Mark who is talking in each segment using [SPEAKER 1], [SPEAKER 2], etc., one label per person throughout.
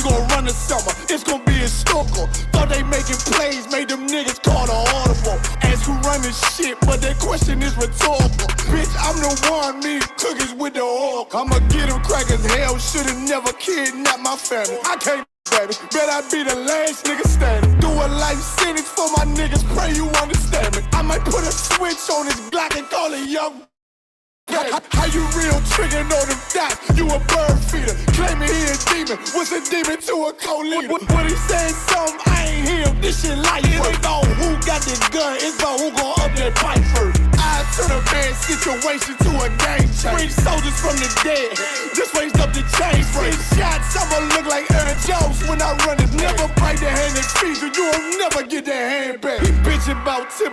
[SPEAKER 1] we gon' run the summer. It's gon' be a stalker. Thought they making plays, made them niggas call the audible. Ask who run this shit, but that question is rhetorical. Bitch, I'm the one, me cookies with the oil. I'ma get them crackers, hell, should've never kidnapped my family. I can't, baby, bet I be the last nigga standing. Do a life sentence for my niggas, pray you understand me. I might put a switch on this Glock and call it young. How you real trickin' on them dots? You a bird feeder, claiming he a demon. What's a demon to a co-leader? What he saying something, I ain't him, this shit life. It ain't about who got the gun, it's about who gon' up that pipe first. I turn a bad situation to a game changer. Bring soldiers from the dead, just raised up the chains. Free shots, I'ma look like Aaron Jones when I run it. Never break the hand that's feeder, you'll never get that hand back. He bitchin' about 10%,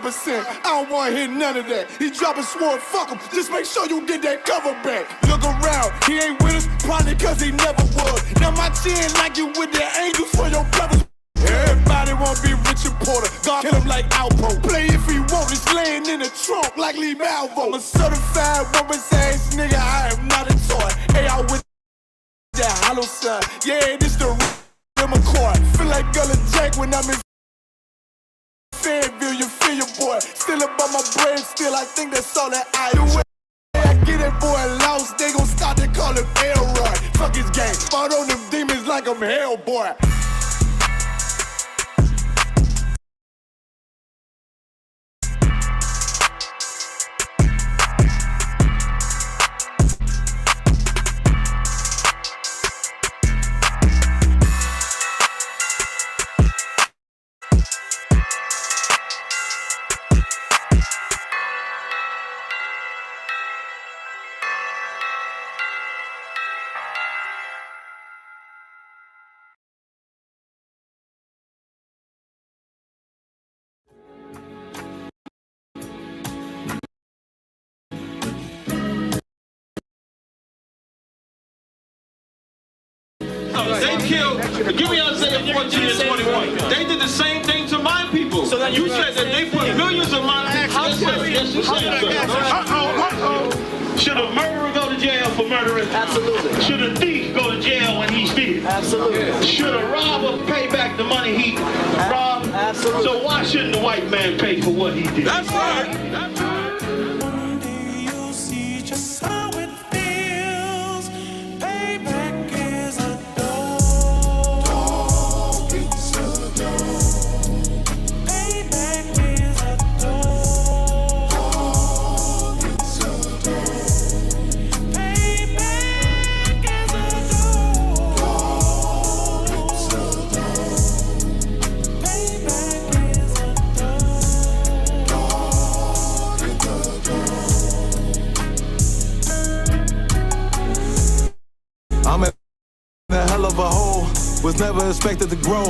[SPEAKER 1] I don't wanna hear none of that. He dropping sword, fuck him, just make sure you get that cover back. Look around, he ain't with us, probably cause he never was. Now my chin like you with the angels for your brothers. Everybody wanna be Richard Porter, God kill him like Alpo. Play if he want, it's laying in the trunk like Lee Malvo. I'm a certified woman's ass nigga, I am not a toy. Hey, I with that hollow son, yeah, this the McCoy. Feel like Gullah Jack when I'm in Fayetteville, you feel your boy. Still about my brain, still I think that's all that I do. I get that boy lost, they gon' start to call him Elroy. Fuck his game, fought on them demons like I'm Hellboy.
[SPEAKER 2] They killed, give me Isaiah 14 and 21. They did the same thing to my people. So you said that they put millions of my actions. Should a murderer go to jail for murdering?
[SPEAKER 3] Absolutely.
[SPEAKER 2] Should a thief go to jail when he steals?
[SPEAKER 3] Absolutely.
[SPEAKER 2] Should a robber pay back the money he robbed?
[SPEAKER 3] Absolutely.
[SPEAKER 2] So why shouldn't the white man pay for what he did?
[SPEAKER 4] That's right. That's right.
[SPEAKER 5] One day you'll see just how it feels. Payback is a dog. It's a dog. Payback is a dog. It's a dog. Payback is a dog. It's a dog. Payback is a
[SPEAKER 6] I'm in a hell of a hole, was never expected to grow.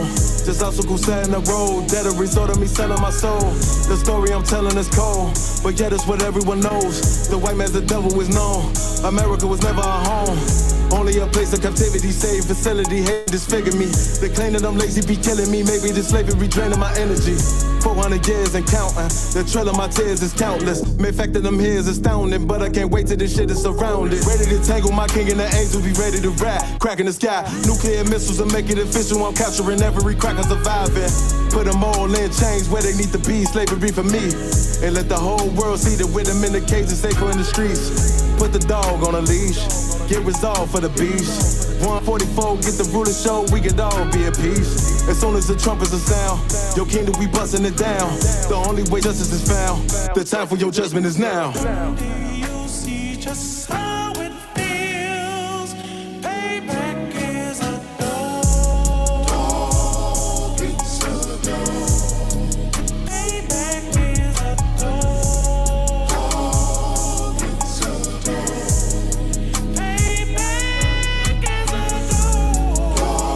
[SPEAKER 6] Just obstacle set in the road, that a result of me selling my soul. The story I'm telling is cold, but yet it's what everyone knows. The white man's the devil is known. America was never a home, only a place of captivity, safe facility, hate disfigure me. They claim that I'm lazy, be killing me. Maybe the slavery draining my energy. 400 years and counting, the trail of my tears is countless. Main fact that I'm here is astounding, but I can't wait till this shit is surrounded. Ready to tangle my king and the angel, be ready to rap. Crack in the sky, nuclear missiles and make it official. I'm capturing every crack and surviving. Put them all in chains where they need to be, slavery for me. And let the whole world see that with them in the cage is safer in the streets. Put the dog on a leash, get resolved for the beast. 144, get the ruler show, we could all be at peace. As soon as the trumpets are sound, your kingdom we busting it down. The only way justice is found, the time for your judgment is now.
[SPEAKER 5] You'll see just how it feels. Payback is a dog. It's a dog. Payback is a dog. It's a dog. Payback is a dog.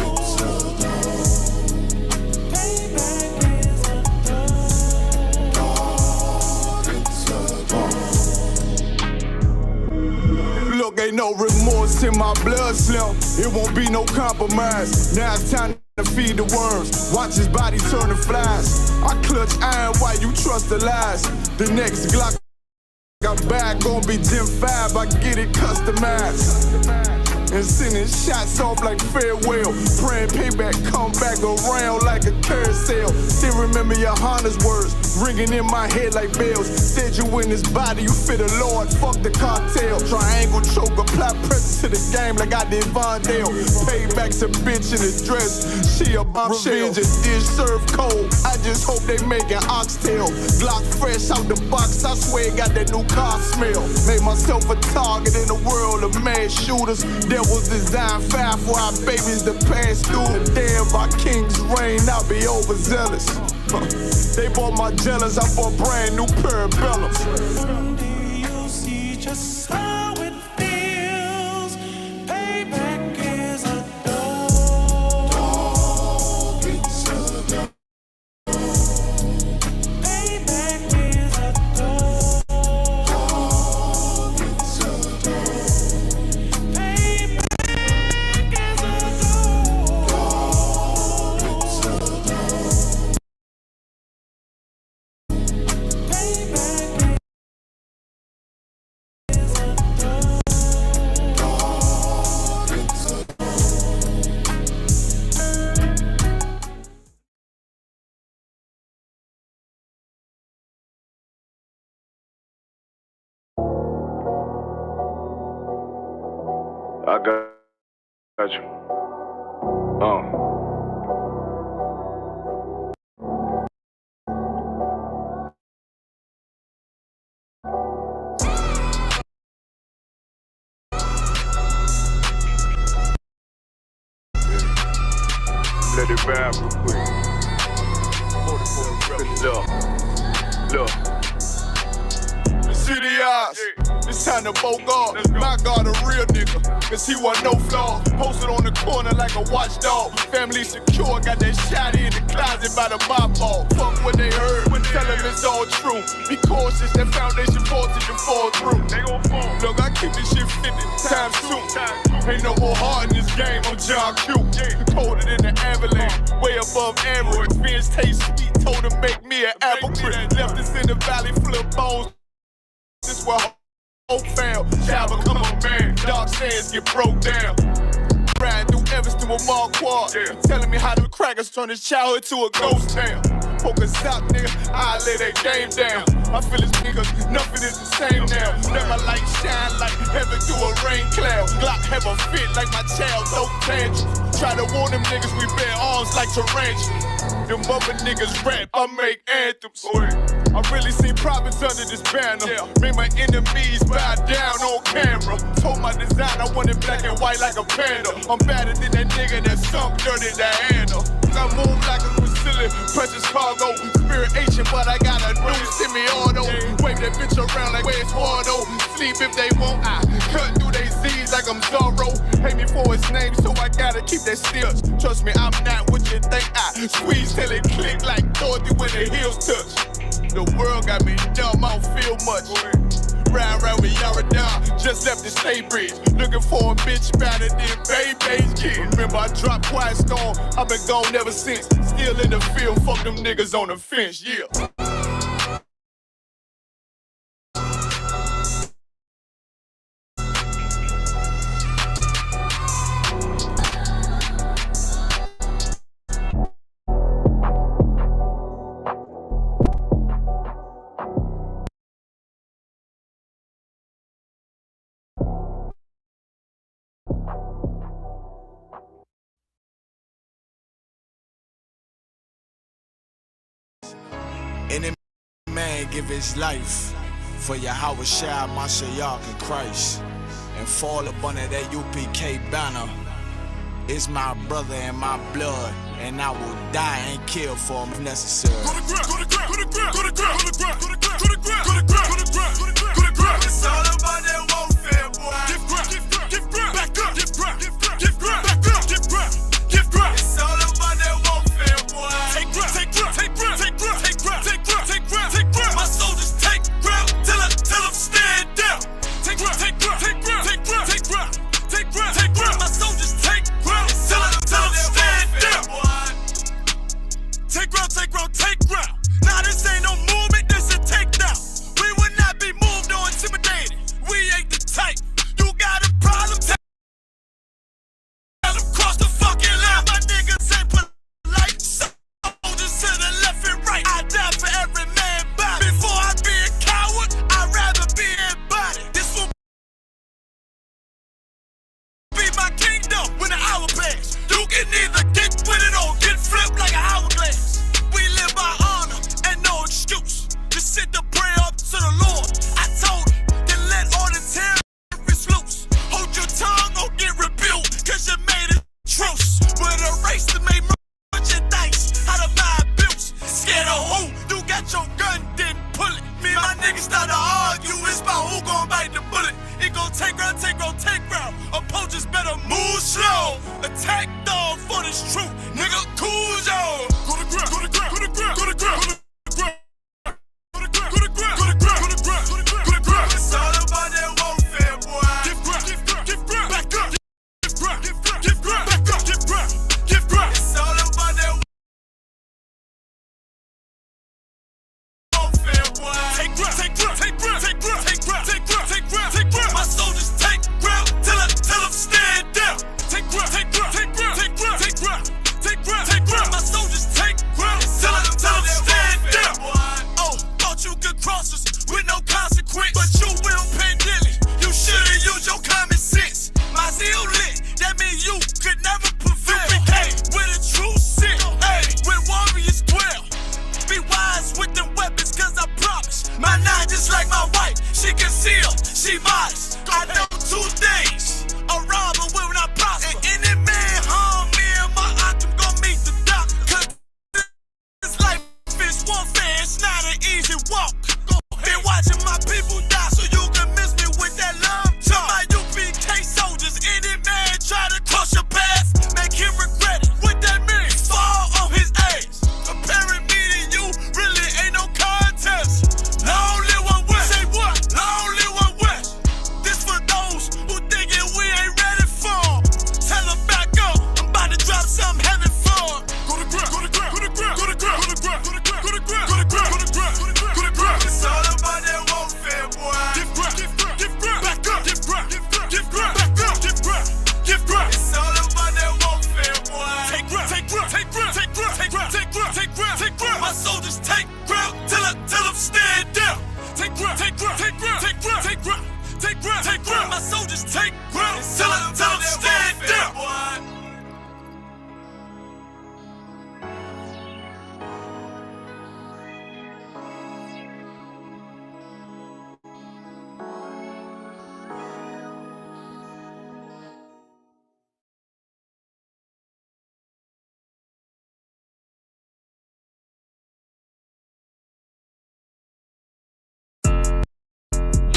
[SPEAKER 5] It's a dog. Payback is a
[SPEAKER 1] Look, ain't no remorse in my blood slim. It won't be no compromise. Now it's time to feed the worms. Watch his body turn to flies. I clutch iron while you trust the lies. The next Glock I'm back, gon' be Gen 5. I get it customized. and sending shots off like farewell. Praying payback come back around like a carousel. Still remember your Honda's words ringing in my head like bells. Said you in this body, you fit a Lord, fuck the cartel. Triangle choke, apply pressure to the game like I did Vondale. Payback's a bitch in a dress, she a bombshell. Revenge is dish served cold, I just hope they making oxtail. Glock fresh out the box, I swear it got that new car smell. Made myself a target in the world of mass shooters. Devil's design fire for our babies to pass through. The day of our king's reign, I'll be overzealous. They bought my jealous, I bought brand new parabellums.
[SPEAKER 5] Someday you'll see just how it feels. Payback is a dog. It's a dog. Payback is a dog. It's a dog. Payback is a dog. It's a dog. Payback.
[SPEAKER 3] I got you. Let it rap real quick. Look.
[SPEAKER 1] City eyes, it's time to bolt off. My God, a real nigga, cause he wasn't no flaw. Posted on the corner like a watchdog. Family secure, got that shot in the closet by the mop ball. Fuck what they heard, tell them it's all true. Be cautious, that foundation voltage and fall through. They gon' fall. Look, I keep this shit 50 times 2. Ain't no more heart in this game, I'm John Q. Colder than the avalanche, way above average. Vince taste sweet, told him make me an apple crisp. Left us in the valley full of bones. This where hope fail. Java, come on, man. Dark sands get broke down. Riding through Evanston with Mark Quad. Telling me how the crackers turn his childhood to a ghost town. Focus out, nigga. I lay that game down. I feel this niggas, nothing is the same now. Let my light shine like heaven through a rain cloud. Glock have a fit like my child, no tantrums. Try to warn them niggas we bear arms like tarantulas. Them other niggas rap, I make anthems. I really seen profits under this banner. Make my enemies bow down on camera. Told my design I wanted black and white like a panda. I'm better than that nigga that sunk dirty Diana. I move like a Brazilian, precious cargo. Spirit ancient, but I got a new semi-auto. Wave that bitch around like where's Waldo. Sleep if they won't, I cut through they Z's like I'm Zorro. Hate me for his name, so I gotta keep that still. Trust me, I'm not what you think. I squeeze till it click like Dorothy when the heels touch. The world got me dumb, I don't feel much. Ride around with Yaradon, just left the state bridge. Looking for a bitch better than Baby's kid. Remember I dropped Quiet Storm, I've been gone ever since. Still in the field, fuck them niggas on the fence, yeah.
[SPEAKER 4] Any man give his life for Yahweh Shai, Mashiach, and Christ, and fall up under that UPK banner. It's my brother and my blood, and I will die and kill for him if necessary.
[SPEAKER 5] Go to ground, go to ground, go to ground, go to ground, go to ground, go to ground, go to ground, go to ground, go to ground, go to ground, go to ground. It's all about that warfare, boy. Give ground, give ground, back up, give ground, give ground, back up, give ground, give ground. It's all about that warfare, boy. Take ground, take ground, take ground, take ground, take ground, take ground, take ground, take ground. My soldiers take ground till them stand down. Take ground, take ground, take ground, take ground, take ground, take ground, take ground. My soldiers take ground till them stand down. Take ground, take ground, take ground. Now this ain't no movement, this a takedown. We will not be moved. take dog for this truth. Nigga, cool yo. Go to ground, go to ground, go to ground, go to ground, go to ground. It's all about that warfare, boy. Give ground, back up. Give ground, back up. Give ground. It's all about that warfare, boy. Take ground, take ground, take ground, take ground, take ground, take ground, take ground, take ground. My soldiers take ground till them stand down. Take ground, take ground, take ground, take ground, take ground, take ground, take ground. My soldiers take ground till them stand down. Oh, thought you could cross us with no consequence, but you will pay dearly. You should've used your common sense. My zeal lit, that means you could never prevail. Hey, with a true sit, hey, with warriors dwell. Be wise with them weapons, cause I promise. My nine just like my wife, she concealed, she modest. I know 2 things, a robber will not prosper. And any man harm me and my octave gon' meet the doctor. Cause this life is warfare, it's not an easy walk. Been watching my people die so you can miss me with that love talk. My UPK soldiers, any man try to cross your path, make him regret it. What that mean? Fall on his ass. Comparing me to you really ain't no contest. Long live one West. Say what? Long live one West. This for those who thinking we ain't ready for. Tell them back up. I'm about to drop something heavy for. Go to ground, go to ground, go to ground, go to ground, go to ground, go to ground, go to ground, go to ground, go to ground, go to ground. It's all about that warfare, boy. Give ground, back up, give ground, back up, give ground. It's all about that warfare, boy. Take ground, take ground, take ground, take ground, take ground, take ground, take ground, take ground. My soldiers take ground till them stand down. Take ground, take ground, take ground, take ground, take ground, take ground, take ground. My soldiers take ground till them stand down.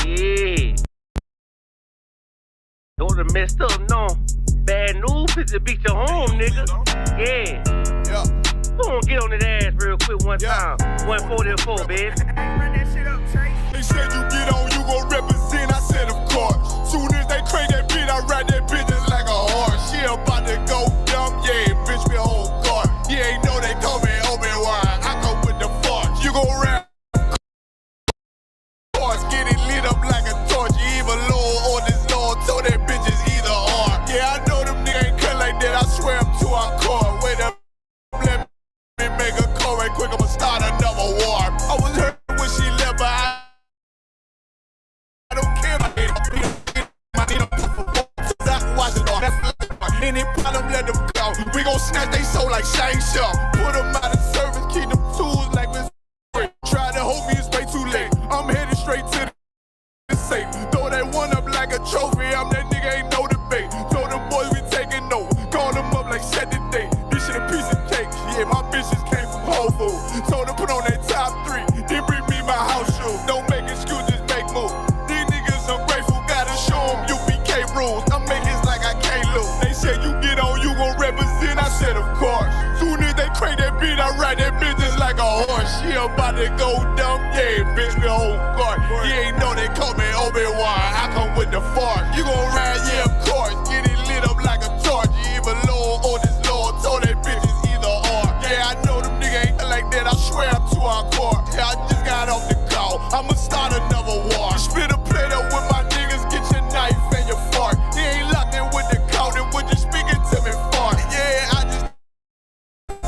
[SPEAKER 7] Yeah. Don't have messed up, no. Bad news is to beat your home, nigga. Yeah. Go on, get on that ass real quick one time. 144, baby.
[SPEAKER 1] They said you get on, you gon' represent. I said, of course. Soon as they crank that beat, I ride that bitch just like a horse. She about to go dumb, yeah, bitch, me a whole car. You ain't know they call me Obi-Wan. I come with the force. You gon' rap. Get it lit up like a torch. You either low or this low. Told that bitches either or. Yeah, I know them niggas ain't cut like that. I swear I'm to our core. Wait up, let me make a call right quick. I'ma start another war. I was hurt when she left, but I don't care. I need I can watch it all. That's any problem, let them go. We gon' snatch they soul like Shang Tsung. Put them out of service, keep them tools like this. Try to hold me, it's way too late. I'm headed straight to the safe. Throw that one up like a trophy. I'm that nigga, ain't no debate. Told them boys we taking over. Call them up like set the date. This shit a piece of cake. Yeah, my bitches came from Whole Foods. Told them put on that top 3. Then bring me my house shoes. Don't make excuses, make moves. These niggas ungrateful, gotta show them UPK rules. I'm making it like I can't lose. They said you get on, you gon' represent. I said of course. Soon as they crank that beat, I ride that bitch just like a horse. She about to go dumb, yeah, bitch, me a whole guard. You ain't know they call me Obi-Wan. I come with the force. You gon' ride, yeah, of course. Get it lit up like a torch. You either low or this low. Told that bitches either or. Yeah, I know them niggas ain't like that. I swear I'm to our core. Yeah, I just got off the call. I'ma start another war. Spit a plate up with my niggas. Get your knife and your fork. They ain't locked in with the count. And when you speaking to me fart. Yeah, I just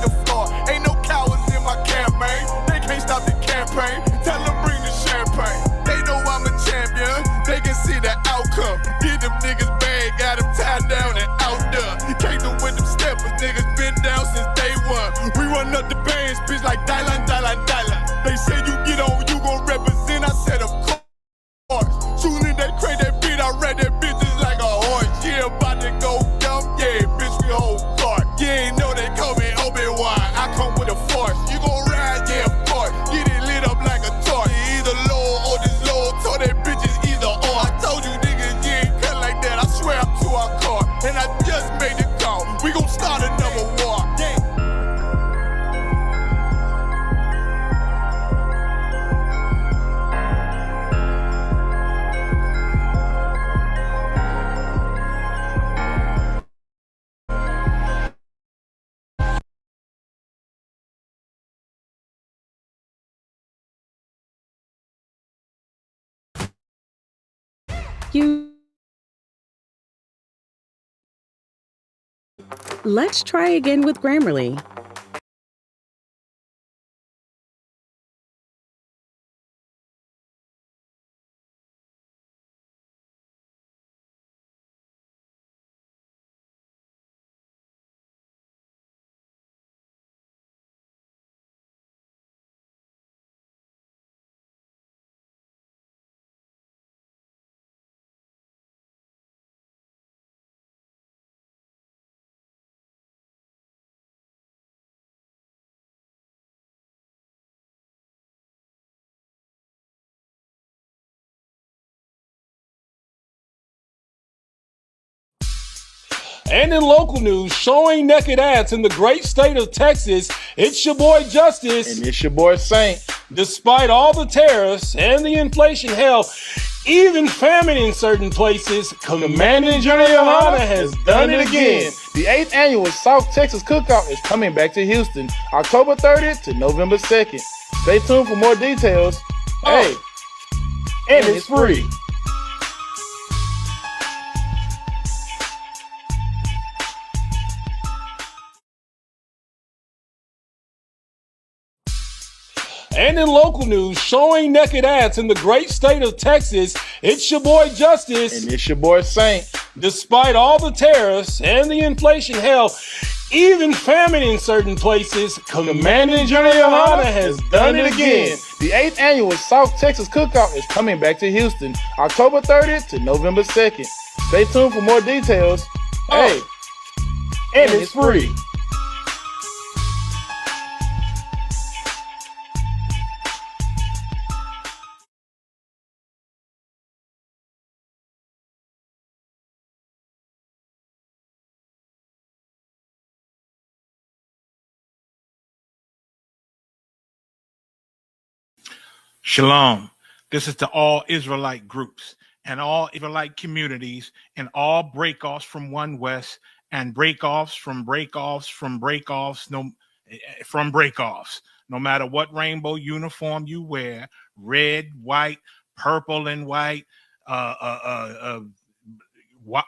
[SPEAKER 1] the floor. Ain't no cowards in my campaign. They can't stop the campaign. Tell them bring the champagne. They know I'm a champion. They can see the outcome. Get them niggas bad, got them tied down and out there. Came them with them steppers, niggas been down since day one. We run up the bands, bitch like Dylan. They say you get on, you gon' represent. I said of course. Soon as they crank that beat, I read that bitch just like a horse. Yeah, about to go dumb, yeah, bitch, we whole cart. You ain't know they call me Obi-Wan. I come with a force. You gon' ride, yeah, of course. Get it lit up like a torch. You either low or this low. Told that bitches either or. I told you niggas, you ain't cut like that. I swear I'm to our car. And I just made the call. We gon'
[SPEAKER 8] Let's try again with Grammarly.
[SPEAKER 9] And in local news, showing naked ass in the great state of Texas, it's your boy Justice.
[SPEAKER 2] And it's your boy Saint.
[SPEAKER 9] Despite all the tariffs and the inflation, hell, even famine in certain places, Commanding General Yohana has done it again.
[SPEAKER 2] The 8th annual South Texas Cookout is coming back to Houston, October 30th to November 2nd. Stay tuned for more details. Hey, and it's free.
[SPEAKER 9] And in local news, showing naked ass in the great state of Texas, it's your boy Justice.
[SPEAKER 2] And it's your boy Saint.
[SPEAKER 9] Despite all the tariffs and the inflation, hell, even famine in certain places, Commanding General Yohana has done it again.
[SPEAKER 2] The 8th annual South Texas Cookout is coming back to Houston, October 30th to November 2nd. Stay tuned for more details. Hey, and it's free.
[SPEAKER 10] Shalom. This is to all Israelite groups and all Israelite communities and all breakoffs from One West and breakoffs from breakoffs from breakoffs from breakoffs. No matter what rainbow uniform you wear, red, white, purple, and white,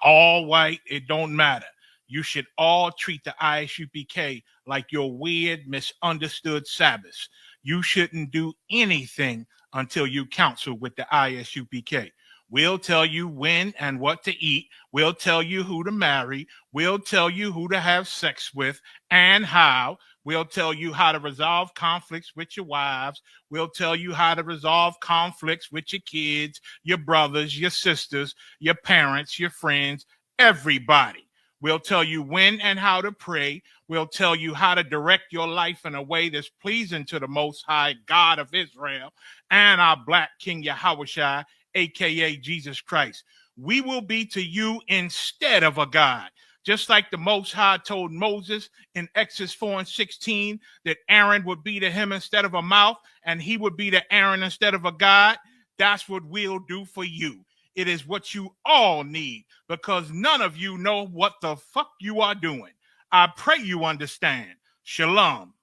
[SPEAKER 10] all white, it don't matter. You should all treat the ISUPK like your weird, misunderstood Sabbaths. You shouldn't do anything until you counsel with the ISUPK. We'll tell you when and what to eat. We'll tell you who to marry. We'll tell you who to have sex with and how. We'll tell you how to resolve conflicts with your wives. We'll tell you how to resolve conflicts with your kids, your brothers, your sisters, your parents, your friends, everybody. We'll tell you when and how to pray. We'll tell you how to direct your life in a way that's pleasing to the Most High God of Israel and our Black King Yahushua, a.k.a. Jesus Christ. We will be to you instead of a God. Just like the Most High told Moses in Exodus 4:16 that Aaron would be to him instead of a mouth and he would be to Aaron instead of a God, that's what we'll do for you. It is what you all need because none of you know what the fuck you are doing. I pray you understand. Shalom.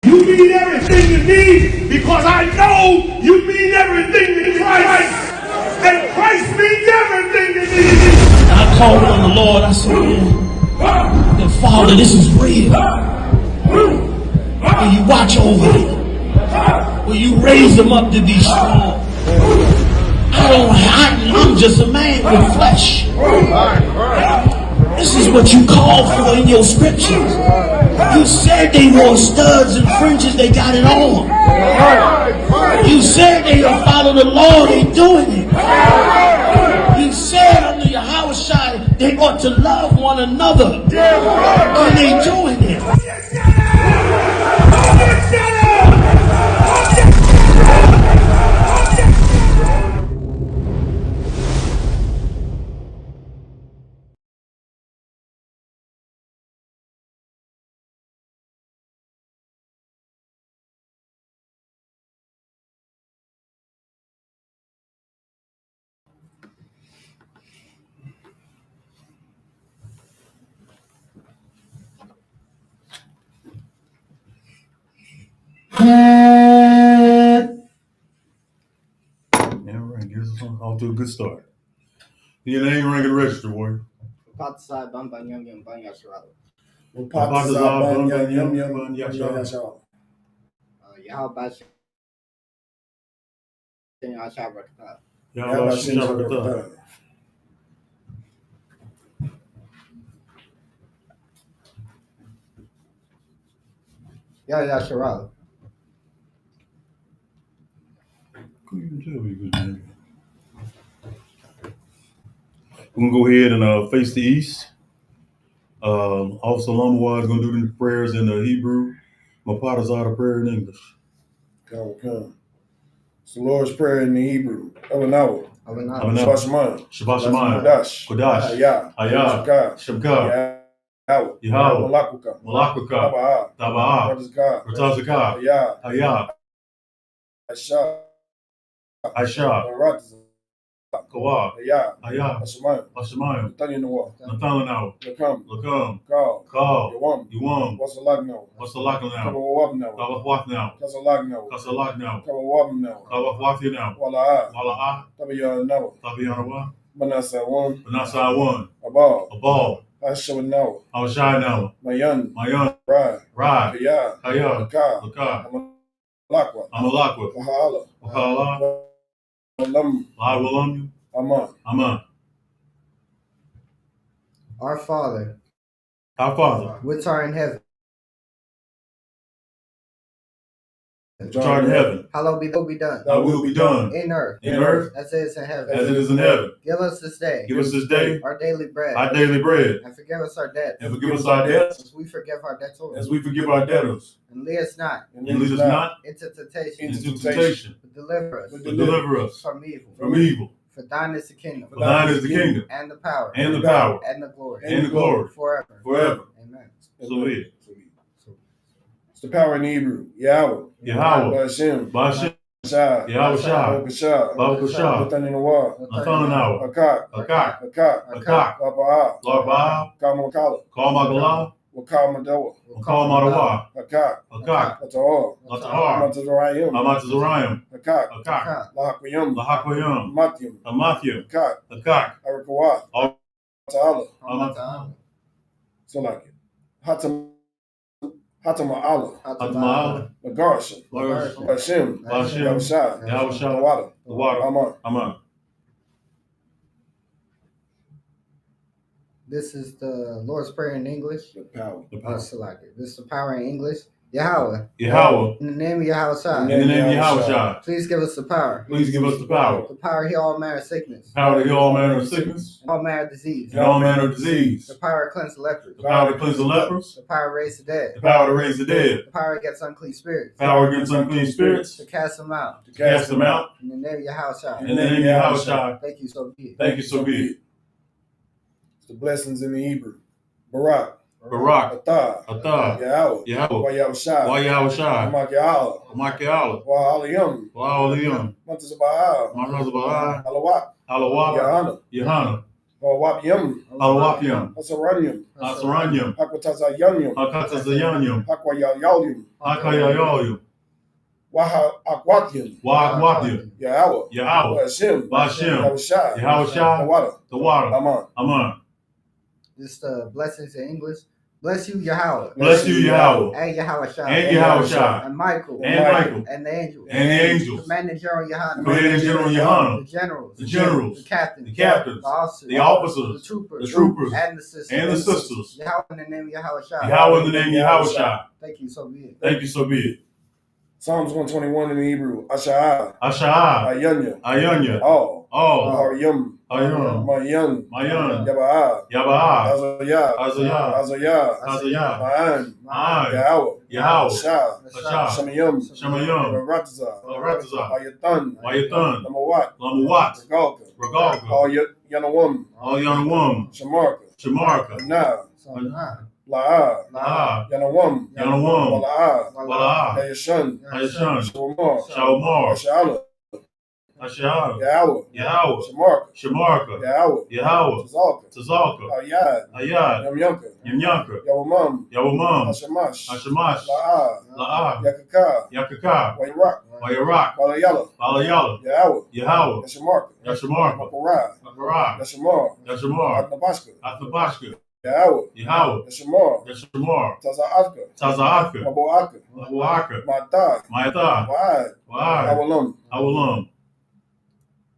[SPEAKER 5] You mean everything to me because I know you mean everything to Christ. And Christ means everything to me.
[SPEAKER 11] And I called on the Lord. I said, man, Father, this is real. Will you watch over them? Will you raise them up to be strong? I'm just a man with flesh. This is what you called for in your scriptures. You said they wore studs and fringes, they got it on. You said they don't follow the law, they doing it. You said under your house shine, they ought to love one another. And they doing it.
[SPEAKER 12] Yes, off to a good start. Your name, rank, and register, boy.
[SPEAKER 13] Patsai Bamba Yum Yum Banya Shirado.
[SPEAKER 12] Patazar Banya Yum Yum Banya Shara.
[SPEAKER 13] Yahabashi Ashabrakata.
[SPEAKER 12] Yahabashi Shabrakata.
[SPEAKER 13] Yaya Shirado.
[SPEAKER 12] Couldn't even tell me good name. We're gonna go ahead and face the east. Officer Lamawa is gonna do the prayers in Hebrew. Mapatazar the prayer in English.
[SPEAKER 14] Come. It's the Lord's Prayer in the Hebrew. Abanawa.
[SPEAKER 12] Shabbat
[SPEAKER 14] Shemayim.
[SPEAKER 12] Kodash. Hayah. Shabka. Yahweh. Malakuka. Taba'a. Ratazaka. Hayah. Aisha. Kawa. Hayah. Hashemayim. Nathanahu. Lakam. Kal. Yuam. Wasalakna. Kawafwathnau. Kasalaknau. Kawafwathinau. Wala'a. Tabiyanawa. Manasawan. Abal. Hawashai. Mayan. Rai. Hayah. Laka. Amalakwa. Wahala. I will you. Aman.
[SPEAKER 13] Our Father,
[SPEAKER 12] which
[SPEAKER 13] art in heaven. Hallowed be done.
[SPEAKER 12] Thy will be done.
[SPEAKER 13] In earth. As it is in heaven. Give us this day. Our daily bread. And forgive us our debts. As we forgive our debtors. And lead us not. Into temptation. But deliver us. From evil. For thine is the kingdom. And the power. And the glory. Forever. Amen.
[SPEAKER 12] So be it.
[SPEAKER 14] It's the power in Hebrew. Yahweh. Ba'ashem.
[SPEAKER 12] Yahweh Shah. Baba Shah. Nathanahu. Akak. Larba'ah. Kalmakala. Kalmadawa. Akak. Amatazarayim. Akak. Lahakwayim. Amathim. Akak.
[SPEAKER 14] Ta'ala. So like it. Hatama'ala. Lagarsha. Ba'ashem.
[SPEAKER 12] Yahweh Shah. The water. Aman.
[SPEAKER 13] This is the Lord's Prayer in English.
[SPEAKER 14] The power.
[SPEAKER 13] This is the power in English. Yahweh.
[SPEAKER 12] In
[SPEAKER 13] the name of Yahweh Shah.
[SPEAKER 12] In the name of Yahweh Shah.
[SPEAKER 13] Please give us the power.
[SPEAKER 12] The
[SPEAKER 13] power to heal all manner of sickness.
[SPEAKER 12] And all manner of disease.
[SPEAKER 13] The power to cleanse the lepers.
[SPEAKER 12] The power
[SPEAKER 13] to raise the dead.
[SPEAKER 12] The
[SPEAKER 13] power against unclean spirits.
[SPEAKER 12] To
[SPEAKER 13] cast them out. In the name of Yahweh Shah. Thank you, so be it.
[SPEAKER 14] It's the blessings in the Hebrew. Barak.
[SPEAKER 12] Atah.
[SPEAKER 14] Yahweh.
[SPEAKER 12] Yahweh Shah.
[SPEAKER 14] Amakiala. Wa'aliyam. Montezabahal.
[SPEAKER 12] Alawat. Yahana.
[SPEAKER 14] Wapyam. Asaranyam. Hakwatazayanyam. Hakwayalyam. Akwathyam. Yahweh. Ba'ashem.
[SPEAKER 12] Yahweh Shah.
[SPEAKER 14] The water.
[SPEAKER 12] Aman.
[SPEAKER 13] This the blessings in English. Bless you, Yahweh.
[SPEAKER 12] And
[SPEAKER 13] Yahweh Shah. And Michael. And the angels. Commanding General Yohana. The generals. The captains. The officers. The troopers. And the sisters. Yahweh in the name of Yahweh Shah. Thank you, so be it.
[SPEAKER 14] Psalms 121 in the Hebrew. Asha'ah.
[SPEAKER 12] Ayanya.
[SPEAKER 14] All.
[SPEAKER 12] Mayan.
[SPEAKER 14] Yaba'ah. Azayah. Ma'an. Yahweh. Shah. Shemayim. Ratazah. Ayatan. Lamawat. Ragalka. Yanawam. Shamarka. Nah. La'ah. Yanawam. Wala'ah. Yashan.
[SPEAKER 12] Shawmar.
[SPEAKER 14] Yahweh,
[SPEAKER 12] Yahweh,
[SPEAKER 14] Shamarka,
[SPEAKER 12] Yahweh, Tazalka,
[SPEAKER 14] Ayad,
[SPEAKER 12] Yamyanka,
[SPEAKER 14] Yawamam,
[SPEAKER 12] Hashamash, La'ah, Yakaka, Wayarak, Balayala, Yahweh, Yashamarka, Makarah, Yashamar, Athabashka, Yahweh, Yashamar, Taza'atka, Mabuaka, Ma'atah, Wa'ad, Awalam.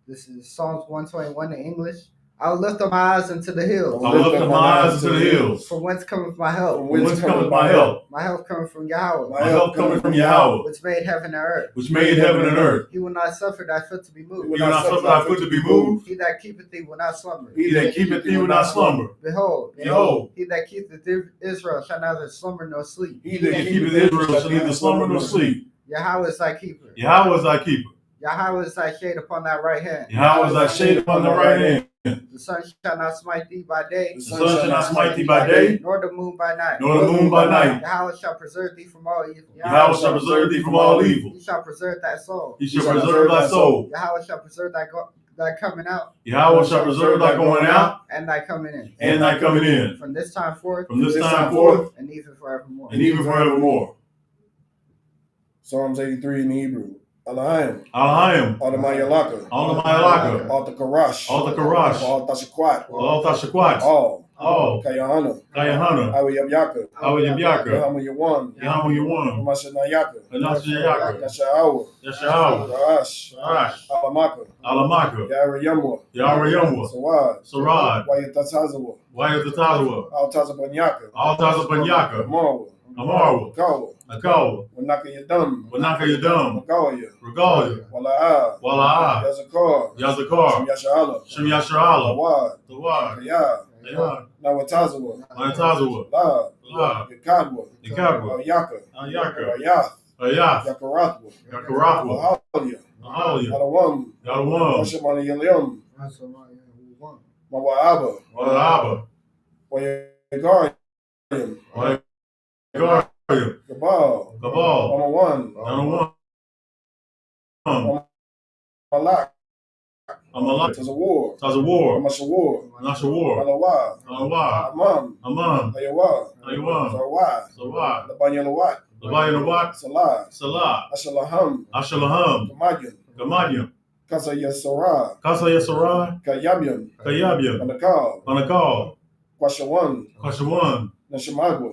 [SPEAKER 13] This is Psalms 121 in English. I will lift up my eyes into the hills.
[SPEAKER 12] I will lift up my eyes into the hills.
[SPEAKER 13] From whence cometh my help?
[SPEAKER 12] From whence cometh my help?
[SPEAKER 13] My help cometh from Yahweh.
[SPEAKER 12] My help cometh from Yahweh,
[SPEAKER 13] which made heaven and earth.
[SPEAKER 12] which made heaven and earth.
[SPEAKER 13] He will not suffer thy foot to be moved.
[SPEAKER 12] He will not suffer thy foot to be moved.
[SPEAKER 13] He that keepeth thee will not slumber.
[SPEAKER 12] He that keepeth thee will not slumber.
[SPEAKER 13] Behold,
[SPEAKER 12] Behold,
[SPEAKER 13] he that keepeth Israel shall neither slumber nor sleep.
[SPEAKER 12] he that keepeth Israel shall neither slumber nor sleep.
[SPEAKER 13] Yahweh is thy keeper.
[SPEAKER 12] Yahweh is thy keeper.
[SPEAKER 13] Yahweh is thy shade upon thy right hand.
[SPEAKER 12] Yahweh is thy shade upon the right hand.
[SPEAKER 13] The sun shall not smite thee by day.
[SPEAKER 12] The sun shall not smite thee by day,
[SPEAKER 13] Nor the moon by night.
[SPEAKER 12] nor the moon by night.
[SPEAKER 13] Yahweh shall preserve thee from all evil.
[SPEAKER 12] Yahweh shall preserve thee from all evil.
[SPEAKER 13] He shall preserve thy soul.
[SPEAKER 12] He shall preserve thy soul.
[SPEAKER 13] Yahweh shall preserve thy coming out.
[SPEAKER 12] Yahweh shall preserve thy going out
[SPEAKER 13] and thy coming in.
[SPEAKER 12] and thy coming in.
[SPEAKER 13] From this time forth.
[SPEAKER 12] From this time forth.
[SPEAKER 13] And even forevermore.
[SPEAKER 12] And even forevermore.
[SPEAKER 14] Psalms 83 in Hebrew. Alahayim,
[SPEAKER 12] Altamayalaka,
[SPEAKER 14] Altakarash,
[SPEAKER 12] Altashakwat,
[SPEAKER 14] Altashakwat,
[SPEAKER 12] All,
[SPEAKER 14] Kayahana,
[SPEAKER 12] Awayabyaka,
[SPEAKER 14] Yahamu
[SPEAKER 12] Yawan,
[SPEAKER 14] Mashanayaka,
[SPEAKER 12] Anashayaka,
[SPEAKER 14] Yasha'awa,
[SPEAKER 12] Rash, Alamaka, Yarayamwa, Sarad, Wayatatazawa, Altazabanyaka, Amarwa, Akawa, Wanaka Yadam, Regalia, Wala'ah, Yazakar, Shem Yasharala, Tawad,
[SPEAKER 14] Nawatazawa,
[SPEAKER 12] La,
[SPEAKER 14] Yakadwa,
[SPEAKER 12] Yakabwa,
[SPEAKER 14] Ayaka,
[SPEAKER 12] Ayath,
[SPEAKER 14] Yakarathwa,
[SPEAKER 12] Ahalia,
[SPEAKER 14] Yadawam, Washamani Yalium, Mawa'aba, Wayagarium, Gabal, Amawan, Malak, Tazawar, Mashawar, Alawa, Amam, Ayawa, Zawad, Labayalawat, Salah, Ashalaham, Gamadian, Kasa Yasara, Kayabian,
[SPEAKER 12] Anakal,
[SPEAKER 14] Kwashawan, Nashamadwa,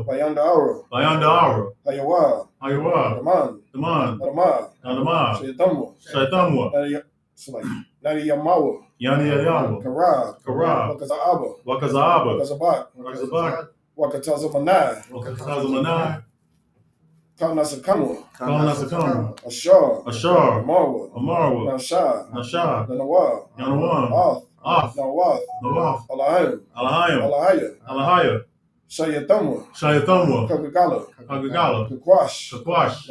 [SPEAKER 14] Bayanda Aura, Ayawa,
[SPEAKER 12] Daman,
[SPEAKER 14] Adama,
[SPEAKER 12] Shaitamwa,
[SPEAKER 14] Nadi Yamawa,
[SPEAKER 12] Yani Karab,
[SPEAKER 14] Wakazaaba,
[SPEAKER 12] Wakazabat,
[SPEAKER 14] Wakatazamanai, Kanasakama, Ashar,
[SPEAKER 12] Amarwa, Nasha,
[SPEAKER 14] Yanawan,
[SPEAKER 12] Af,
[SPEAKER 14] Nawath,
[SPEAKER 12] Alahayim, Alahaya,
[SPEAKER 14] Shayatamwa,
[SPEAKER 12] Kagagala,
[SPEAKER 14] Kakwash,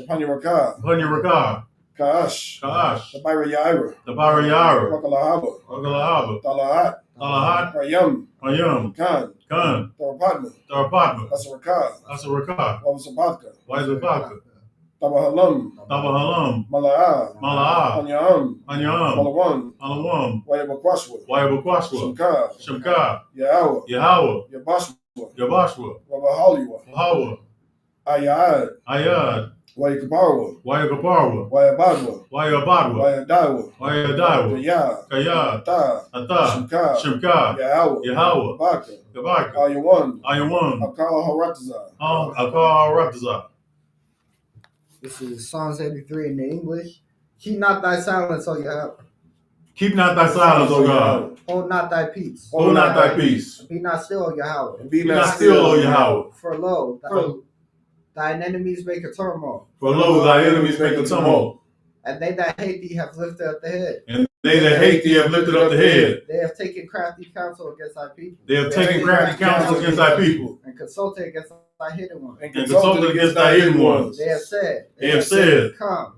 [SPEAKER 12] Panyaraka,
[SPEAKER 14] Kaash, Tabira
[SPEAKER 12] Yaira,
[SPEAKER 14] Wakalahaba,
[SPEAKER 12] Talahat,
[SPEAKER 14] Rayam,
[SPEAKER 12] Khan,
[SPEAKER 14] Tarapatma,
[SPEAKER 12] Asaraka,
[SPEAKER 14] Wabasabaka, Tabahalam,
[SPEAKER 12] Mala'ah,
[SPEAKER 14] Anyam,
[SPEAKER 12] Alawam,
[SPEAKER 14] Wayabakwashwa,
[SPEAKER 12] Shemka,
[SPEAKER 14] Yahweh,
[SPEAKER 12] Yabashwa,
[SPEAKER 14] Wabahaliwa, Ayad,
[SPEAKER 12] Wayakaparwa,
[SPEAKER 14] Wayabadwa,
[SPEAKER 12] Wayadawa, Kaya, Ata, Shemka, Yahweh, Gabaka, Ayawan, Akal Ratazah.
[SPEAKER 13] This is Psalms 83 in the English. Keep not thy silence, O Yahweh.
[SPEAKER 12] Keep not thy silence, O God.
[SPEAKER 13] Hold not thy peace.
[SPEAKER 12] Hold not thy peace.
[SPEAKER 13] Be not still, O Yahweh.
[SPEAKER 12] Be not still, O Yahweh.
[SPEAKER 13] For lo, thine enemies make a turmoil.
[SPEAKER 12] For lo, thy enemies make a tumult.
[SPEAKER 13] And they that hate thee have lifted up the head.
[SPEAKER 12] And they that hate thee have lifted up the head.
[SPEAKER 13] They have taken crafty counsel against thy people.
[SPEAKER 12] They have taken crafty counsel against thy people.
[SPEAKER 13] And consulted against thy hidden ones.
[SPEAKER 12] And consulted against thy hidden ones.
[SPEAKER 13] They have said, Come,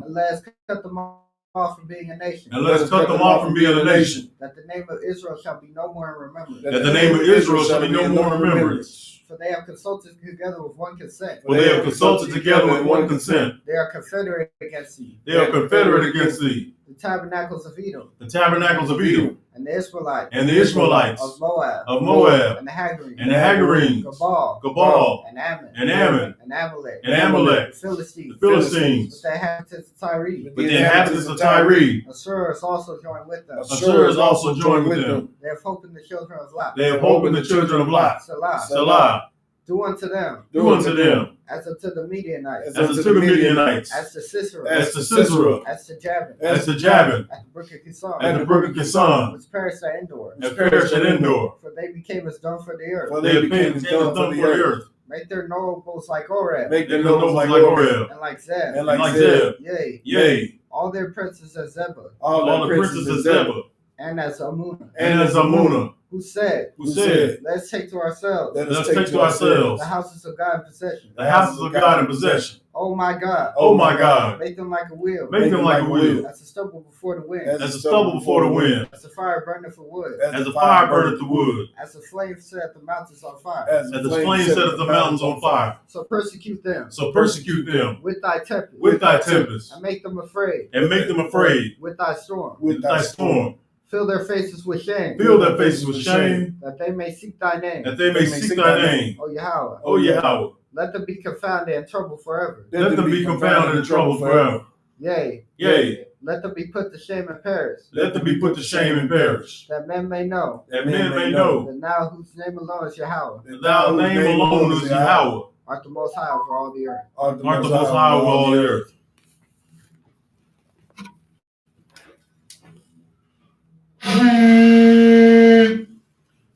[SPEAKER 13] and let us cut them off from being a nation.
[SPEAKER 12] And let us cut them off from being a nation.
[SPEAKER 13] That the name of Israel shall be no more in remembrance.
[SPEAKER 12] That the name of Israel shall be no more in remembrance.
[SPEAKER 13] For they have consulted together with one consent.
[SPEAKER 12] For they have consulted together with one consent.
[SPEAKER 13] They are confederate against thee.
[SPEAKER 12] They are confederate against thee.
[SPEAKER 13] The tabernacles of Edom.
[SPEAKER 12] The tabernacles of Edom.
[SPEAKER 13] And the Israelites.
[SPEAKER 12] And the Israelites.
[SPEAKER 13] Of Moab.
[SPEAKER 12] Of Moab.
[SPEAKER 13] And the Hagarenes.
[SPEAKER 12] And the Hagarenes.
[SPEAKER 13] Gabal. And Ammon.
[SPEAKER 12] And Ammon.
[SPEAKER 13] And Amalek.
[SPEAKER 12] And Amalek.
[SPEAKER 13] The Philistines.
[SPEAKER 12] The Philistines.
[SPEAKER 13] With the inhabitants of Tyre.
[SPEAKER 12] With the inhabitants of Tyre.
[SPEAKER 13] Assur is also joined with them.
[SPEAKER 12] Assur is also joined with them.
[SPEAKER 13] They have hope in the children of Lot.
[SPEAKER 12] They have hope in the children of Lot.
[SPEAKER 13] Selah.
[SPEAKER 12] Selah.
[SPEAKER 13] Do unto them.
[SPEAKER 12] Do unto them.
[SPEAKER 13] As unto the Midianites.
[SPEAKER 12] As unto the Midianites.
[SPEAKER 13] As to Sisera.
[SPEAKER 12] As to Sisera.
[SPEAKER 13] As to Jabin.
[SPEAKER 12] As to Jabin.
[SPEAKER 13] At the brook of Kison.
[SPEAKER 12] At the brook of Kison.
[SPEAKER 13] Which perished at Endor.
[SPEAKER 12] Which perished at Endor.
[SPEAKER 13] For they became as dung for the earth.
[SPEAKER 12] For they became as dung for the earth.
[SPEAKER 13] Make their nobles like Oreb.
[SPEAKER 12] Make their nobles like Oreb.
[SPEAKER 13] And like Zeb.
[SPEAKER 12] And like Zeb.
[SPEAKER 13] Yea.
[SPEAKER 12] Yea.
[SPEAKER 13] All their princes as Zebah.
[SPEAKER 12] All the princes as Zebah.
[SPEAKER 13] And as Amunah.
[SPEAKER 12] And as Amunah.
[SPEAKER 13] Who said? Let's take to ourselves.
[SPEAKER 12] Let's take to ourselves.
[SPEAKER 13] The houses of God in possession.
[SPEAKER 12] The houses of God in possession.
[SPEAKER 13] Oh my God.
[SPEAKER 12] Oh my God.
[SPEAKER 13] Make them like a wheel.
[SPEAKER 12] Make them like a wheel.
[SPEAKER 13] As a stubble before the wind.
[SPEAKER 12] As a stubble before the wind.
[SPEAKER 13] As a fire burneth for wood.
[SPEAKER 12] As a fire burneth the wood.
[SPEAKER 13] As a flame set the mountains on fire.
[SPEAKER 12] As the flame setteth the mountains on fire.
[SPEAKER 13] So persecute them.
[SPEAKER 12] So persecute them.
[SPEAKER 13] With thy tempest.
[SPEAKER 12] With thy tempest.
[SPEAKER 13] And make them afraid.
[SPEAKER 12] And make them afraid.
[SPEAKER 13] With thy storm.
[SPEAKER 12] With thy storm.
[SPEAKER 13] Fill their faces with shame.
[SPEAKER 12] Fill their faces with shame.
[SPEAKER 13] That they may seek thy name.
[SPEAKER 12] That they may seek thy name.
[SPEAKER 13] O Yahweh.
[SPEAKER 12] O Yahweh.
[SPEAKER 13] Let them be confounded and troubled forever.
[SPEAKER 12] Let them be confounded and troubled forever.
[SPEAKER 13] Yea.
[SPEAKER 12] Yea.
[SPEAKER 13] Let them be put to shame and perish.
[SPEAKER 12] Let them be put to shame and perish.
[SPEAKER 13] That men may know.
[SPEAKER 12] That men may know.
[SPEAKER 13] That thou whose name alone is Yahweh.
[SPEAKER 12] That thou name alone is Yahweh.
[SPEAKER 13] Art the most high over all the earth.
[SPEAKER 12] Art the most high over all the earth.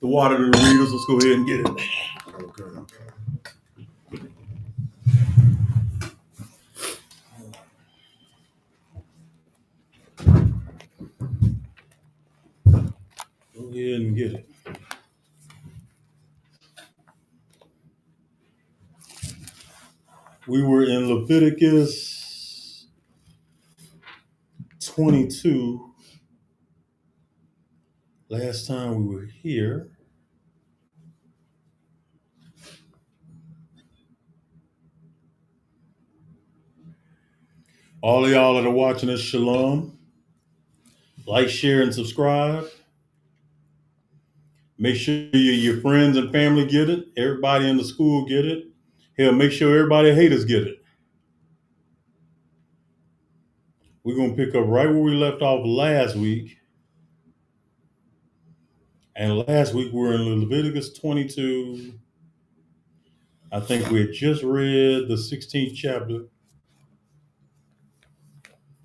[SPEAKER 12] The water to the readers. Let's go ahead and get it.
[SPEAKER 14] Okay.
[SPEAKER 12] Go ahead and get it. We were in Leviticus 22 last time we were here. All of y'all that are watching us, shalom. Like, share, and subscribe. Make sure your friends and family get it. Everybody in the school get it. Hell, make sure everybody hate us get it. We're going to pick up right where we left off last week. And last week we were in Leviticus 22. I think we had just read the 16th chapter.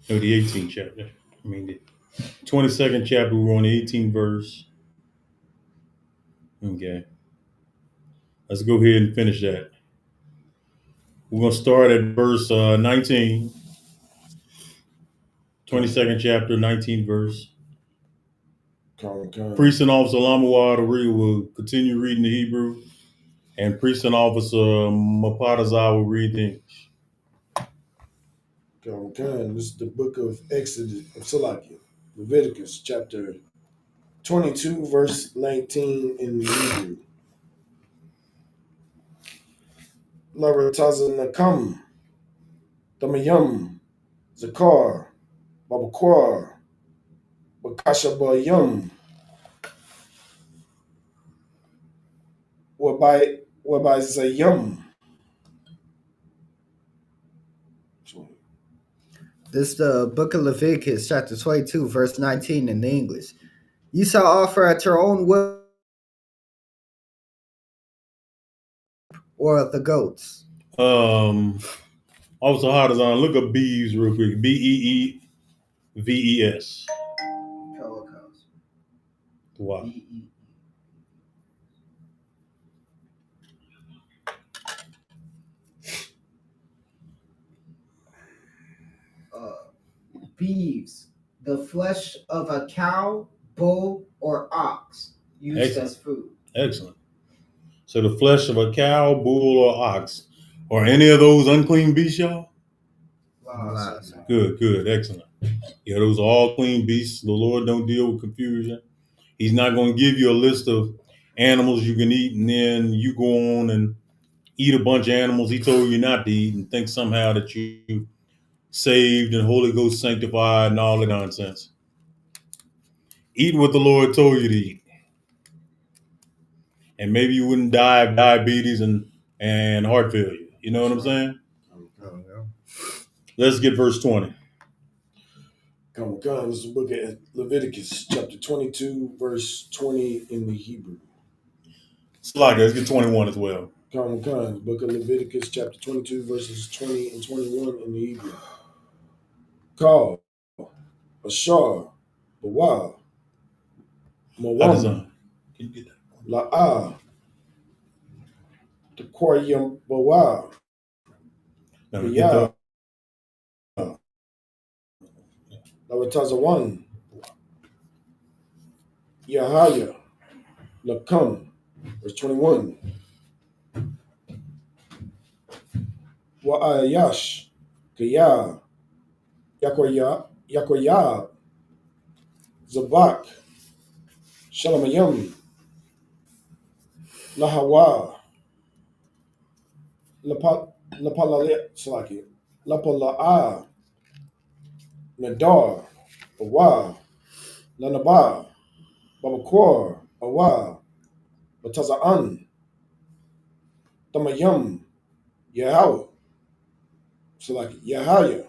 [SPEAKER 12] No, the 18th chapter. I mean, the 22nd chapter, we were on the 18th verse. Okay. Let's go ahead and finish that. We're going to start at verse 19. 22nd chapter, 19th verse. Priest and officer Lamawad will continue reading the Hebrew, and priest and officer Mapadazar will read the English.
[SPEAKER 14] This is the book of Exodus, of Salakia, Leviticus chapter 22, verse 19 in the Hebrew. Laratazan Nakam, Damayam, Zakar, Babakwar, Bakashabayam, whereby Zayam.
[SPEAKER 13] This is the book of Leviticus, chapter 22, verse 19 in the English. You shall offer at your own will or of the goats.
[SPEAKER 12] Also, Hadazan, look up beeves real quick. Beeves. Wow.
[SPEAKER 13] Beeves, the flesh of a cow, bull, or ox used as food.
[SPEAKER 12] Excellent. So the flesh of a cow, bull, or ox, or any of those unclean beasts, y'all? Good, excellent. Yeah, those are all clean beasts. The Lord don't deal with confusion. He's not going to give you a list of animals you can eat, and then you go on and eat a bunch of animals he told you not to eat, and think somehow that you saved and Holy Ghost sanctified and all that nonsense. Eat what the Lord told you to eat, and maybe you wouldn't die of diabetes and heart failure. You know what I'm saying? Let's get verse 20.
[SPEAKER 14] Come. This is the book of Leviticus, chapter 22, verse 20 in the Hebrew.
[SPEAKER 12] Let's get 21 as well.
[SPEAKER 14] Come. Book of Leviticus, chapter 22, verses 20 and 21 in the Hebrew. Call, Ashar, Bawa, Mawam, La'ah, the Koryam Bawa, Biyah, Lawatazawan, Yahaya, Lakam, verse 21. Wa'ayash, Kaya, Yakoyab, Zabak, Shalamayam, Lahawa, Lapala'a, Nadar, Awa, Lanaba, Babakor, Awa, Bataza'an, Tamayam, Yahweh, Yahaya,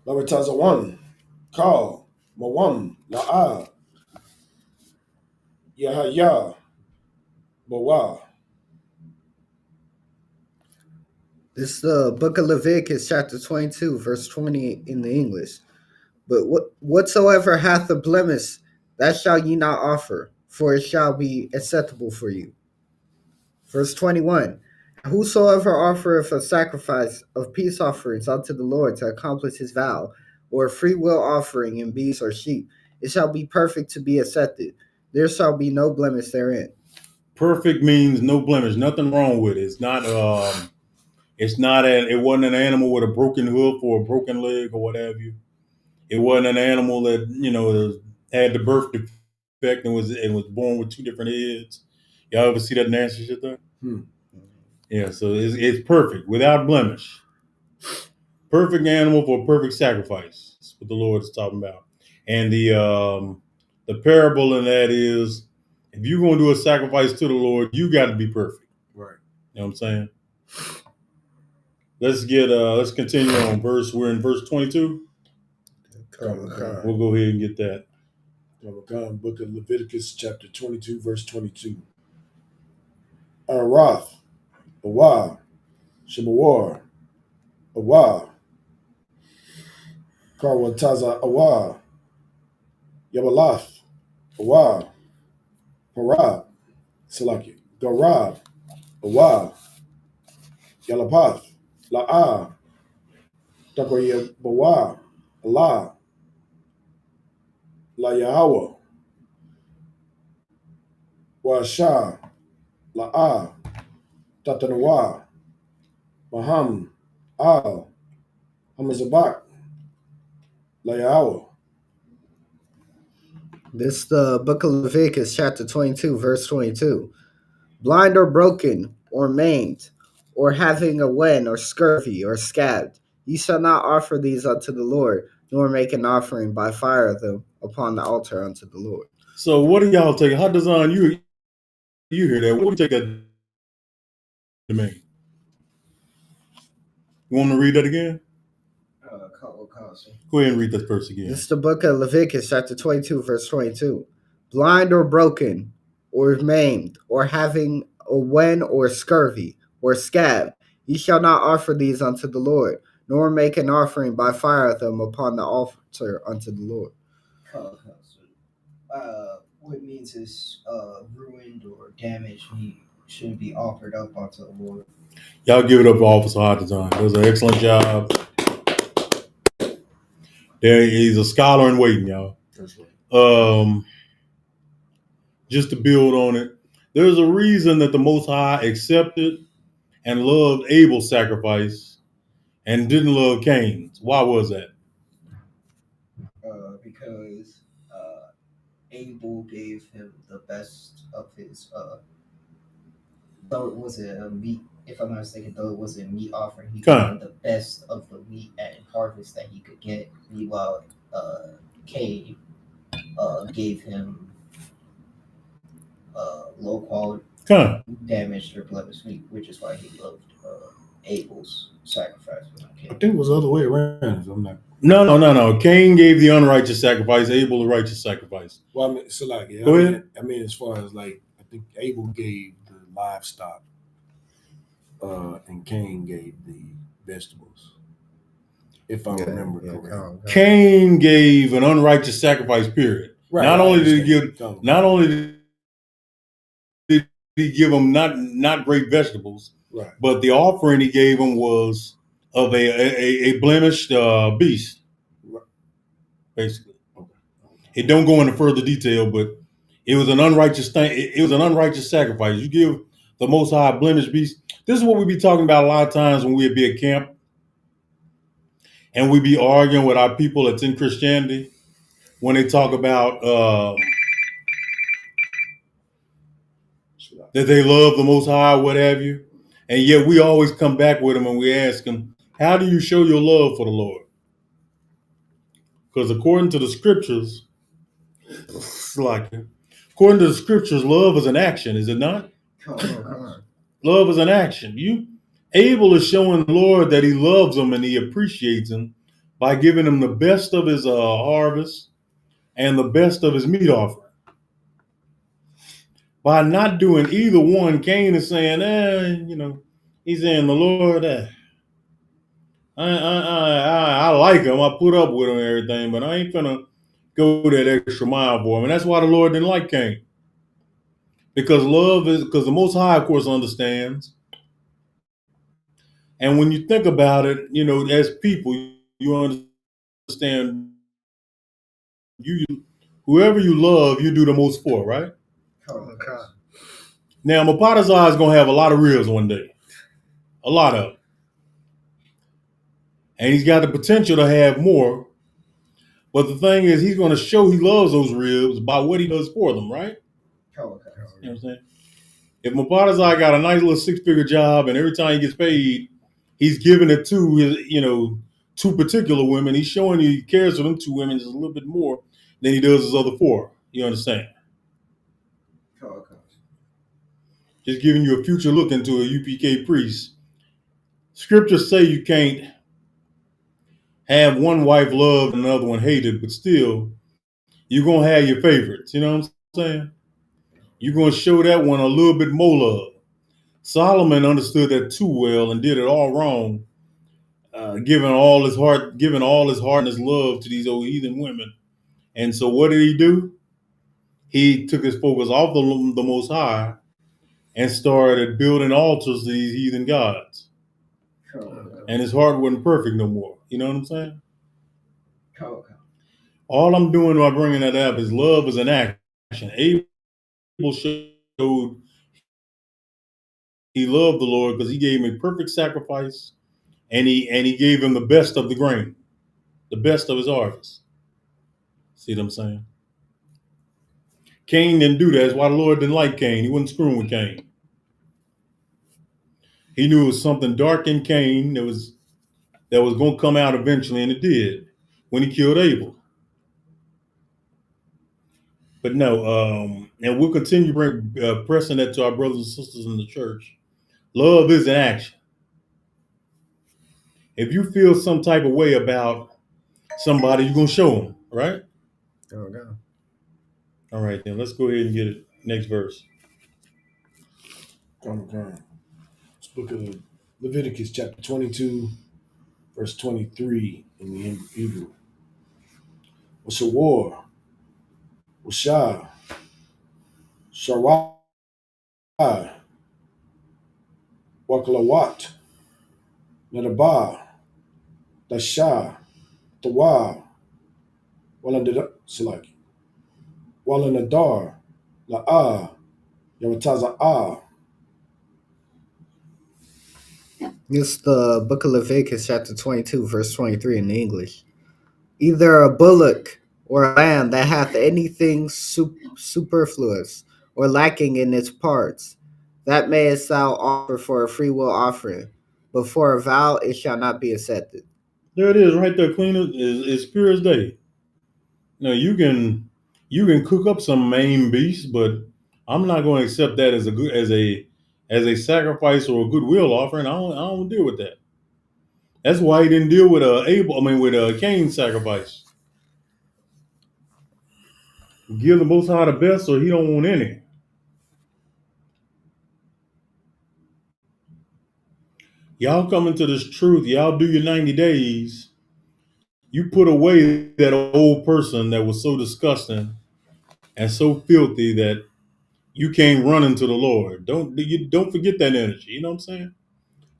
[SPEAKER 14] Laratazawan, Kal, Mawam, La'a, Yahaya, Bawa.
[SPEAKER 13] This is the book of Leviticus, chapter 22, verse 20 in the English. But whatsoever hath a blemish, that shall ye not offer, for it shall be acceptable for you. Verse 21. Whosoever offereth a sacrifice of peace offerings unto the Lord to accomplish his vow, or a free will offering in beasts or sheep, it shall be perfect to be accepted. There shall be no blemish therein.
[SPEAKER 12] Perfect means no blemish, nothing wrong with it. It wasn't an animal with a broken hoof or a broken leg or what have you. It wasn't an animal that, had the birth defect and was born with two different heads. Y'all ever see that nasty shit there? Yeah, so it's perfect, without blemish. Perfect animal for a perfect sacrifice. That's what the Lord is talking about. And the parable in that is, if you're going to do a sacrifice to the Lord, you got to be perfect.
[SPEAKER 14] Right.
[SPEAKER 12] You know what I'm saying? Let's continue on we're in verse 22. We'll go ahead and get that.
[SPEAKER 14] Book of Leviticus, chapter 22, verse 22. Arath, Awa, Shemawar, Awa, Karwataza Awa, Yabalath, Awa, Parab, Salaki, Garab, Awa, Yalapath, La'a, Takoya Bawa, Allah, La Yahweh, Washa, La'a, Tatanawa, Maham, Al, Hamazabak, La Yahweh.
[SPEAKER 13] This is the book of Leviticus, chapter 22, verse 22. Blind or broken or maimed, or having a wen or scurvy or scabbed, ye shall not offer these unto the Lord, nor make an offering by fire of them upon the altar unto the Lord.
[SPEAKER 12] So what do y'all take? How design you hear that? What do you take that to mean? You want me to read that again? Go ahead and read that verse again.
[SPEAKER 13] This is the book of Leviticus, chapter 22, verse 22. Blind or broken, or maimed, or having a wen or scurvy, or scab, ye shall not offer these unto the Lord, nor make an offering by fire of them upon the altar unto the Lord.
[SPEAKER 15] What it means is ruined or damaged shouldn't be offered up unto the Lord.
[SPEAKER 12] Y'all give it up for Officer Hot Design. It was an excellent job. He's a scholar in waiting, y'all.
[SPEAKER 14] That's right.
[SPEAKER 12] Just to build on it, there's a reason that the Most High accepted and loved Abel's sacrifice and didn't love Cain's. Why was that?
[SPEAKER 15] Because Abel gave him the best of his though it was a meat, if I'm not mistaken, though it was a meat offering, he gave him the best of the meat and harvest that he could get. Meanwhile, Cain gave him low quality, damaged or blemished meat, which is why he loved Abel's sacrifice.
[SPEAKER 14] I think it was the other way around. I'm not.
[SPEAKER 12] No. Cain gave the unrighteous sacrifice, Abel the righteous sacrifice.
[SPEAKER 14] Well, I mean, so like, yeah,
[SPEAKER 12] Go ahead.
[SPEAKER 14] I mean, as far as like, I think Abel gave the livestock, and Cain gave the vegetables. If I remember correctly,
[SPEAKER 12] Cain gave an unrighteous sacrifice. Period.
[SPEAKER 14] Right.
[SPEAKER 12] Not only did he give them not great vegetables,
[SPEAKER 14] right,
[SPEAKER 12] but the offering he gave them was of a blemished beast. Basically, it don't go into further detail, but it was an unrighteous thing. It was an unrighteous sacrifice. You give the Most High a blemished beast. This is what we be talking about a lot of times when we be at camp, and we be arguing with our people that's in Christianity when they talk about that they love the Most High, what have you, and yet we always come back with them and we ask them, "How do you show your love for the Lord?" Because according to the scriptures, love is an action, is it not? Love is an action. Abel is showing the Lord that he loves him and he appreciates him by giving him the best of his harvest and the best of his meat offering. By not doing either one, Cain is saying, he's saying, the Lord, I like him. I put up with him and everything, but I ain't gonna go that extra mile for him. And that's why the Lord didn't like Cain. Because the Most High, of course, understands. And when you think about it, as people, you understand whoever you love, you do the most for, right? Now, Mapatazai is going to have a lot of ribs one day. A lot of them. And he's got the potential to have more. But the thing is, he's going to show he loves those ribs by what he does for them, right? You know what I'm saying? If Mapatazai got a nice little 6-figure job and every time he gets paid, he's giving it to his, 2 particular women, he's showing he cares for them 2 women just a little bit more than he does his other 4. You understand? Just giving you a future look into a UPK priest. Scriptures say you can't have one wife loved and another one hated, but still, you're going to have your favorites. You know what I'm saying? You're going to show that one a little bit more love. Solomon understood that too well and did it all wrong, giving all his heart and his love to these old heathen women. And so what did he do? He took his focus off the Most High and started building altars to these heathen gods. And his heart wasn't perfect no more. You know what I'm saying? All I'm doing by bringing that up is love is an action. Abel showed he loved the Lord because he gave him a perfect sacrifice, and he gave him the best of the grain, the best of his harvest. See what I'm saying? Cain didn't do that. That's why the Lord didn't like Cain. He wasn't screwing with Cain. He knew it was something dark in Cain that was going to come out eventually, and it did when he killed Abel. But no, and we'll continue pressing that to our brothers and sisters in the church. Love is an action. If you feel some type of way about somebody, you're going to show them, right? All right, then let's go ahead and get it. Next verse.
[SPEAKER 14] Okay. This book of Leviticus, chapter 22, verse 23 in the Hebrew. Washawar, Washah, Sharai, Wakalawat, Nadabah, Dasha, Tawa, Walanadar, La'ah, Yamataza'ah.
[SPEAKER 13] This is the book of Leviticus, chapter 22, verse 23 in English. Either a bullock or land that hath anything superfluous, or lacking in its parts, that mayest thou offer for a free will offering, but for a vow it shall not be accepted.
[SPEAKER 12] There it is, right there, clean as pure as day. Now you can cook up some main beast, but I'm not going to accept that as a sacrifice or a goodwill offering. I don't deal with that. That's why he didn't deal with Cain's sacrifice. Give the Most High the best, so he don't want any. Y'all come into this truth. Y'all do your 90 days. You put away that old person that was so disgusting and so filthy that you can't run into the Lord. Don't forget that energy. You know what I'm saying?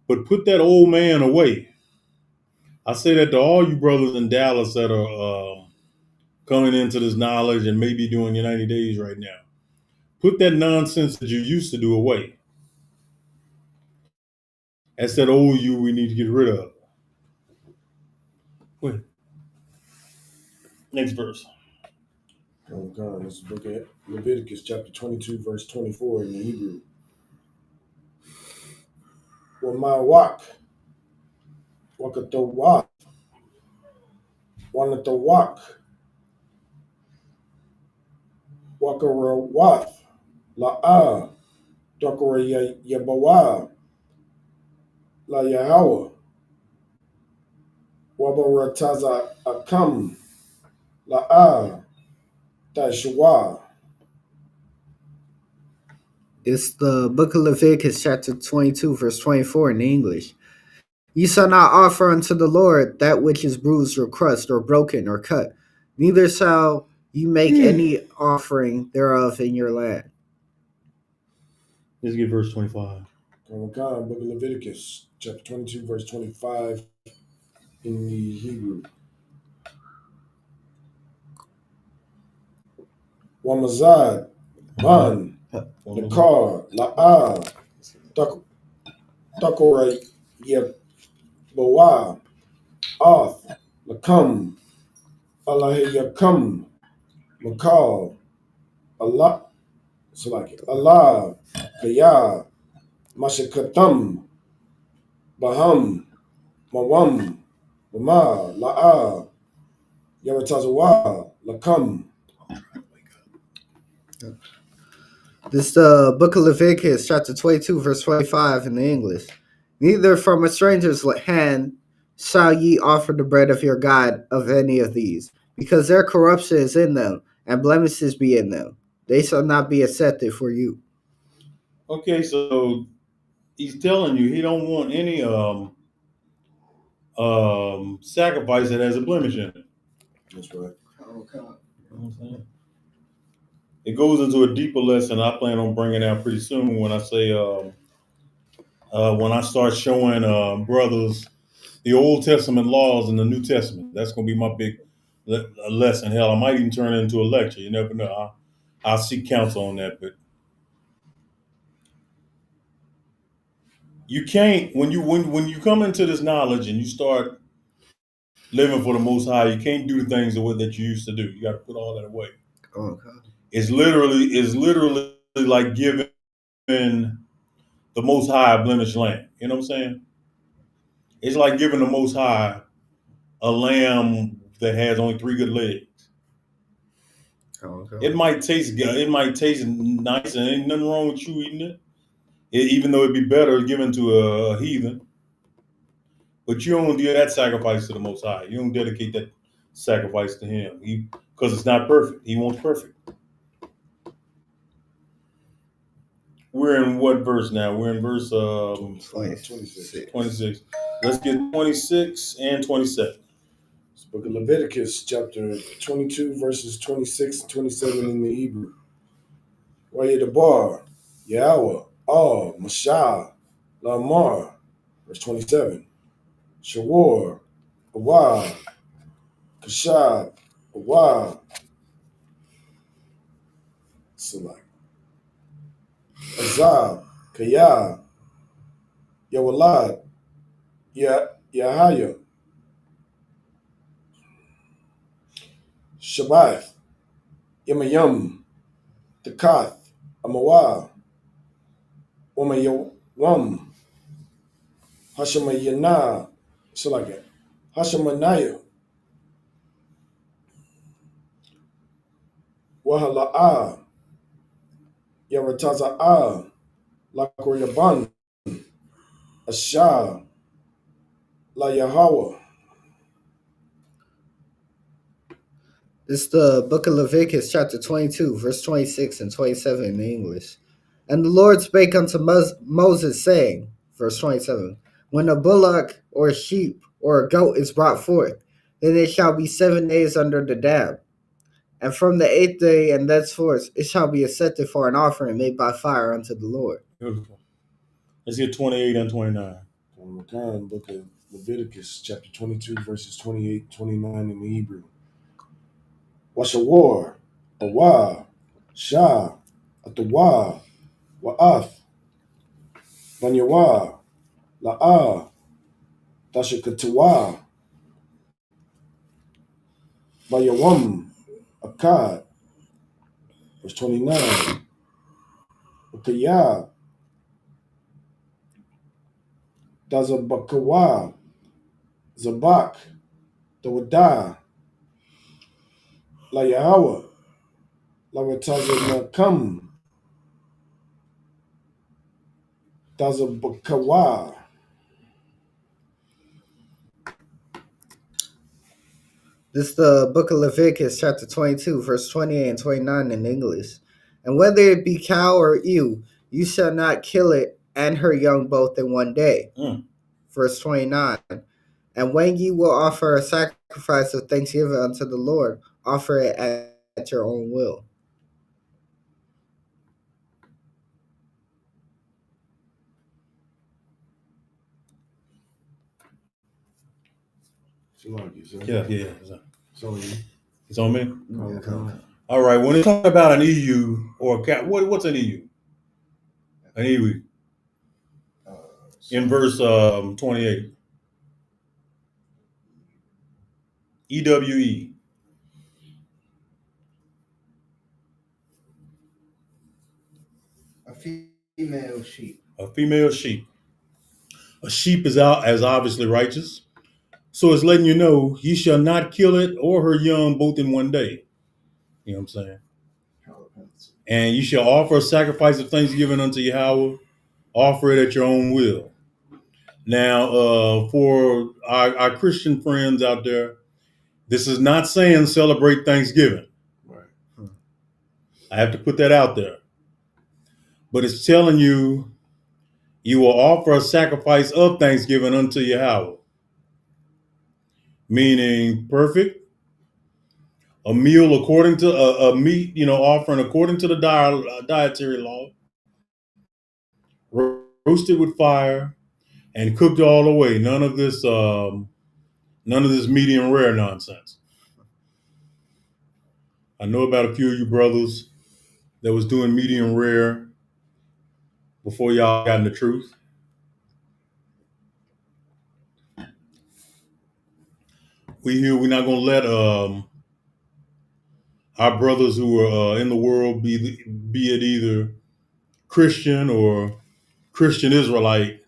[SPEAKER 12] But put that old man away. I say that to all you brothers in Dallas that are coming into this knowledge and maybe doing your 90 days right now. Put that nonsense that you used to do away. That's that old you we need to get rid of. Wait. Next verse.
[SPEAKER 14] Oh God, let's look at Leviticus chapter 22, verse 24 in the Hebrew. Wama wak, wakatawak, wanatawak, wakarawat, la'a, dakara yabawa, la Yahweh, wabarataza akam, la'a, tashawa.
[SPEAKER 13] It's the book of Leviticus, chapter 22, verse 24 in English. You shall not offer unto the Lord that which is bruised or crushed or broken or cut, neither shall you make any offering thereof in your land.
[SPEAKER 12] Let's get verse 25.
[SPEAKER 14] Book of Leviticus, chapter 22, verse 25 in the Hebrew. Wamazad, Man, Nakar, La'a, Takora, Yebawa, Oth, Lakam, Allahayakam, Makal, Allah, Allah, Kaya, Mashakatam, Baham, Mawam, Mama, La'a, Yaratazawa, Lakam.
[SPEAKER 13] This is the book of Leviticus, chapter 22, verse 25 in the English. Neither from a stranger's hand shall ye offer the bread of your God of any of these, because their corruption is in them, and blemishes be in them. They shall not be accepted for you.
[SPEAKER 12] Okay, so he's telling you he don't want any sacrifice that has a blemish in it.
[SPEAKER 14] That's right.
[SPEAKER 13] Okay.
[SPEAKER 12] You know what I'm saying? It goes into a deeper lesson I plan on bringing out pretty soon when I say when I start showing brothers the Old Testament laws and the New Testament. That's going to be my big lesson. Hell, I might even turn it into a lecture. You never know. I'll seek counsel on that, but you can't when you come into this knowledge and you start living for the Most High. You can't do the things that you used to do. You got to put all that away.
[SPEAKER 13] Okay.
[SPEAKER 12] It's literally like giving the Most High a blemished lamb. You know what I'm saying? It's like giving the Most High a lamb that has only 3 good legs.
[SPEAKER 13] Okay.
[SPEAKER 12] It might taste good. It might taste nice, and ain't nothing wrong with you eating it. Even though it'd be better given to a heathen. But you don't do that sacrifice to the Most High. You don't dedicate that sacrifice to Him, because it's not perfect. He wants perfect. We're in what verse now? We're in verse
[SPEAKER 14] 26.
[SPEAKER 12] 26. Let's get 26 and 27.
[SPEAKER 14] It's book of Leviticus, chapter 22, verses 26 and 27 in the Hebrew. Wayedabar, Yahweh, Mashah, Lamar, verse 27. Shawar, Awah, Kashab, Awah, Select. Azab, Kaya, Yawalad, Yahaya, Shabbath, Yamayum, Takath, Amawa, Wamayawam, Hashamayana, Salaka, Hashamanaya, Wahala'a, Yarataza'a, Lakoyaban, Asha, La Yahweh.
[SPEAKER 13] This is the book of Leviticus, chapter 22, verse 26 and 27 in English. And the Lord spake unto Moses, saying, verse 27, when a bullock or a sheep or a goat is brought forth, then it shall be 7 days under the dam. And from the 8th day and thenceforth it shall be accepted for an offering made by fire unto the Lord.
[SPEAKER 12] Beautiful. Let's get 28 and 29.
[SPEAKER 14] Book of Leviticus, chapter 22, verses 28 29 in the Hebrew. Washawar, Awa, Shah, Atawa, Wa'ath, Vanyawa, La'a, Tashakatawa, Bayawam, Akkad, verse 29. Ukaya, Dazabakawa, Zabak, Dawada, La Yahweh, La Ratazanakam, Dazabakawa.
[SPEAKER 13] This is the book of Leviticus, chapter 22, verse 28 and 29 in English. And whether it be cow or ewe, you shall not kill it and her young both in one day. Verse 29. And when ye will offer a sacrifice of thanksgiving unto the Lord, offer it at your own will.
[SPEAKER 12] Yeah.
[SPEAKER 14] It's on you.
[SPEAKER 12] It's on me?
[SPEAKER 14] Okay.
[SPEAKER 12] All right. When it's talking about an EU or a cat, what's an EU? An EU. In verse 28. EWE.
[SPEAKER 13] A female sheep.
[SPEAKER 12] A female sheep. A sheep is out as obviously righteous. So it's letting you know ye shall not kill it or her young both in one day. You know what I'm saying? And you shall offer a sacrifice of thanksgiving unto Yahweh. Offer it at your own will. Now, for our Christian friends out there, this is not saying celebrate Thanksgiving.
[SPEAKER 14] Right.
[SPEAKER 12] I have to put that out there. But it's telling you will offer a sacrifice of thanksgiving unto Yahweh. Meaning perfect. A meal according to a meat, offering according to the dietary law. Roasted with fire and cooked all the way. None of this medium rare nonsense. I know about a few of you brothers that was doing medium rare before y'all got in the truth. We're not gonna let our brothers who are in the world, be it either Christian or Christian Israelite,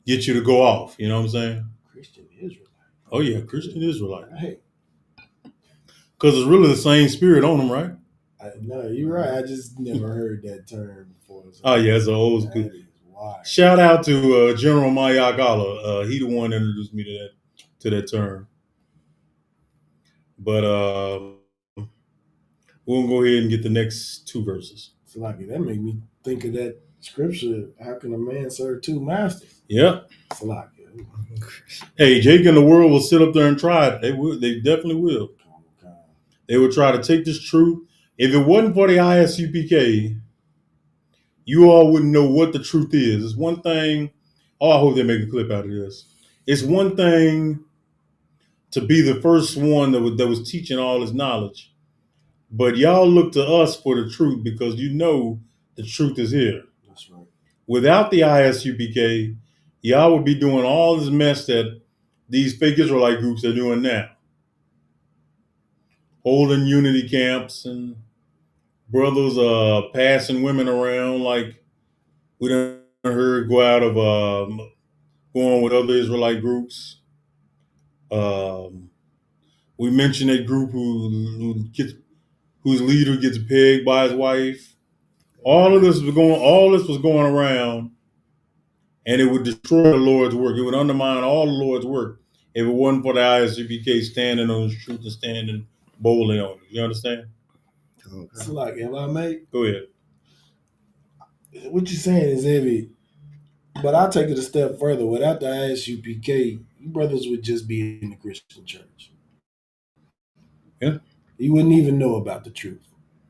[SPEAKER 12] get you to go off. You know what I'm saying?
[SPEAKER 14] Christian Israelite.
[SPEAKER 12] Oh yeah, Christian Israelite.
[SPEAKER 14] Hey.
[SPEAKER 12] Because it's really the same spirit on them, right?
[SPEAKER 14] No, you're right. I just never heard that term before. So
[SPEAKER 12] oh yeah, it's an old school. Shout out to General Mayagala. He the one that introduced me to that term. But we'll go ahead and get the next two verses.
[SPEAKER 14] So like that made me think of that scripture. How can a man serve two masters?
[SPEAKER 12] Yep.
[SPEAKER 14] So like,
[SPEAKER 12] hey, Jake and the world will sit up there and try it. They will. They definitely will.
[SPEAKER 14] Okay.
[SPEAKER 12] They will try to take this truth. If it wasn't for the ISUPK, you all wouldn't know what the truth is. It's one thing. Oh, I hope they make a clip out of this. It's one thing to be the first one that was teaching all this knowledge. But y'all look to us for the truth because you know the truth is here.
[SPEAKER 14] That's right.
[SPEAKER 12] Without the ISUPK, y'all would be doing all this mess that these fake Israelite groups are doing now. holding unity camps and brothers passing women around like we done heard go out of going with other Israelite groups. We mentioned that group whose leader gets pegged by his wife. All this was going around, and it would destroy the Lord's work. It would undermine all the Lord's work if it wasn't for the ISUPK standing on his truth and standing boldly on it. You understand?
[SPEAKER 14] It's like, if I may,
[SPEAKER 12] Go ahead.
[SPEAKER 14] What you're saying is heavy, but I'll take it a step further. Without the ISUPK, you brothers would just be in the Christian church.
[SPEAKER 12] Yeah.
[SPEAKER 14] You wouldn't even know about the truth.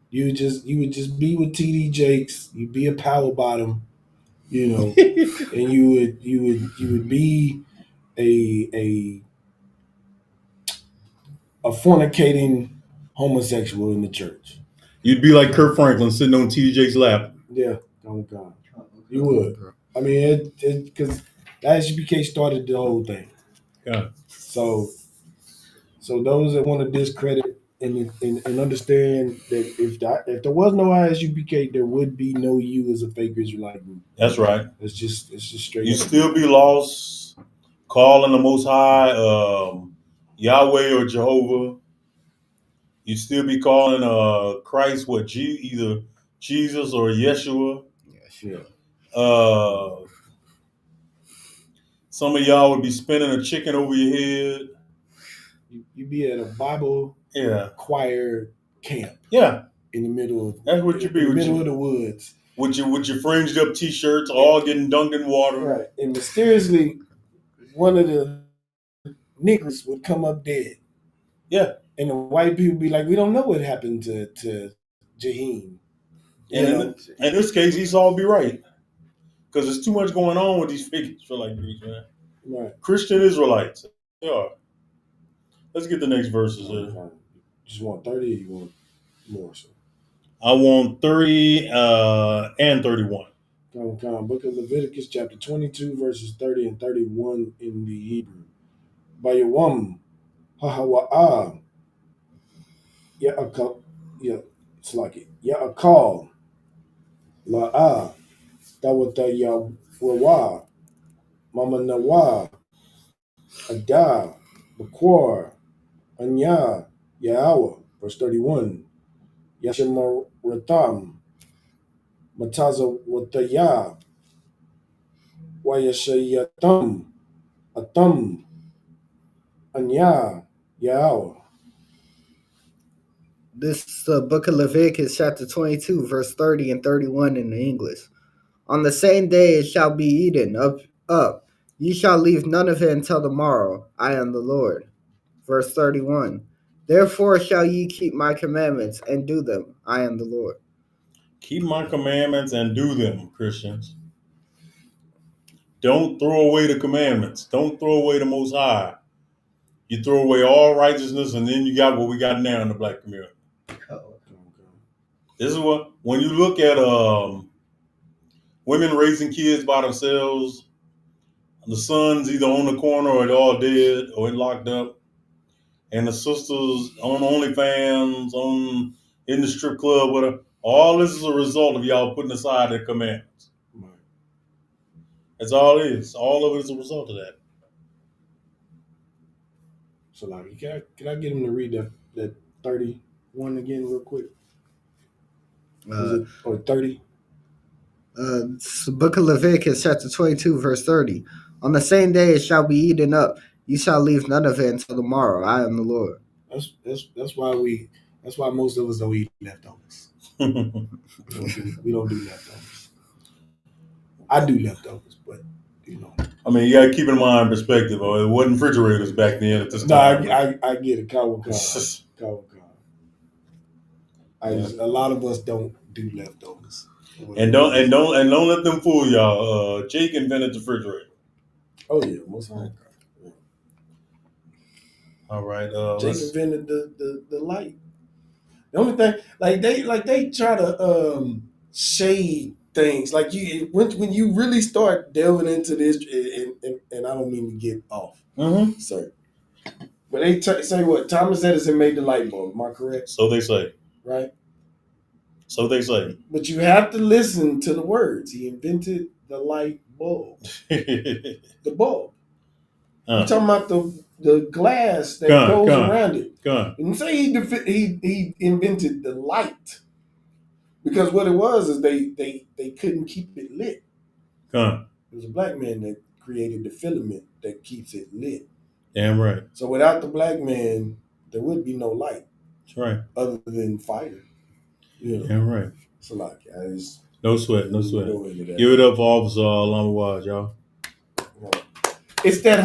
[SPEAKER 14] You would just be with TD Jakes. You'd be a power bottom, and you would be a fornicating homosexual in the church.
[SPEAKER 12] You'd be like Kurt Franklin sitting on TD Jakes' lap.
[SPEAKER 14] Yeah, oh God, you would. I mean, because the ISUPK started the whole thing.
[SPEAKER 12] Yeah.
[SPEAKER 14] So those that want to discredit and understand that if there was no ISUPK, there would be no you as a fake Israelite group.
[SPEAKER 12] That's right.
[SPEAKER 14] It's just straight.
[SPEAKER 12] You still be lost, calling the Most High Yahweh or Jehovah. You still be calling Christ either Jesus or Yeshua.
[SPEAKER 14] Yeah.
[SPEAKER 12] Some of y'all would be spinning a chicken over your head.
[SPEAKER 14] You be at a Bible choir camp.
[SPEAKER 12] Yeah.
[SPEAKER 14] In the middle of
[SPEAKER 12] that's what you be
[SPEAKER 14] in the
[SPEAKER 12] with
[SPEAKER 14] middle of the woods.
[SPEAKER 12] With your fringed up t-shirts, all getting dunked in water.
[SPEAKER 14] Right. And mysteriously one of the niggers would come up dead.
[SPEAKER 12] Yeah.
[SPEAKER 14] And the white people be like, we don't know what happened to Jaheim.
[SPEAKER 12] And in this case, Esau would be right. Because there's too much going on with these fake Israelite groups, man.
[SPEAKER 14] Right.
[SPEAKER 12] Christian Israelites. They are. Let's get the next verses here.
[SPEAKER 14] Just want 30 or you want more? So
[SPEAKER 12] I want 30 and 31.
[SPEAKER 14] Book of Leviticus chapter 22 verses 30 and 31 in the Hebrew. Bayawam Hahawa'ah Ya'akal Ya'akal La'ah Tawata Yawawa Mama Nawa Ada Bakwar Anya Yahweh. Verse 31. Yashimaratam Mataza Wataya Wayashayatam Atam Anya Yahweh.
[SPEAKER 13] This is the book of Leviticus, chapter 22, verse 30 and 31 in the English. On the same day it shall be eaten up. Ye shall leave none of it until the morrow. I am the Lord. Verse 31. Therefore shall ye keep my commandments and do them. I am the Lord.
[SPEAKER 12] Keep my commandments and do them, Christians. Don't throw away the commandments. Don't throw away the Most High. You throw away all righteousness, and then you got what we got now in the black community. This is what, when you look at women raising kids by themselves, the sons either on the corner or they're all dead or locked up, and the sisters on OnlyFans, in the strip club, whatever. All this is a result of y'all putting aside the commandments.
[SPEAKER 14] Right.
[SPEAKER 12] That's all it is. All of it is a result of that.
[SPEAKER 14] So, like, can I get him to read that 31 again real quick? Or 30?
[SPEAKER 13] It's the book of Leviticus, chapter 22, verse 30. On the same day it shall be eaten up. You shall leave none of it until the morrow. I am the Lord.
[SPEAKER 14] That's why most of us don't eat leftovers. we don't do leftovers. I do leftovers, but
[SPEAKER 12] I mean, you got to keep in mind perspective. It wasn't refrigerators back then at this time.
[SPEAKER 14] No, I get it. Kawa. A lot of us don't do leftovers.
[SPEAKER 12] And don't let them fool y'all. Jake invented the refrigerator.
[SPEAKER 14] Oh yeah, most of the time.
[SPEAKER 12] All right.
[SPEAKER 14] Jake invented the light. The only thing, they try to shade things. Like when you really start delving into this, and I don't mean to get off, sir, But they say what? Thomas Edison made the light bulb. Am I correct?
[SPEAKER 12] So they say.
[SPEAKER 14] Right?
[SPEAKER 12] So they say.
[SPEAKER 14] But you have to listen to the words. He invented the light bulb. The bulb. You're talking about the glass that goes around it. And say he invented the light. Because what it was is they couldn't keep it lit. It was a black man that created the filament that keeps it lit.
[SPEAKER 12] Damn right.
[SPEAKER 14] So without the black man, there would be no light.
[SPEAKER 12] That's right.
[SPEAKER 14] Other than fire. You know.
[SPEAKER 12] Damn right.
[SPEAKER 14] So like,
[SPEAKER 12] no sweat. Give it up for Officer Lamawaj, y'all.
[SPEAKER 14] It's the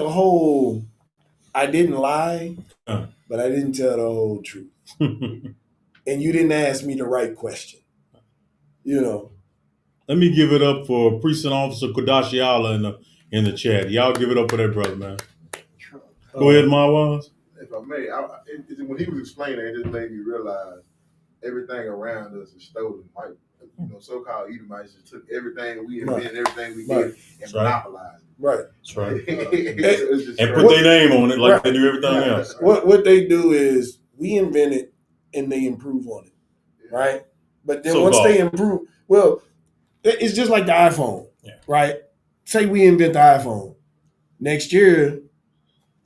[SPEAKER 14] whole I didn't lie, but I didn't tell the whole truth. And you didn't ask me the right question. You know.
[SPEAKER 12] Let me give it up for Precinct Officer Kodashiala in the chat. Y'all give it up for that brother, man. Go ahead, Mawaz.
[SPEAKER 16] If I may, when he was explaining, it just made me realize everything around us is stolen. Like, so-called Edomites just took everything we invented, everything we did, and monopolized it.
[SPEAKER 14] Right.
[SPEAKER 12] That's right.
[SPEAKER 16] And
[SPEAKER 12] put their name on it like they do everything else.
[SPEAKER 14] What they do is we invent it and they improve on it, right? But then once they improve, well, it's just like the iPhone, right? Say we invent the iPhone. Next year,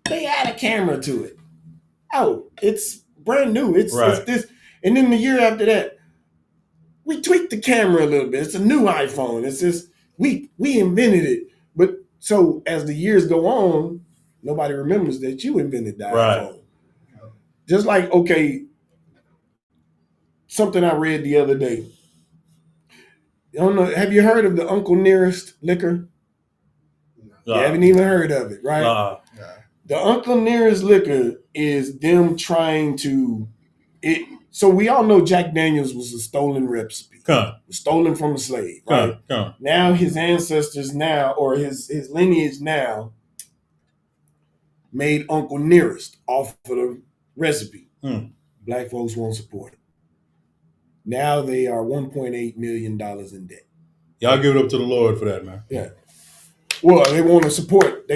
[SPEAKER 14] they add a camera to it. Oh, it's brand new. It's this. And then the year after that, we tweaked the camera a little bit. It's a new iPhone. It's just, we invented it. But so as the years go on, nobody remembers that you invented the iPhone. Just like, okay, something I read the other day. I don't know. Have you heard of the Uncle Nearest liquor? You haven't even heard of it, right? The Uncle Nearest liquor is them trying to so we all know Jack Daniels was a stolen recipe. Stolen from a slave, right? Now his ancestors or his lineage now made Uncle Nearest off of the recipe. Black folks won't support it. Now they are $1.8 million in debt.
[SPEAKER 12] Y'all give it up to the Lord for that, man.
[SPEAKER 14] Yeah. Well, they won't support the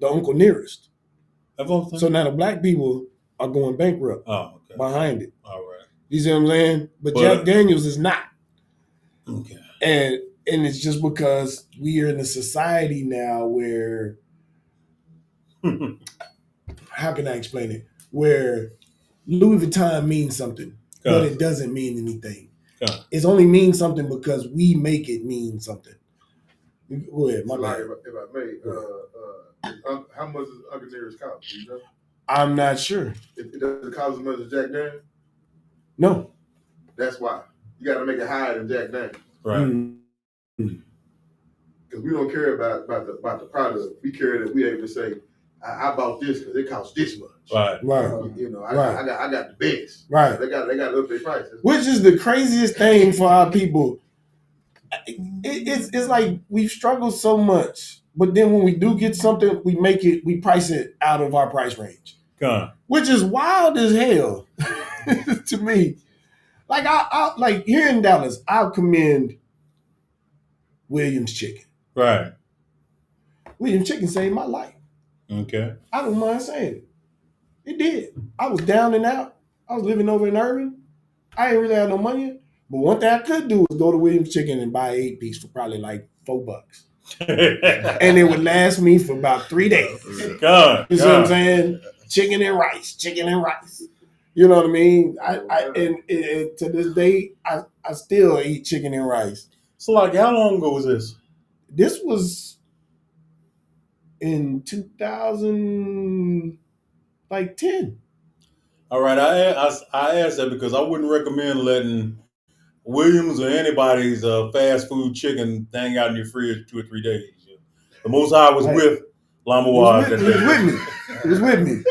[SPEAKER 14] Uncle Nearest. So now the black people are going bankrupt behind it.
[SPEAKER 12] All right.
[SPEAKER 14] You see what I'm saying? But Jack Daniels is not.
[SPEAKER 12] Okay.
[SPEAKER 14] And it's just because we are in a society now where how can I explain it? Where Louis Vuitton means something, but it doesn't mean anything. It only means something because we make it mean something. Go ahead, my bad.
[SPEAKER 16] If I may, how much does Uncle Nearest cost? Do you know?
[SPEAKER 14] I'm not sure.
[SPEAKER 16] It doesn't cost as much as Jack Daniels?
[SPEAKER 14] No.
[SPEAKER 16] That's why. You got to make it higher than Jack Daniels.
[SPEAKER 12] Right.
[SPEAKER 16] Because we don't care about the product. We care that we able to say, I bought this because it costs this much.
[SPEAKER 14] Right.
[SPEAKER 16] I got the best.
[SPEAKER 14] Right.
[SPEAKER 16] They got to up their prices.
[SPEAKER 14] Which is the craziest thing for our people. It's like we've struggled so much, but then when we do get something, we price it out of our price range. Which is wild as hell to me. Like I like here in Dallas, I'll commend Williams Chicken.
[SPEAKER 12] Right.
[SPEAKER 14] Williams Chicken saved my life.
[SPEAKER 12] Okay.
[SPEAKER 14] I don't mind saying it. It did. I was down and out. I was living over in Irving. I ain't really had no money. But one thing I could do was go to Williams Chicken and buy 8 piece for probably like $4. And it would last me for about 3 days. You see what I'm saying? Chicken and rice. You know what I mean? And to this day, I still eat chicken and rice.
[SPEAKER 12] So like, how long ago was this?
[SPEAKER 14] This was in 2010. All
[SPEAKER 12] right, I asked that because I wouldn't recommend letting Williams or anybody's fast food chicken hang out in your fridge 2 or 3 days. The Most High was with Lamawad that day.
[SPEAKER 14] He was with me.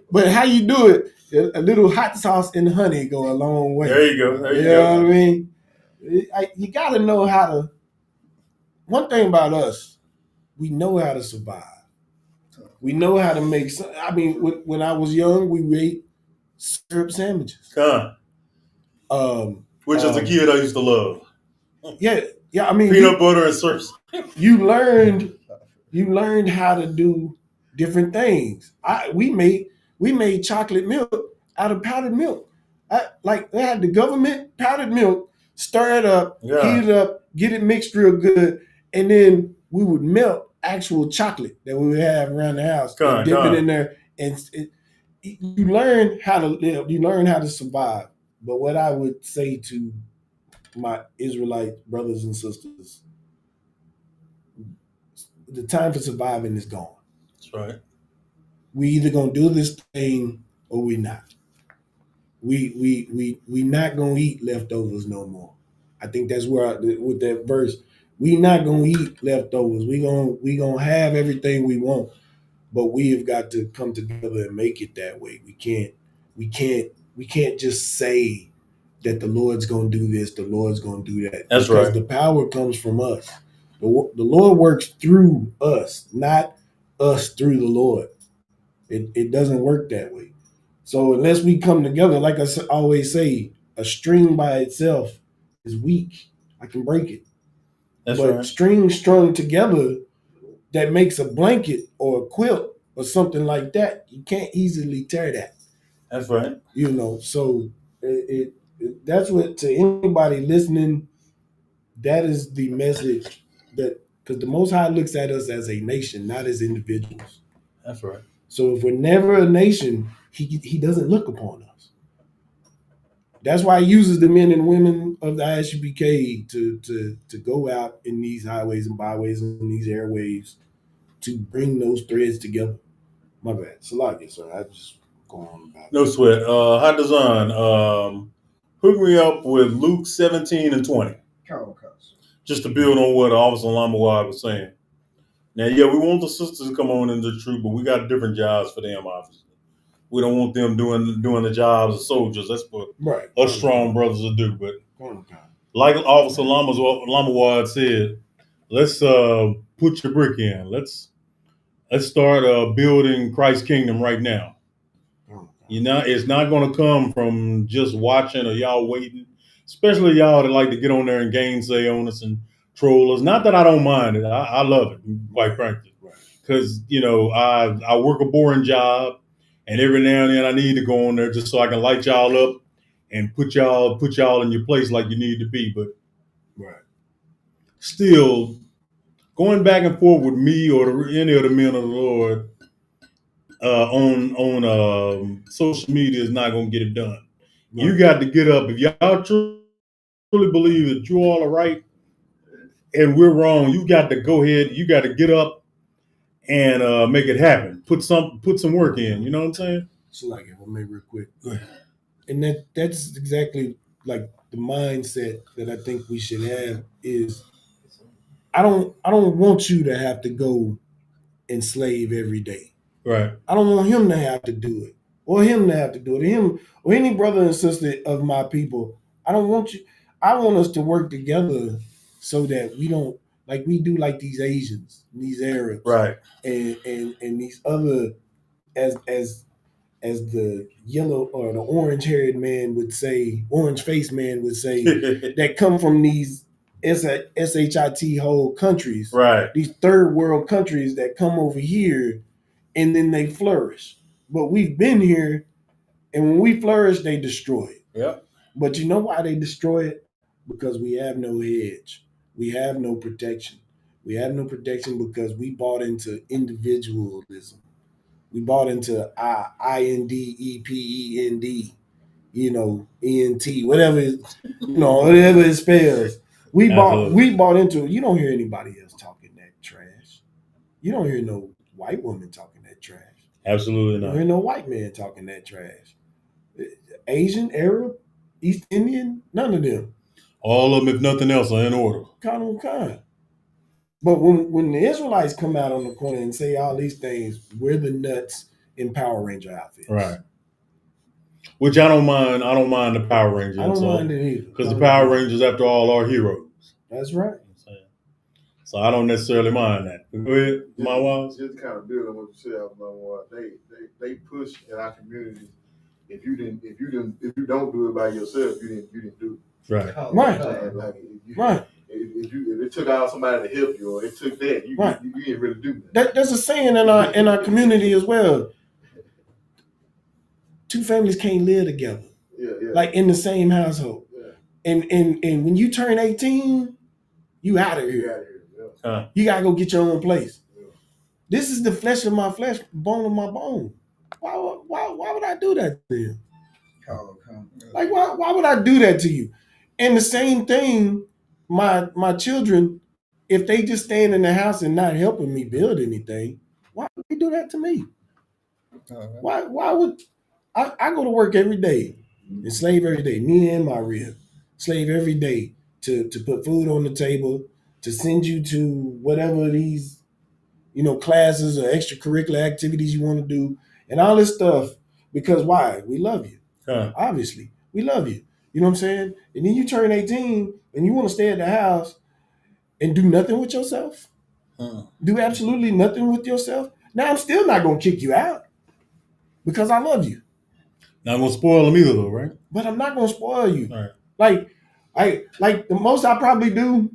[SPEAKER 14] But how you do it? A little hot sauce and honey go a long way.
[SPEAKER 12] There you go.
[SPEAKER 14] You know what I mean? You got to know how to. One thing about us, we know how to survive. We know how to make. I mean, when I was young, we ate syrup sandwiches.
[SPEAKER 12] Which as a kid I used to love.
[SPEAKER 14] Yeah. I mean,
[SPEAKER 12] peanut butter and syrup.
[SPEAKER 14] You learned You learned how to do different things. We made chocolate milk out of powdered milk. Like they had the government powdered milk, stir it up, heat it up, get it mixed real good, and then we would melt actual chocolate that we would have around the house and dip it in there. And you learn how to live. You learn how to survive. But what I would say to my Israelite brothers and sisters, the time for surviving is gone.
[SPEAKER 12] That's right.
[SPEAKER 14] We either gonna do this thing or we not. We not gonna eat leftovers no more. I think that's where with that verse, we not gonna eat leftovers. We gonna have everything we want, but we have got to come together and make it that way. We can't just say that the Lord's gonna do this, the Lord's gonna do that.
[SPEAKER 12] That's
[SPEAKER 14] because
[SPEAKER 12] right.
[SPEAKER 14] the power comes from us. The Lord works through us, not us through the Lord. It doesn't work that way. So unless we come together, like I always say, a string by itself is weak. I can break it.
[SPEAKER 12] That's
[SPEAKER 14] but
[SPEAKER 12] right.
[SPEAKER 14] strings strung together that makes a blanket or a quilt or something like that, you can't easily tear that.
[SPEAKER 12] That's right.
[SPEAKER 14] So that's what, to anybody listening, that is the message, that because the Most High looks at us as a nation, not as individuals.
[SPEAKER 12] That's right.
[SPEAKER 14] So if we're never a nation, he doesn't look upon us. That's why he uses the men and women of the ISUPK to go out in these highways and byways and these airwaves to bring those threads together. My bad. Salakia, sir. I just go on about
[SPEAKER 12] No sweat. Hadazan, hook me up with Luke 17 and 20. Just to build on what Officer Lamawad was saying. Now, yeah, we want the sisters to come on into the troop, but we got different jobs for them, obviously. We don't want them doing the jobs of soldiers. That's what us strong brothers will do. But like Officer Lamawad said, let's put your brick in. Let's start building Christ's kingdom right now. It's not going to come from just watching or y'all waiting, especially y'all that like to get on there and gainsay on us and troll us. Not that I don't mind it. I love it, quite frankly. Because, I work a boring job, and every now and then I need to go on there just so I can light y'all up and put y'all in your place like you need to be. But still, going back and forth with me or any of the men of the Lord on social media is not going to get it done. You got to get up. If y'all truly believe that you all are right and we're wrong, you got to go ahead. You got to get up and make it happen. Put some work in. You know what I'm saying?
[SPEAKER 14] So like, if I may real quick. Go ahead. And that's exactly like the mindset that I think we should have is I don't want you to have to go and slave every day.
[SPEAKER 12] Right.
[SPEAKER 14] I don't want him to have to do it, or him to have to do it, or him or any brother and sister of my people. I don't want you. I want us to work together so that we don't like we do like these Asians, these Arabs,
[SPEAKER 12] right,
[SPEAKER 14] and these other as the yellow or the orange-haired man would say, orange-faced man would say, that come from these SHIT whole countries,
[SPEAKER 12] right?
[SPEAKER 14] These third world countries that come over here and then they flourish. But we've been here, and when we flourish, they destroy it.
[SPEAKER 12] Yeah.
[SPEAKER 14] But you know why they destroy it? Because we have no hedge. We have no protection. We have no protection because we bought into individualism. We bought into INDEPEND, ENT, whatever whatever it spells. We bought into it. You don't hear anybody else talking that trash. You don't hear no white woman talking that trash.
[SPEAKER 12] Absolutely not.
[SPEAKER 14] You don't hear no white man talking that trash. Asian, Arab, East Indian, none of them.
[SPEAKER 12] All of them, if nothing else, are in order.
[SPEAKER 14] Kind. But when the Israelites come out on the corner and say all these things, we're the nuts in Power Ranger outfits.
[SPEAKER 12] Right. Which I don't mind. I don't mind the Power Rangers.
[SPEAKER 14] I don't mind it either.
[SPEAKER 12] Because the Power Rangers, after all, are heroes.
[SPEAKER 14] That's right.
[SPEAKER 12] So I don't necessarily mind that. Go ahead, my wives.
[SPEAKER 16] Just kind of build on what you said, they push in our communities. If you don't do it by yourself, you didn't do it.
[SPEAKER 12] Right.
[SPEAKER 14] Right.
[SPEAKER 16] Right. if it took out somebody to help you, or it took that, you didn't really do
[SPEAKER 14] that. There's a saying in our community as well. Two families can't live together, like in the same household. And when you turn 18, you out of here. You gotta go get your own place. This is the flesh of my flesh, bone of my bone. Why would I do that to you? Like why would I do that to you? And the same thing, my children, if they just stand in the house and not helping me build anything, why would they do that to me? Why would I go to work every day and slave every day, me and my rib, slave every day to put food on the table, to send you to whatever these, classes or extracurricular activities you want to do, and all this stuff, because why? We love you. Obviously, we love you. You know what I'm saying? And then you turn 18 and you want to stay at the house and do nothing with yourself? Do absolutely nothing with yourself? Now, I'm still not going to kick you out because I love you.
[SPEAKER 12] Not going to spoil them either, though, right?
[SPEAKER 14] But I'm not going to spoil you. Right. Like the most I probably do,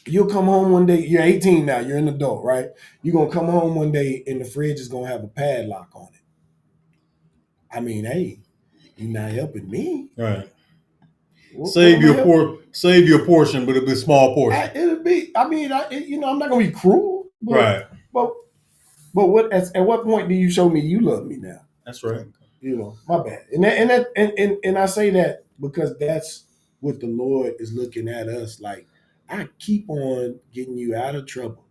[SPEAKER 14] you'll come home one day, you're 18 now, you're an adult, right? You're going to come home one day and the fridge is going to have a padlock on it. I mean, hey, you're not helping me.
[SPEAKER 12] Right. Save your portion, but it'll be a small portion.
[SPEAKER 14] I'm not going to be cruel. But,
[SPEAKER 12] right.
[SPEAKER 14] But at what point do you show me you love me now?
[SPEAKER 12] That's right.
[SPEAKER 14] My bad. And I say that because that's what the Lord is looking at us like. I keep on getting you out of trouble.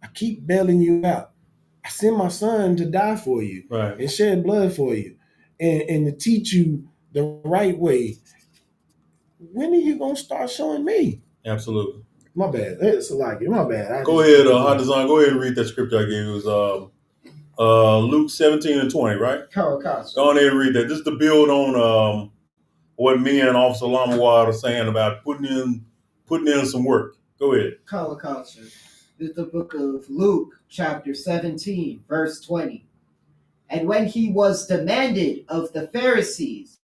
[SPEAKER 14] I keep bailing you out. I send my son to die for you and shed blood for you and to teach you the right way. When are you going to start showing me?
[SPEAKER 12] Absolutely.
[SPEAKER 14] My bad. It's like my bad.
[SPEAKER 12] Go ahead, Hot Design. Go ahead and read that scripture I gave you. It was Luke 17 and 20, right? Go on ahead and read that. Just to build on what me and Officer Lamawad are saying about putting in some work. Go ahead.
[SPEAKER 15] Culture. This is the book of Luke, chapter 17, verse 20. And when he was demanded of the Pharisees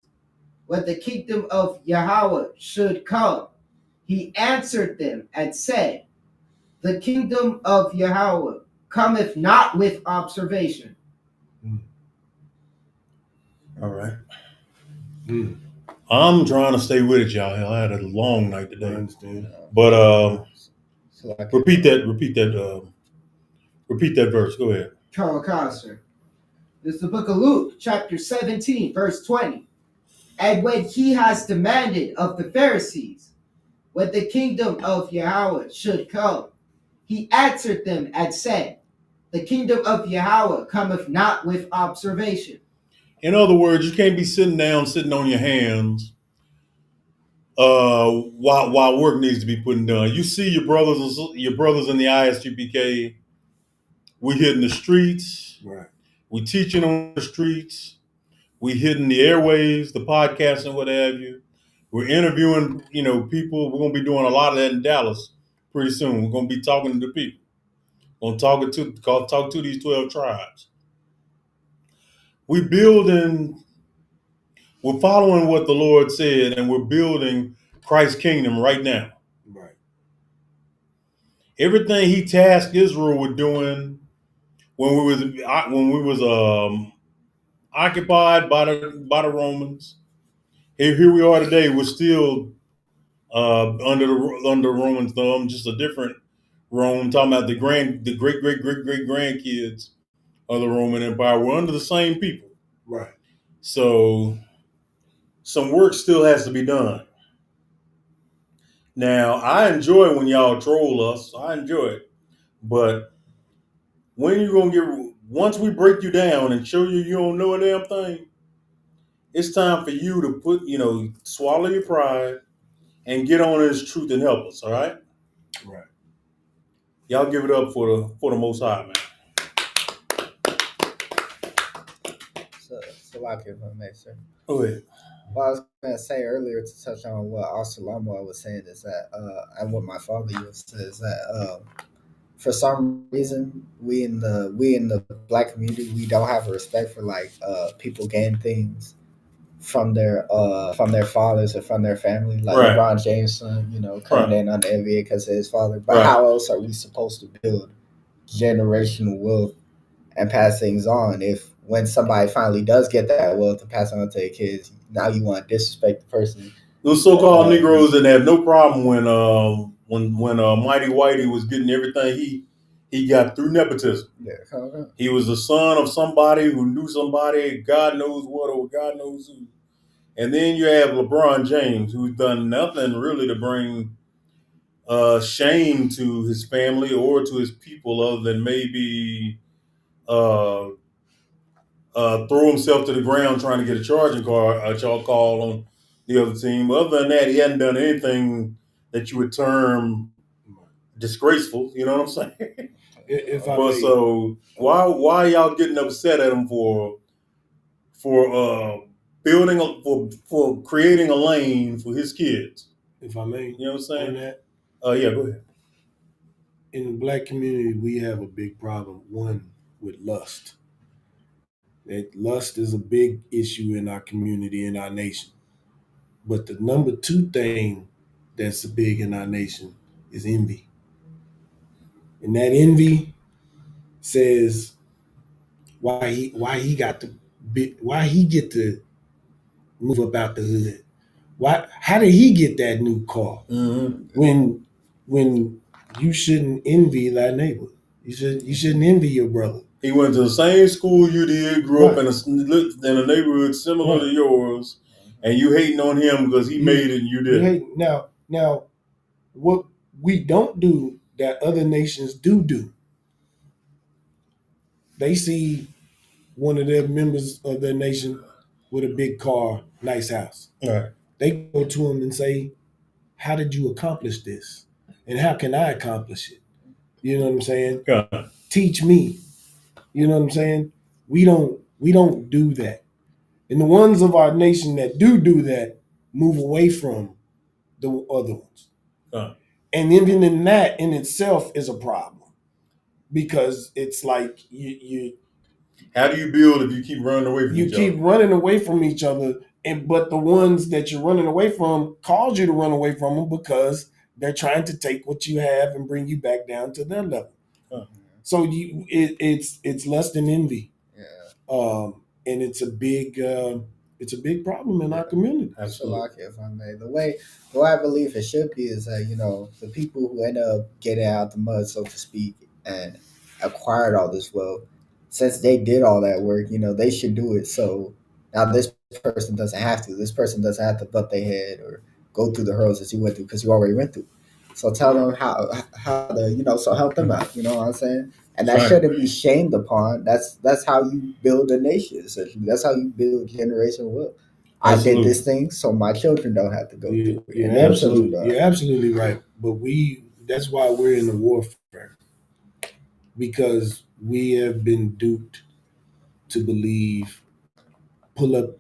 [SPEAKER 15] when the kingdom of Yahweh should come, he answered them and said, the kingdom of Yahweh cometh not with observation.
[SPEAKER 12] All right. I'm trying to stay with it, y'all. I had a long night today. I understand. But repeat that verse. Go ahead.
[SPEAKER 15] Carl Coster. This is the book of Luke, chapter 17, verse 20. And when he has demanded of the Pharisees when the kingdom of Yahweh should come, he answered them and said, the kingdom of Yahweh cometh not with observation.
[SPEAKER 12] In other words, you can't be sitting on your hands while work needs to be put done. You see your brothers in the ISUPK, we hitting the streets,
[SPEAKER 14] right?
[SPEAKER 12] We teaching on the streets, we hitting the airwaves, the podcasts and what have you. We're interviewing, people. We're gonna be doing a lot of that in Dallas pretty soon. We're gonna be talking to the people. We're gonna talk to these 12 tribes. We're following what the Lord said, and we're building Christ's kingdom right now.
[SPEAKER 14] Right.
[SPEAKER 12] Everything He tasked Israel with doing when we was occupied by the Romans. Here we are today. We're still under Romans' thumb, just a different Rome. Talking about the great grandkids of the Roman Empire. We're under the same people.
[SPEAKER 14] Right.
[SPEAKER 12] So some work still has to be done. Now, I enjoy when y'all troll us. I enjoy it. But when you gonna once we break you down and show you don't know a damn thing, it's time for you to swallow your pride and get on this truth and help us, all right?
[SPEAKER 14] Right.
[SPEAKER 12] Y'all give it up for the Most High, man.
[SPEAKER 13] So like if I may, sir.
[SPEAKER 12] Go ahead.
[SPEAKER 13] What I was going to say earlier to touch on what Asalama was saying is that, and what my father used to say is that, for some reason, we in the Black community, we don't have a respect for people gain things from their fathers or from their family, like
[SPEAKER 12] Right.
[SPEAKER 13] LeBron James' son, coming in on the NBA because of his father. But how else are we supposed to build generational wealth and pass things on if when somebody finally does get that wealth to pass on to their kids, now you want to disrespect the person?
[SPEAKER 12] Those so-called Negroes didn't have no problem when Mighty Whitey was getting everything he got through nepotism.
[SPEAKER 13] Yeah,
[SPEAKER 12] he was the son of somebody who knew somebody, God knows what or God knows who. And then you have LeBron James, who's done nothing really to bring shame to his family or to his people, other than maybe throw himself to the ground trying to get a charging call on the other team. Other than that, he hadn't done anything that you would term disgraceful. You know what I'm saying? So why y'all getting upset at him for building for creating a lane for his kids?
[SPEAKER 14] If I may,
[SPEAKER 12] you know what I'm saying?
[SPEAKER 14] On that,
[SPEAKER 12] yeah, go ahead.
[SPEAKER 14] In the black community, we have a big problem. One, with lust. That lust is a big issue in our community, in our nation. But the number two thing that's big in our nation is envy. And that envy says why he get to move about the hood. How did he get that new car?
[SPEAKER 12] Mm-hmm.
[SPEAKER 14] When you shouldn't envy thy neighbor. You shouldn't envy your brother.
[SPEAKER 12] He went to the same school you did, grew up in a neighborhood similar to yours, and you hating on him because he made it and you didn't.
[SPEAKER 14] Now, what we don't do that other nations do, they see one of their members of their nation with a big car, nice house.
[SPEAKER 12] Right.
[SPEAKER 14] They go to him and say, how did you accomplish this? And how can I accomplish it? You know what I'm saying?
[SPEAKER 12] Yeah.
[SPEAKER 14] Teach me. You know what I'm saying? We don't do that. And the ones of our nation that do that move away from the other ones. And even in that in itself is a problem, because it's like you
[SPEAKER 12] how do you build if you keep running away from each other?
[SPEAKER 14] You keep running away from each other, but the ones that you're running away from cause you to run away from them because they're trying to take what you have and bring you back down to their level. So it's lust and envy. And it's a big problem in our community.
[SPEAKER 13] Absolutely. If I may, the way I believe it should be is that the people who end up getting out the mud, so to speak, and acquired all this wealth, since they did all that work, they should do it. So now this person doesn't have to. This person doesn't have to butt their head or go through the hurdles that you went through because you already went through. So tell them how to so help them out. You know what I'm saying? And that shouldn't be shamed upon. That's how you build a nation. Essentially, that's how you build generational wealth. I did this thing, so my children don't have to go through it.
[SPEAKER 14] You're absolutely right. But that's why we're in the warfare, because we have been duped to believe pull up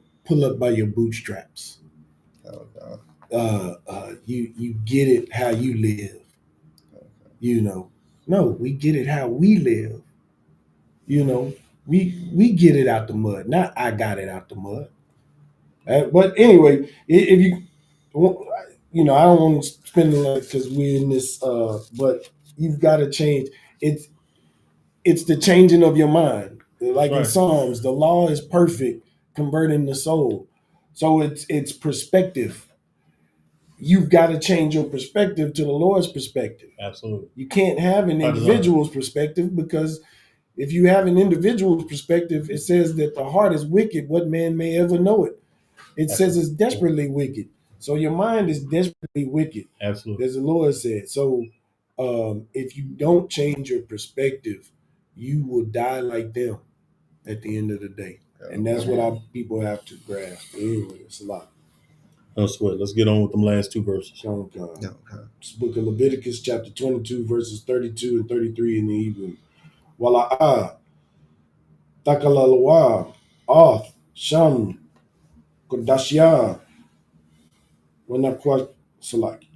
[SPEAKER 14] by your bootstraps. You get it how you live. No, we get it how we live. We get it out the mud. Not I got it out the mud. But anyway, if you I don't want to spend a lot because we're in this. But you've got to change. It's the changing of your mind. Like in Psalms, the law is perfect, converting the soul. So it's perspective. You've got to change your perspective to the Lord's perspective.
[SPEAKER 12] Absolutely.
[SPEAKER 14] You can't have an individual's perspective, because if you have an individual's perspective, it says that the heart is wicked. What man may ever know it? It says it's desperately wicked. So your mind is desperately wicked.
[SPEAKER 12] Absolutely.
[SPEAKER 14] As the Lord said. So if you don't change your perspective, you will die like them at the end of the day. And that's what our people have to grasp. Anyway, it's a lot.
[SPEAKER 12] No sweat. Let's get on with them last two verses.
[SPEAKER 14] Okay. It's book of Leviticus, chapter 22, verses 32 and 33 in the Hebrew. Wala'ah, takalalawa, oth, sham, kodashya, wanakwat salaki,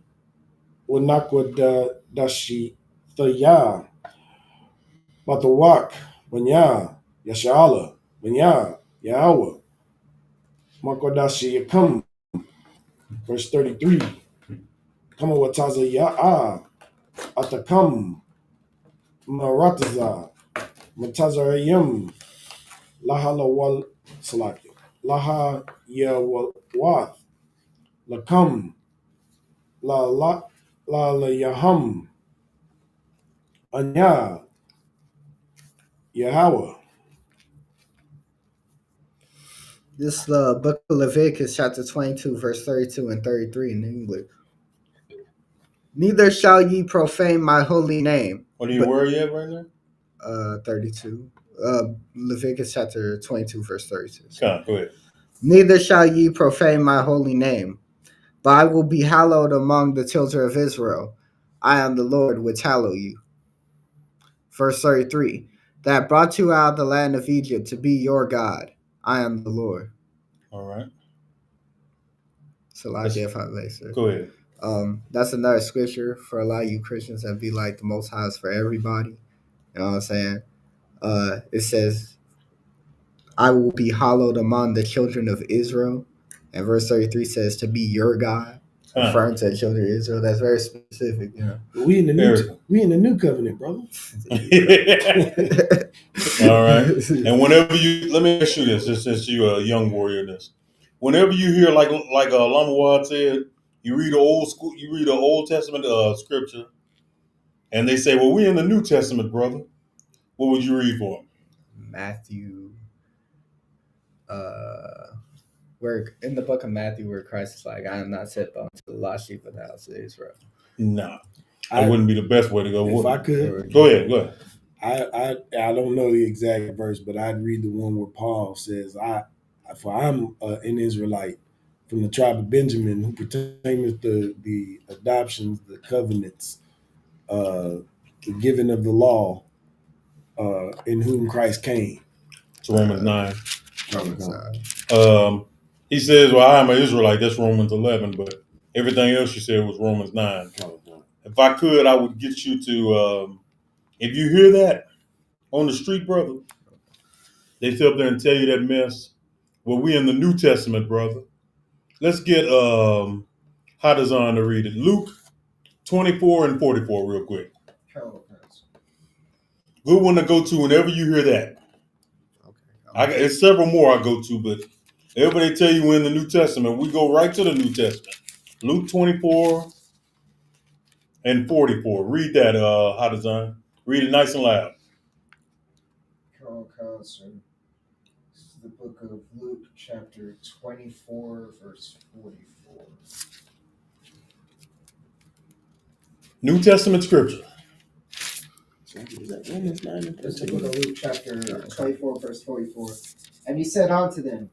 [SPEAKER 14] wanakwadashi thaya, batawak, wanya, yashala, wanya, yawa, Makodashi Yakam. Verse 33. Kama wataza ya'a. Atakam. Marataza. Matazarayam. Laha lawal salaki. Laha yawath. Lakam. La yaham. Anya. Yahweh.
[SPEAKER 13] This is the book of Leviticus, chapter 22, verse 32 and 33 in English. Neither shall ye profane my holy name.
[SPEAKER 12] What are you where you at right now?
[SPEAKER 13] 32. Leviticus chapter 22, verse 32.
[SPEAKER 12] Go ahead.
[SPEAKER 13] Neither shall ye profane my holy name, but I will be hallowed among the children of Israel. I am the Lord which hallow you. Verse 33. That brought you out of the land of Egypt to be your God. I am the Lord.
[SPEAKER 12] All right.
[SPEAKER 13] So like if I may say.
[SPEAKER 12] Go ahead.
[SPEAKER 13] That's another scripture for a lot of you Christians that be like the Most High is for everybody. You know what I'm saying? It says, I will be hallowed among the children of Israel. And verse 33 says to be your God, referring to the children of Israel. That's very specific, you know.
[SPEAKER 14] We in the new covenant, brother.
[SPEAKER 12] All right. And whenever you, let me ask you this, since you're a young warrior, this. Whenever you hear like Lamawad said, you read an Old Testament scripture, and they say, well, we in the New Testament, brother. What would you read for them?
[SPEAKER 13] Matthew, where in the book of Matthew, where Christ is like, I am not sent unto the lost sheep of the house of Israel.
[SPEAKER 12] Nah, that wouldn't be the best way to go.
[SPEAKER 14] If I could,
[SPEAKER 12] go ahead.
[SPEAKER 14] I don't know the exact verse, but I'd read the one where Paul says, I'm an Israelite from the tribe of Benjamin, who pertaineth the adoptions, the covenants, the giving of the law, in whom Christ came.
[SPEAKER 12] It's Romans 9. He says, well, I am an Israelite. That's Romans 11, but everything else you said was Romans 9. If I could, I would get you to, if you hear that on the street, brother, they sit up there and tell you that mess. Well, we in the New Testament, brother. Let's get Hadazan to read it. Luke 24 and 44 real quick. Good one to go to whenever you hear that. It's several more I go to, but everybody tell you we're in the New Testament. We go right to the New Testament. Luke 24 and 44. Read that, Hadazan. Read it nice and loud.
[SPEAKER 15] This is the book of Luke, chapter 24, verse 44.
[SPEAKER 12] New Testament scripture.
[SPEAKER 15] This is the book of Luke, chapter 24, verse 44. And he said unto them,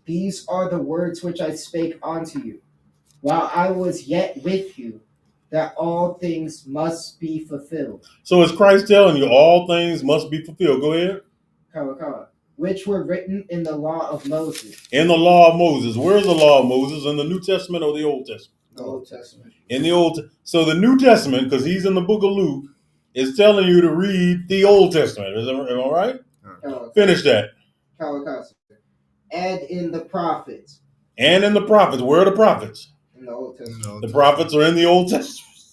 [SPEAKER 15] These are the words which I spake unto you, while I was yet with you, that all things must be fulfilled.
[SPEAKER 12] So is Christ telling you all things must be fulfilled? Go ahead.
[SPEAKER 15] Which were written in the law of Moses.
[SPEAKER 12] In the law of Moses. Where's the law of Moses? In the New Testament or the Old Testament?
[SPEAKER 15] The Old Testament.
[SPEAKER 12] In the Old. So the New Testament, because he's in the book of Luke, is telling you to read the Old Testament. Am I right? Finish that.
[SPEAKER 15] And in the prophets.
[SPEAKER 12] And in the prophets. Where are the prophets?
[SPEAKER 15] In the Old Testament.
[SPEAKER 12] The prophets are in the Old Testament.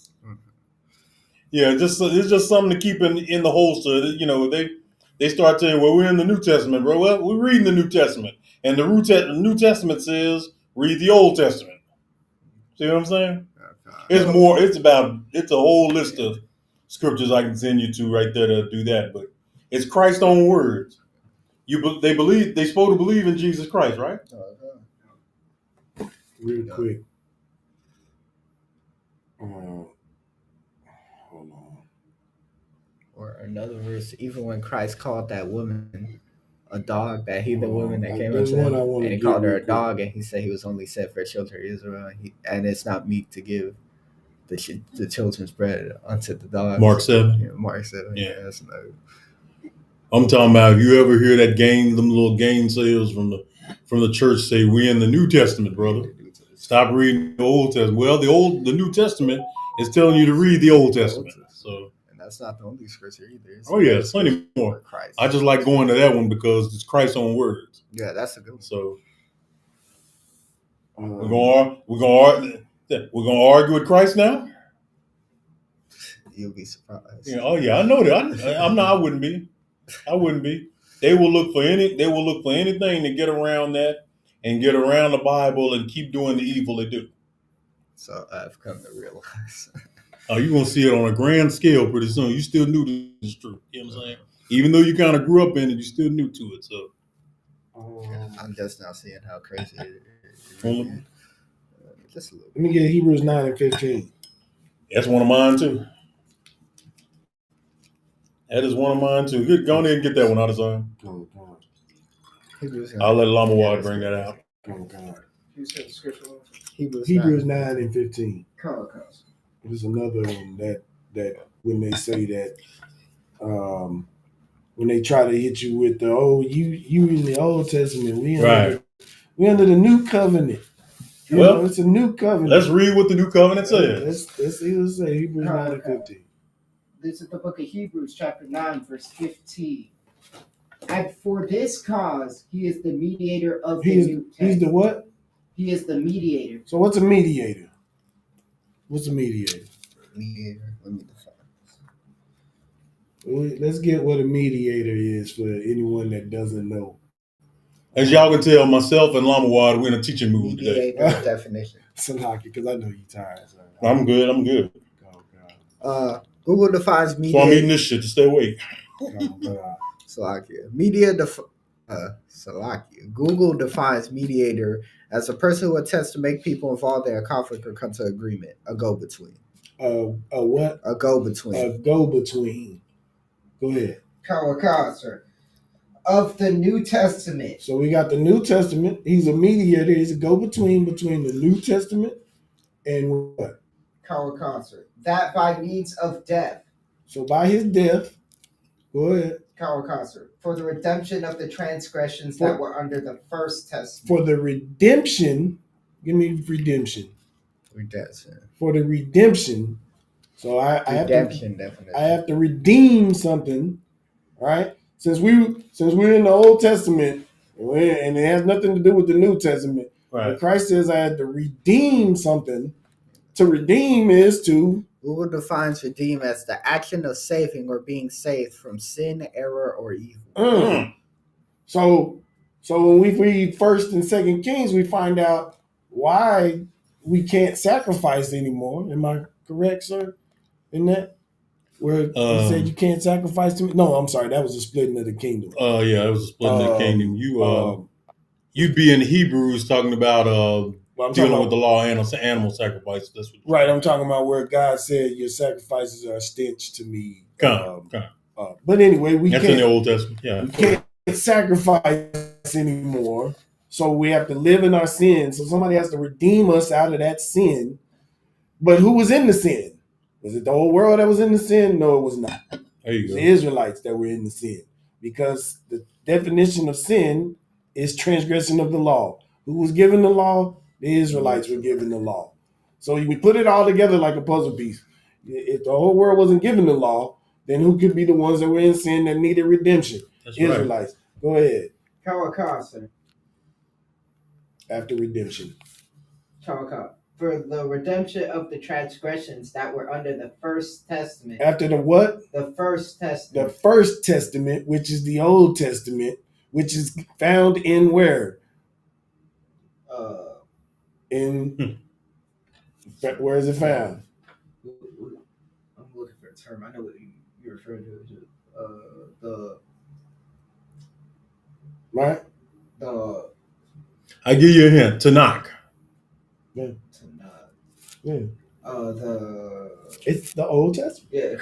[SPEAKER 12] Yeah, it's just something to keep in the holster. You know, they start telling you, well, we're in the New Testament, bro. Well, we're reading the New Testament. And the New Testament says, read the Old Testament. See what I'm saying? It's a whole list of scriptures I can send you to right there to do that. But it's Christ's own words. They supposed to believe in Jesus Christ, right?
[SPEAKER 14] Real quick. Hold on.
[SPEAKER 13] Or another verse, even when Christ called that woman a dog, that he, the woman that came up to him, and he called her a dog, and he said he was only sent for children of Israel, and it's not meet to give the children's bread unto the dogs.
[SPEAKER 12] Mark 7.
[SPEAKER 13] Yeah, Mark 7.
[SPEAKER 12] Yeah.
[SPEAKER 13] That's no.
[SPEAKER 12] I'm talking about, if you ever hear that them little sales from the church say, we in the New Testament, brother. Stop reading the Old Testament. Well, the New Testament is telling you to read the Old Testament. So,
[SPEAKER 13] and that's not the only scripture either.
[SPEAKER 12] There's plenty more. I just like going to that one because it's Christ's own words.
[SPEAKER 13] Yeah, that's a good one.
[SPEAKER 12] So, We're gonna argue with Christ now.
[SPEAKER 13] You'll be surprised.
[SPEAKER 12] Yeah, oh yeah, I know that. I'm not. I wouldn't be. I wouldn't be. They will look for anything to get around that and get around the Bible and keep doing the evil they do.
[SPEAKER 13] So I've come to realize.
[SPEAKER 12] You're gonna see it on a grand scale pretty soon. You still new to this truth. You know what I'm saying? Even though you kind of grew up in it, you're still new to it. So
[SPEAKER 13] I'm just now seeing how crazy it is. Just a little.
[SPEAKER 14] Let me get Hebrews 9 and 15.
[SPEAKER 12] That's one of mine too. That is one of mine too. Good, go ahead and get that one out of time. I'll let Lama Wad bring that out.
[SPEAKER 14] Oh God.
[SPEAKER 13] You said the scripture.
[SPEAKER 14] Hebrews 9 and 15.
[SPEAKER 13] Holocaust.
[SPEAKER 14] There's another one that when they say that when they try to hit you with the you in the Old Testament, we under the new covenant. Well, it's a new covenant.
[SPEAKER 12] Let's read what the new covenant says.
[SPEAKER 14] Let's see what it says. Hebrews 9 and 15.
[SPEAKER 15] This is the book of Hebrews, chapter 9, verse 15. And for this cause, he is the mediator of the New Testament.
[SPEAKER 14] He's the what?
[SPEAKER 15] He is the mediator.
[SPEAKER 14] So what's a mediator? What's a mediator?
[SPEAKER 13] Mediator. Let me define.
[SPEAKER 14] Let's get what a mediator is for anyone that doesn't know.
[SPEAKER 12] As y'all can tell, myself and Lama Wad, we're in a teaching mood today.
[SPEAKER 13] Mediator definition.
[SPEAKER 14] Salaki, because I know you're tired. So
[SPEAKER 12] I'm good.
[SPEAKER 13] Oh, God. Google defines mediator.
[SPEAKER 12] So I'm eating this shit to stay awake.
[SPEAKER 13] Salakia. Salakia. Google defines mediator as a person who attempts to make people involved in a conflict or come to agreement. A go-between.
[SPEAKER 14] A what?
[SPEAKER 13] A go-between.
[SPEAKER 14] A go-between. Go ahead.
[SPEAKER 15] Kawakasser. Of the New Testament.
[SPEAKER 14] So we got the New Testament. He's a mediator. He's a go-between between the New Testament and what?
[SPEAKER 15] Kawakasser. That by means of death.
[SPEAKER 14] So by his death, go ahead.
[SPEAKER 15] Kawakasser. For the redemption of the transgressions that were under the first testament.
[SPEAKER 14] For the redemption, give me redemption.
[SPEAKER 13] Redemption.
[SPEAKER 14] For the redemption. So I have to redeem something, right? Since we're in the Old Testament, and it has nothing to do with the New Testament.
[SPEAKER 12] Right.
[SPEAKER 14] But Christ says I had to redeem something. To redeem is to.
[SPEAKER 13] Google defines redeem as the action of saving or being saved from sin, error, or evil.
[SPEAKER 14] So when we read 1st and 2nd Kings, we find out why we can't sacrifice anymore. Am I correct, sir? In that? Where he said you can't sacrifice to me? No, I'm sorry. That was a splitting of the kingdom.
[SPEAKER 12] Yeah, it was a splitting of the kingdom. You'd be in Hebrews talking about dealing with the law of animal sacrifices. That's what
[SPEAKER 14] right. I'm talking about where God said your sacrifices are a stench to me. But anyway,
[SPEAKER 12] that's in the Old Testament. Yeah,
[SPEAKER 14] we can't sacrifice anymore. So we have to live in our sin. So somebody has to redeem us out of that sin. But who was in the sin? Was it the whole world that was in the sin? No, it was not.
[SPEAKER 12] There you go.
[SPEAKER 14] The Israelites that were in the sin. Because the definition of sin is transgression of the law. Who was given the law? The Israelites were given the law. So we put it all together like a puzzle piece. If the whole world wasn't given the law, then who could be the ones that were in sin that needed redemption?
[SPEAKER 12] That's
[SPEAKER 14] Israelites. Right. Go ahead.
[SPEAKER 15] Kawakasser.
[SPEAKER 14] After redemption.
[SPEAKER 15] Kawakasser. For the redemption of the transgressions that were under the First Testament.
[SPEAKER 14] After the what?
[SPEAKER 15] The First Testament.
[SPEAKER 14] The First Testament, which is the Old Testament, which is found in where? Where is it found?
[SPEAKER 15] I'm looking for a term. I know what you're referring to.
[SPEAKER 14] Right?
[SPEAKER 12] I give you a hint. Tanakh.
[SPEAKER 14] Yeah. Yeah. It's the Old Testament.
[SPEAKER 15] Yeah.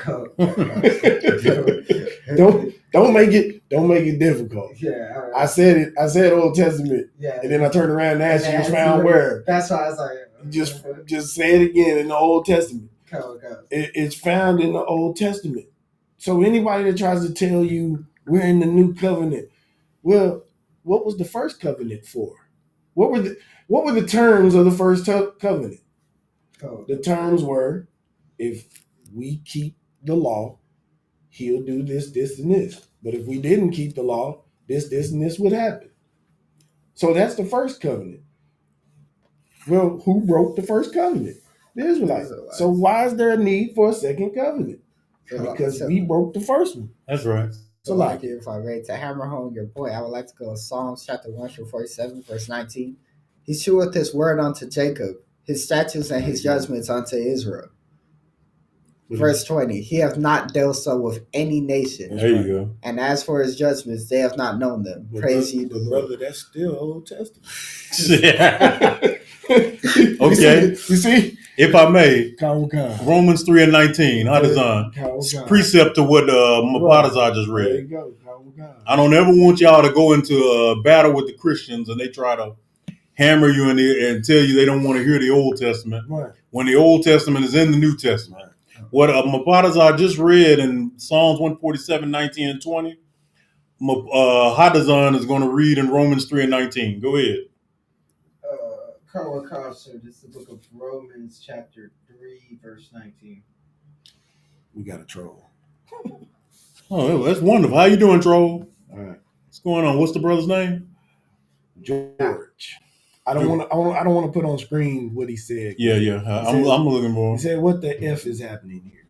[SPEAKER 14] don't make it difficult.
[SPEAKER 15] Yeah.
[SPEAKER 14] I said Old Testament.
[SPEAKER 15] Yeah.
[SPEAKER 14] And then I turned around and asked you it's found where.
[SPEAKER 15] That's why I was like.
[SPEAKER 14] Just say it again in the Old Testament.
[SPEAKER 15] Okay.
[SPEAKER 14] It's found in the Old Testament. So anybody that tries to tell you we're in the new covenant, well, what was the first covenant for? What were the terms of the first covenant? The terms were, if we keep the law, he'll do this, this, and this. But if we didn't keep the law, this, and this would happen. So that's the first covenant. Well, who broke the first covenant? The Israelites. So why is there a need for a second covenant? Because we broke the first one.
[SPEAKER 12] That's right.
[SPEAKER 13] So like if I read to hammer home your point, I would like to go to Psalms chapter 147, verse 19. He sheweth his word unto Jacob, his statutes and his judgments unto Israel. Verse 20, he hath not dealt so with any nation.
[SPEAKER 12] There you go.
[SPEAKER 13] And as for his judgments, they have not known them.
[SPEAKER 14] But
[SPEAKER 13] Praise ye the Lord.
[SPEAKER 14] Brother, that's still Old Testament.
[SPEAKER 12] Okay.
[SPEAKER 14] You see?
[SPEAKER 12] If I may, Romans 3 and 19, Hadazan, precept to what Mabadazar just read.
[SPEAKER 14] There you go.
[SPEAKER 12] I don't ever want y'all to go into a battle with the Christians and they try to hammer you and tell you they don't want to hear the Old Testament when the Old Testament is in the New Testament. What Mabadazar just read in Psalms 147, 19 and 20, Hadazan is going to read in Romans 3 and 19. Go ahead.
[SPEAKER 15] Kawakasa, this is the book of Romans, chapter 3, verse 19.
[SPEAKER 14] We got a troll.
[SPEAKER 12] Oh, that's wonderful. How you doing, troll?
[SPEAKER 14] All right.
[SPEAKER 12] What's going on? What's the brother's name?
[SPEAKER 14] George. I don't want to put on screen what he said.
[SPEAKER 12] Yeah. I'm looking for him.
[SPEAKER 14] He said, "What the f is happening here?"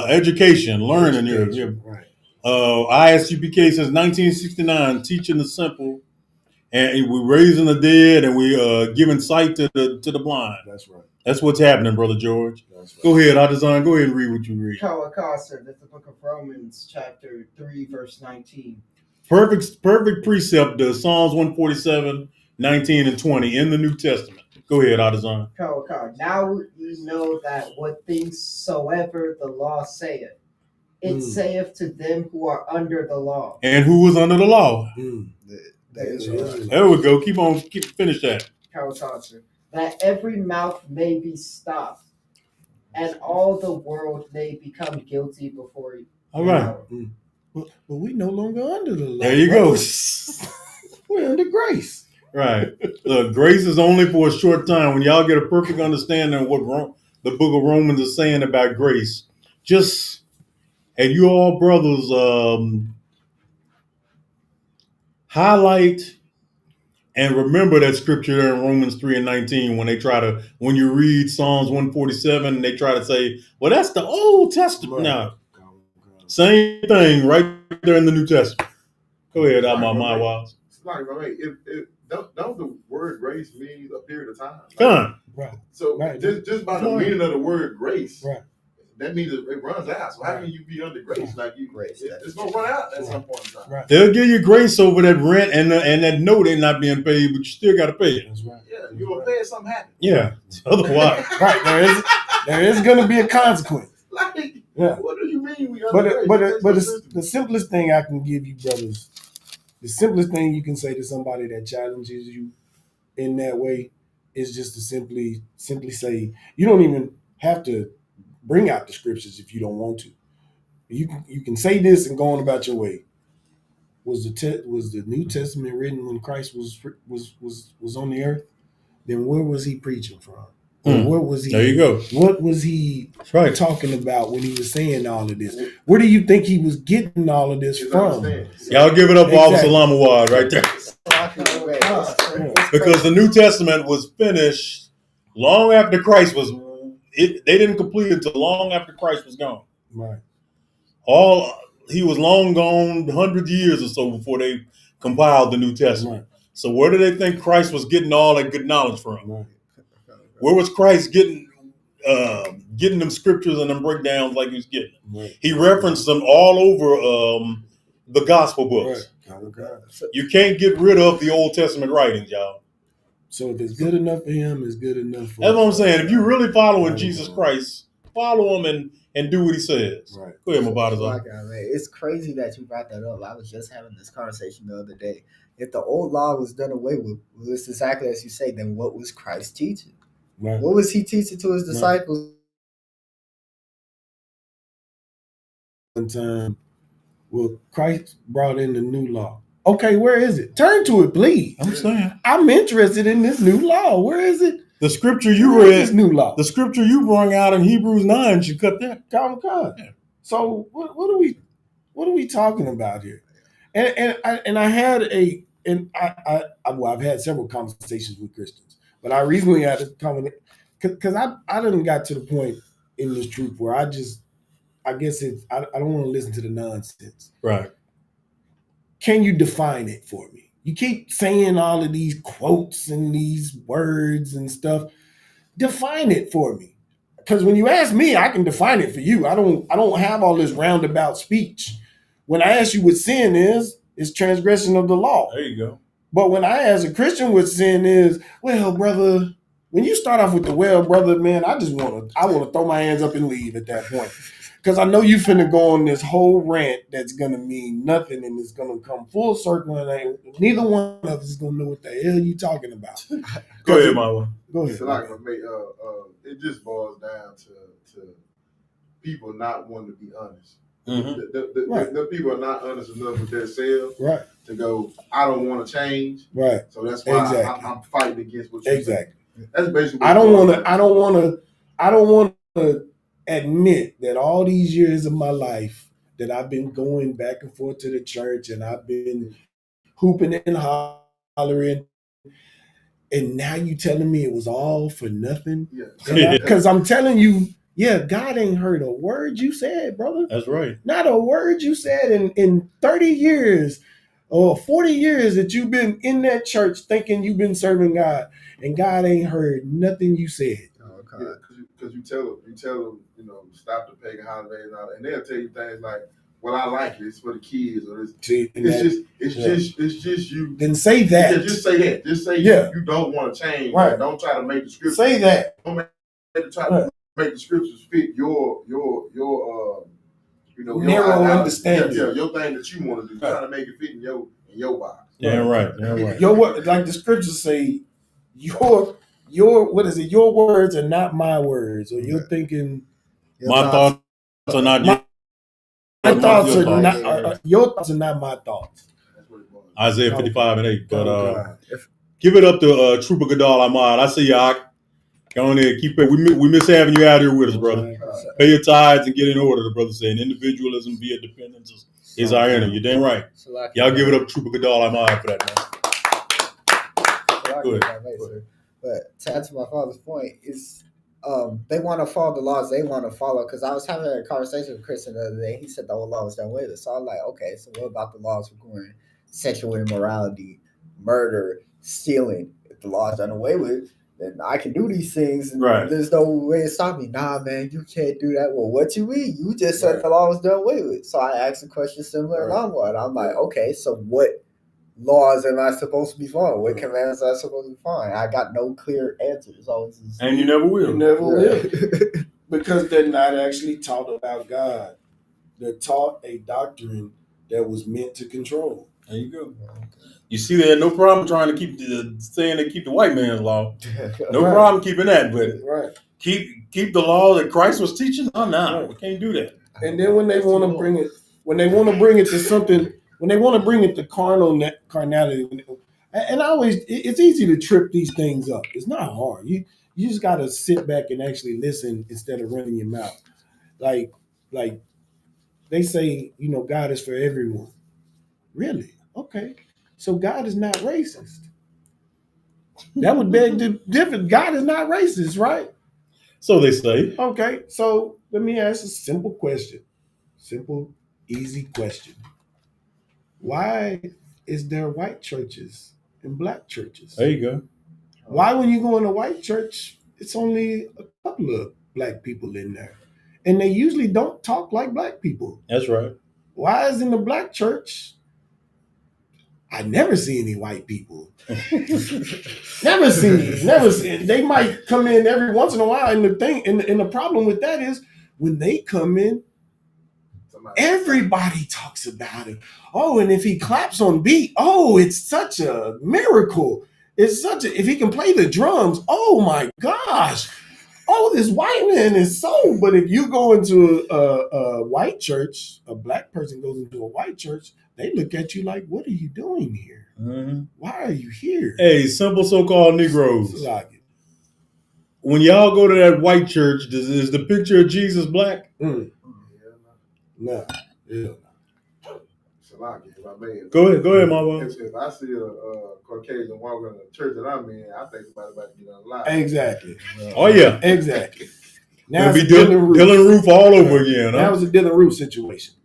[SPEAKER 12] Education, learning here. Yeah.
[SPEAKER 14] Right.
[SPEAKER 12] ISUPK since 1969, teaching the simple, and we're raising the dead, and we giving sight to the blind.
[SPEAKER 14] That's right.
[SPEAKER 12] That's what's happening, Brother George.
[SPEAKER 14] That's right.
[SPEAKER 12] Go ahead, Hadazan. Go ahead and read what you read.
[SPEAKER 15] Kawakasa, that's the book of Romans, chapter 3, verse 19.
[SPEAKER 12] Perfect precept to Psalms 147, 19 and 20 in the New Testament. Go ahead, Hadazan.
[SPEAKER 15] Now ye know that what things soever the law saith, it saith to them who are under the law.
[SPEAKER 12] And who was under the law? There we go. Finish that.
[SPEAKER 15] That every mouth may be stopped, and all the world may become guilty before you.
[SPEAKER 12] All right.
[SPEAKER 14] But we no longer under the law.
[SPEAKER 12] There you go.
[SPEAKER 14] We're under grace.
[SPEAKER 12] Right. Look, grace is only for a short time. When y'all get a perfect understanding of what the book of Romans is saying about grace, and you all brothers highlight and remember that scripture there in Romans 3 and 19 when you read Psalms 147, they try to say, well, that's the Old Testament. No. Same thing right there in the New Testament. Go ahead, out my mind, Wiles.
[SPEAKER 16] Don't the word grace mean a period of time?
[SPEAKER 14] Right.
[SPEAKER 16] So just by the meaning of the word grace,
[SPEAKER 14] right,
[SPEAKER 16] that means it runs out. So how can you be under grace? Like it's gonna run out at some point in time.
[SPEAKER 12] Right. They'll give you grace over that rent and that note ain't not being paid, but you still got to pay it.
[SPEAKER 14] That's right.
[SPEAKER 16] Yeah, you're gonna pay it. Something happens.
[SPEAKER 12] Yeah. Otherwise,
[SPEAKER 14] right. There is going to be a consequence.
[SPEAKER 16] What do you mean we under grace?
[SPEAKER 14] But the simplest thing I can give you, brothers, the simplest thing you can say to somebody that challenges you in that way is just to simply say, you don't even have to bring out the scriptures if you don't want to. You can say this and go on about your way. Was the New Testament written when Christ was on the earth? Then where was he preaching from? What was he?
[SPEAKER 12] There you go.
[SPEAKER 14] What was he talking about when he was saying all of this? Where do you think he was getting all of this from?
[SPEAKER 12] Y'all give it up for Abu Salam Awad right there. Because the New Testament was finished long after Christ was. They didn't complete it until long after Christ was gone.
[SPEAKER 14] Right.
[SPEAKER 12] He was long gone, 100 years or so before they compiled the New Testament. Right. So where do they think Christ was getting all that good knowledge from?
[SPEAKER 14] Right.
[SPEAKER 12] Where was Christ getting them scriptures and them breakdowns like he was getting?
[SPEAKER 14] Right.
[SPEAKER 12] He referenced them all over the gospel books.
[SPEAKER 14] Right.
[SPEAKER 12] You can't get rid of the Old Testament writings, y'all.
[SPEAKER 14] So if it's good enough for him, it's good enough for
[SPEAKER 12] That's what I'm saying. If you're really following Jesus Christ, follow him and do what he says.
[SPEAKER 14] Right.
[SPEAKER 12] Go ahead, Mabadazar.
[SPEAKER 13] It's crazy that you brought that up. I was just having this conversation the other day. If the old law was done away with, it's exactly as you say, then what was Christ teaching?
[SPEAKER 14] Right.
[SPEAKER 13] What was he teaching to his disciples?
[SPEAKER 14] One time, well, Christ brought in the new law. Okay, where is it? Turn to it, please.
[SPEAKER 12] I'm saying.
[SPEAKER 14] I'm interested in this new law. Where is it?
[SPEAKER 12] The scripture you read,
[SPEAKER 14] this new law.
[SPEAKER 12] The scripture you brought out in Hebrews 9, you cut that.
[SPEAKER 14] God. Yeah. So what are we talking about here? And I had a and I've had several conversations with Christians, but I recently had a conversation because I didn't got to the point in this truth where I guess I don't want to listen to the nonsense.
[SPEAKER 12] Right.
[SPEAKER 14] Can you define it for me? You keep saying all of these quotes and these words and stuff. Define it for me. Because when you ask me, I can define it for you. I don't have all this roundabout speech. When I ask you what sin is, it's transgression of the law.
[SPEAKER 12] There you go.
[SPEAKER 14] But when I ask a Christian what sin is, well, brother, when you start off with the well, brother, man, I want to throw my hands up and leave at that point. Because I know you finna go on this whole rant that's gonna mean nothing and it's gonna come full circle and neither one of us is gonna know what the hell you talking about.
[SPEAKER 12] Go ahead, Mama.
[SPEAKER 14] Go ahead.
[SPEAKER 16] So like it just boils down to people not wanting to be honest.
[SPEAKER 12] Mm-hmm.
[SPEAKER 14] Right.
[SPEAKER 16] The people are not honest enough with themselves
[SPEAKER 14] Right.
[SPEAKER 16] to go, I don't want to change.
[SPEAKER 14] Right.
[SPEAKER 16] So that's why
[SPEAKER 14] Exactly.
[SPEAKER 16] I'm fighting against what you
[SPEAKER 14] Exactly.
[SPEAKER 16] say. That's basically what
[SPEAKER 14] I don't want to admit that all these years of my life that I've been going back and forth to the church and I've been hooping and hollering, and now you telling me it was all for nothing?
[SPEAKER 16] Yeah.
[SPEAKER 14] Because I'm telling you, yeah, God ain't heard a word you said, brother.
[SPEAKER 12] That's right.
[SPEAKER 14] Not a word you said in 30 years or 40 years that you've been in that church thinking you've been serving God, and God ain't heard nothing you said.
[SPEAKER 16] Because you tell them, stop the pagan holidays and all that, and they'll tell you things like, well, I like it. It's for the kids, or it's just you.
[SPEAKER 14] Then say that.
[SPEAKER 16] Yeah, just say that. Just say you don't want to change.
[SPEAKER 14] Right.
[SPEAKER 16] Like, don't try to make the scriptures.
[SPEAKER 14] Say that.
[SPEAKER 16] Don't try to make the scriptures fit your
[SPEAKER 14] narrow understanding.
[SPEAKER 16] Yeah, your thing that you want to do. Try to make it fit in your box.
[SPEAKER 12] Yeah, right. Yeah, right.
[SPEAKER 14] Like the scriptures say, your what is it? Your words are not my words, or you're thinking
[SPEAKER 12] my thoughts are not
[SPEAKER 14] your thoughts are not your thoughts are not my thoughts.
[SPEAKER 12] Isaiah 55:8. But give it up to Trooper Gadal Ahmad. I see y'all. Go on there, keep it. We miss having you out here with us, brother. Pay your tithes and get in order. The brother saying individualism via dependence is our enemy. You're damn right. Y'all give it up to Trooper Gadal Ahmad for that, man. Go ahead.
[SPEAKER 13] But to answer my father's point, is they want to follow the laws they want to follow. Because I was having a conversation with Chris the other day. He said the whole law was done away with. So I'm like, okay, so what about the laws regarding sexual immorality, murder, stealing? If the law is done away with, then I can do these things. And there's no way to stop me. Nah, man, you can't do that. Well, what you mean? You just said the law was done away with. So I asked a question similar along what. I'm like, okay, so what laws am I supposed to be following? What commandments am I supposed to be following? I got no clear answers.
[SPEAKER 12] And you never will.
[SPEAKER 14] You never will. Because they're not actually taught about God. They're taught a doctrine that was meant to control.
[SPEAKER 12] There you go. You see, they had no problem trying to keep saying they keep the white man's law. No problem keeping that, but keep the law that Christ was teaching. Oh no, we can't do that.
[SPEAKER 14] And then when they want to bring it to something, when they want to bring it to carnality, and it's easy to trip these things up. It's not hard. You just got to sit back and actually listen instead of running your mouth. Like they say, God is for everyone. Really? Okay. So God is not racist. That would beg the difference. God is not racist, right?
[SPEAKER 12] So they say.
[SPEAKER 14] Okay. So let me ask a simple question. Simple, easy question. Why is there white churches and black churches?
[SPEAKER 12] There you go.
[SPEAKER 14] Why, when you go in a white church, it's only a couple of black people in there, and they usually don't talk like black people?
[SPEAKER 12] That's right.
[SPEAKER 14] Why is in the black church, I never see any white people? Never seen. They might come in every once in a while, and the problem with that is when they come in, everybody talks about it. Oh, and if he claps on beat, oh, it's such a miracle. If he can play the drums, oh my gosh. Oh, this white man is so. But if you go into a white church, a black person goes into a white church, they look at you like, what are you doing here?
[SPEAKER 12] Mm-hmm.
[SPEAKER 14] Why are you here?
[SPEAKER 12] Hey, simple so-called Negroes. When y'all go to that white church, is the picture of Jesus black?
[SPEAKER 14] No. Yeah.
[SPEAKER 16] Salaki, if I may.
[SPEAKER 12] Go ahead, my boy.
[SPEAKER 16] If I see a Caucasian walking in the church that I'm in, I think somebody about to get unlocked.
[SPEAKER 14] Exactly.
[SPEAKER 12] Oh yeah,
[SPEAKER 14] exactly.
[SPEAKER 12] Now it'll be Dylan Roof all over again.
[SPEAKER 14] That was a Dylan Roof situation,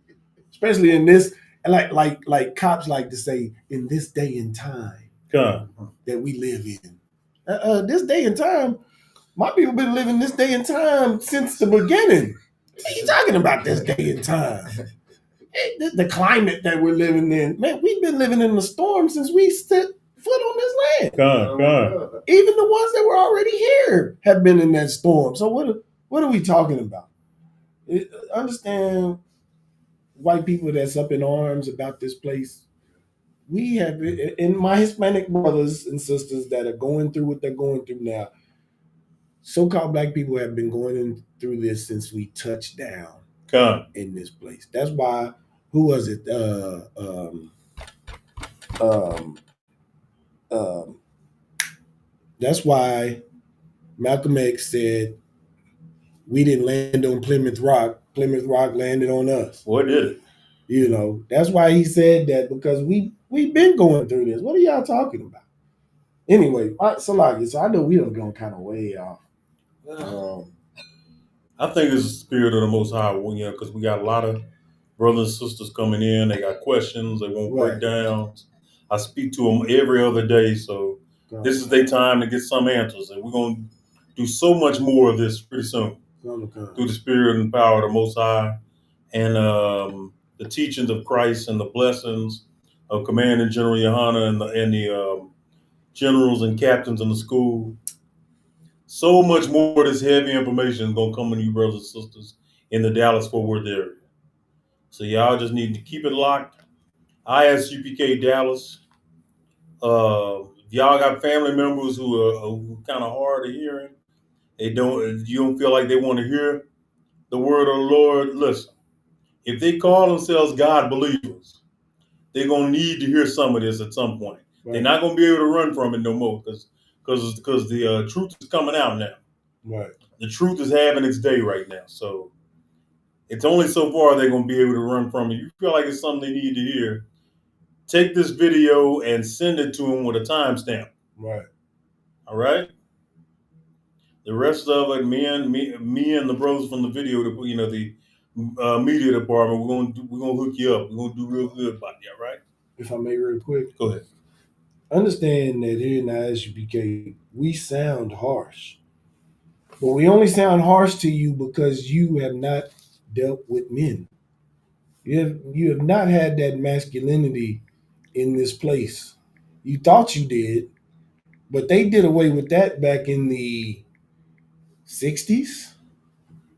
[SPEAKER 14] especially in this. Like cops like to say, in this day and time that we live in. This day and time, my people been living this day and time since the beginning. What are you talking about this day and time? The climate that we're living in, man, we've been living in the storm since we set foot on this land. Even the ones that were already here have been in that storm. So what are we talking about? Understand, white people that's up in arms about this place. We have, and my Hispanic brothers and sisters that are going through what they're going through now. So-called black people have been going through this since we touched down in this place. That's why. Who was it? That's why Malcolm X said we didn't land on Plymouth Rock. Plymouth Rock landed on us.
[SPEAKER 12] What did it?
[SPEAKER 14] You know, that's why he said that, because we've been going through this. What are y'all talking about? Anyway, so I know we don't go kind of way off.
[SPEAKER 12] I think it's the spirit of the Most High, because we got a lot of brothers and sisters coming in. They got questions. They want breakdowns. I speak to them every other day, so this is their time to get some answers, and we're going to do so much more of this pretty soon through the spirit and power of the Most High, and the teachings of Christ and the blessings of Commander General Yohana and the generals and captains in the school. So much more of this heavy information is going to come to you, brothers and sisters, in the Dallas-Fort Worth area. So y'all just need to keep it locked. ISUPK Dallas. If y'all got family members who are kind of hard of hearing, you don't feel like they want to hear the word of the Lord, listen. If they call themselves God believers, they're going to need to hear some of this at some point. Right. They're not going to be able to run from it no more because the truth is coming out now.
[SPEAKER 14] Right.
[SPEAKER 12] The truth is having its day right now. So it's only so far they're going to be able to run from it. You feel like it's something they need to hear, take this video and send it to them with a timestamp.
[SPEAKER 14] Right.
[SPEAKER 12] All right. The rest of it, me and the brothers from the video, the media department, we're gonna hook you up. We're gonna do real good by you. All right.
[SPEAKER 14] If I may, real quick.
[SPEAKER 12] Go ahead.
[SPEAKER 14] Understand that here in the ISUPK, we sound harsh, but we only sound harsh to you because you have not dealt with men. You have not had that masculinity in this place. You thought you did, but they did away with that back in the 60s,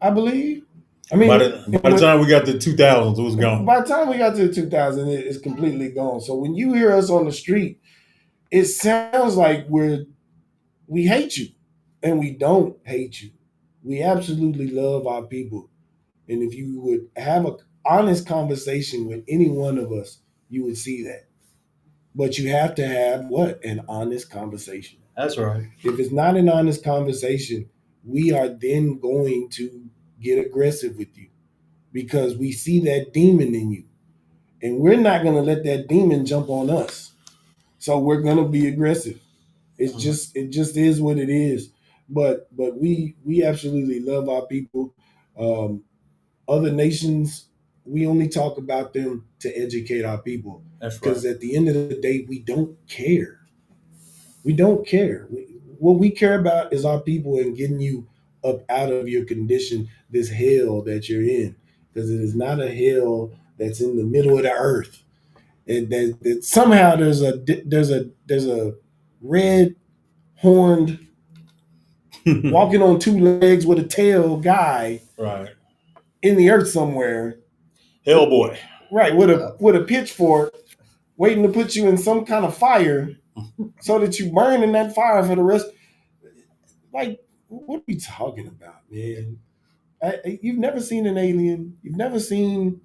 [SPEAKER 14] I believe. I mean,
[SPEAKER 12] by the time we got to the 2000s, it was gone.
[SPEAKER 14] By the time we got to the 2000s, it's completely gone. So when you hear us on the street, it sounds like we hate you, and we don't hate you. We absolutely love our people. And if you would have an honest conversation with any one of us, you would see that. But you have to have what? An honest conversation.
[SPEAKER 12] That's right.
[SPEAKER 14] If it's not an honest conversation, we are then going to get aggressive with you because we see that demon in you. And we're not going to let that demon jump on us. So we're going to be aggressive. It just is what it is. But we absolutely love our people. Other nations, we only talk about them to educate our people.
[SPEAKER 12] That's right.
[SPEAKER 14] Because at the end of the day, we don't care. We don't care. What we care about is our people and getting you up out of your condition, this hell that you're in. Because it is not a hell that's in the middle of the earth. That somehow there's a red horned walking on two legs with a tail guy in the earth somewhere.
[SPEAKER 12] Hellboy.
[SPEAKER 14] Right, with a pitchfork waiting to put you in some kind of fire so that you burn in that fire for the rest. Like, what are we talking about, man? You've never seen an alien. You've never seen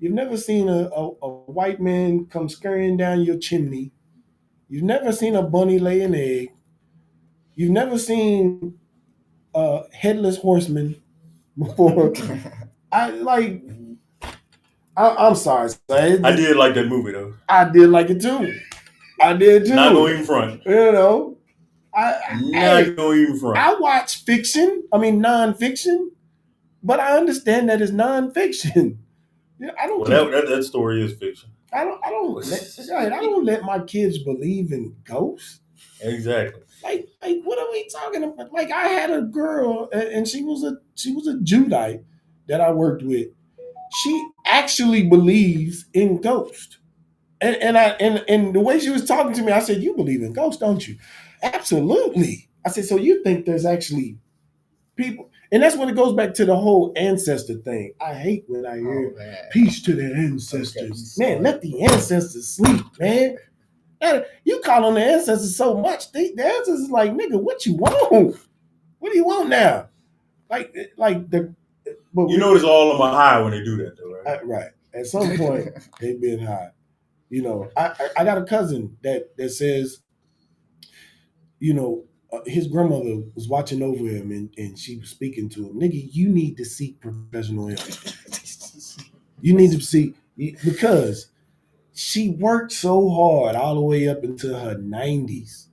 [SPEAKER 14] a white man come scurrying down your chimney. You've never seen a bunny lay an egg. You've never seen a headless horseman before. I'm sorry.
[SPEAKER 12] I did like that movie though.
[SPEAKER 14] I did like it too. I did too.
[SPEAKER 12] Not going even front.
[SPEAKER 14] You know,
[SPEAKER 12] Not going even front.
[SPEAKER 14] I watch fiction. I mean nonfiction, but I understand that it's nonfiction. Yeah, I don't.
[SPEAKER 12] Well, that story is fiction.
[SPEAKER 14] I don't let my kids believe in ghosts.
[SPEAKER 12] Exactly.
[SPEAKER 14] Like what are we talking about? Like I had a girl and she was a Judite that I worked with. She actually believes in ghosts. And the way she was talking to me, I said, "You believe in ghosts, don't you?" Absolutely. I said, "So you think there's actually people?" And that's when it goes back to the whole ancestor thing. I hate when I hear peace to the ancestors. Man, let the ancestors sleep, man. You call on the ancestors so much, the ancestors is like, nigga, what you want? What do you want now? Like the. But
[SPEAKER 12] you notice all of them are high when they do that, though, right?
[SPEAKER 14] Right. At some point, they've been high. You know, I got a cousin that says, you know, his grandmother was watching over him and she was speaking to him. Nigga, you need to seek professional help. You need to see, because she worked so hard all the way up into her 90s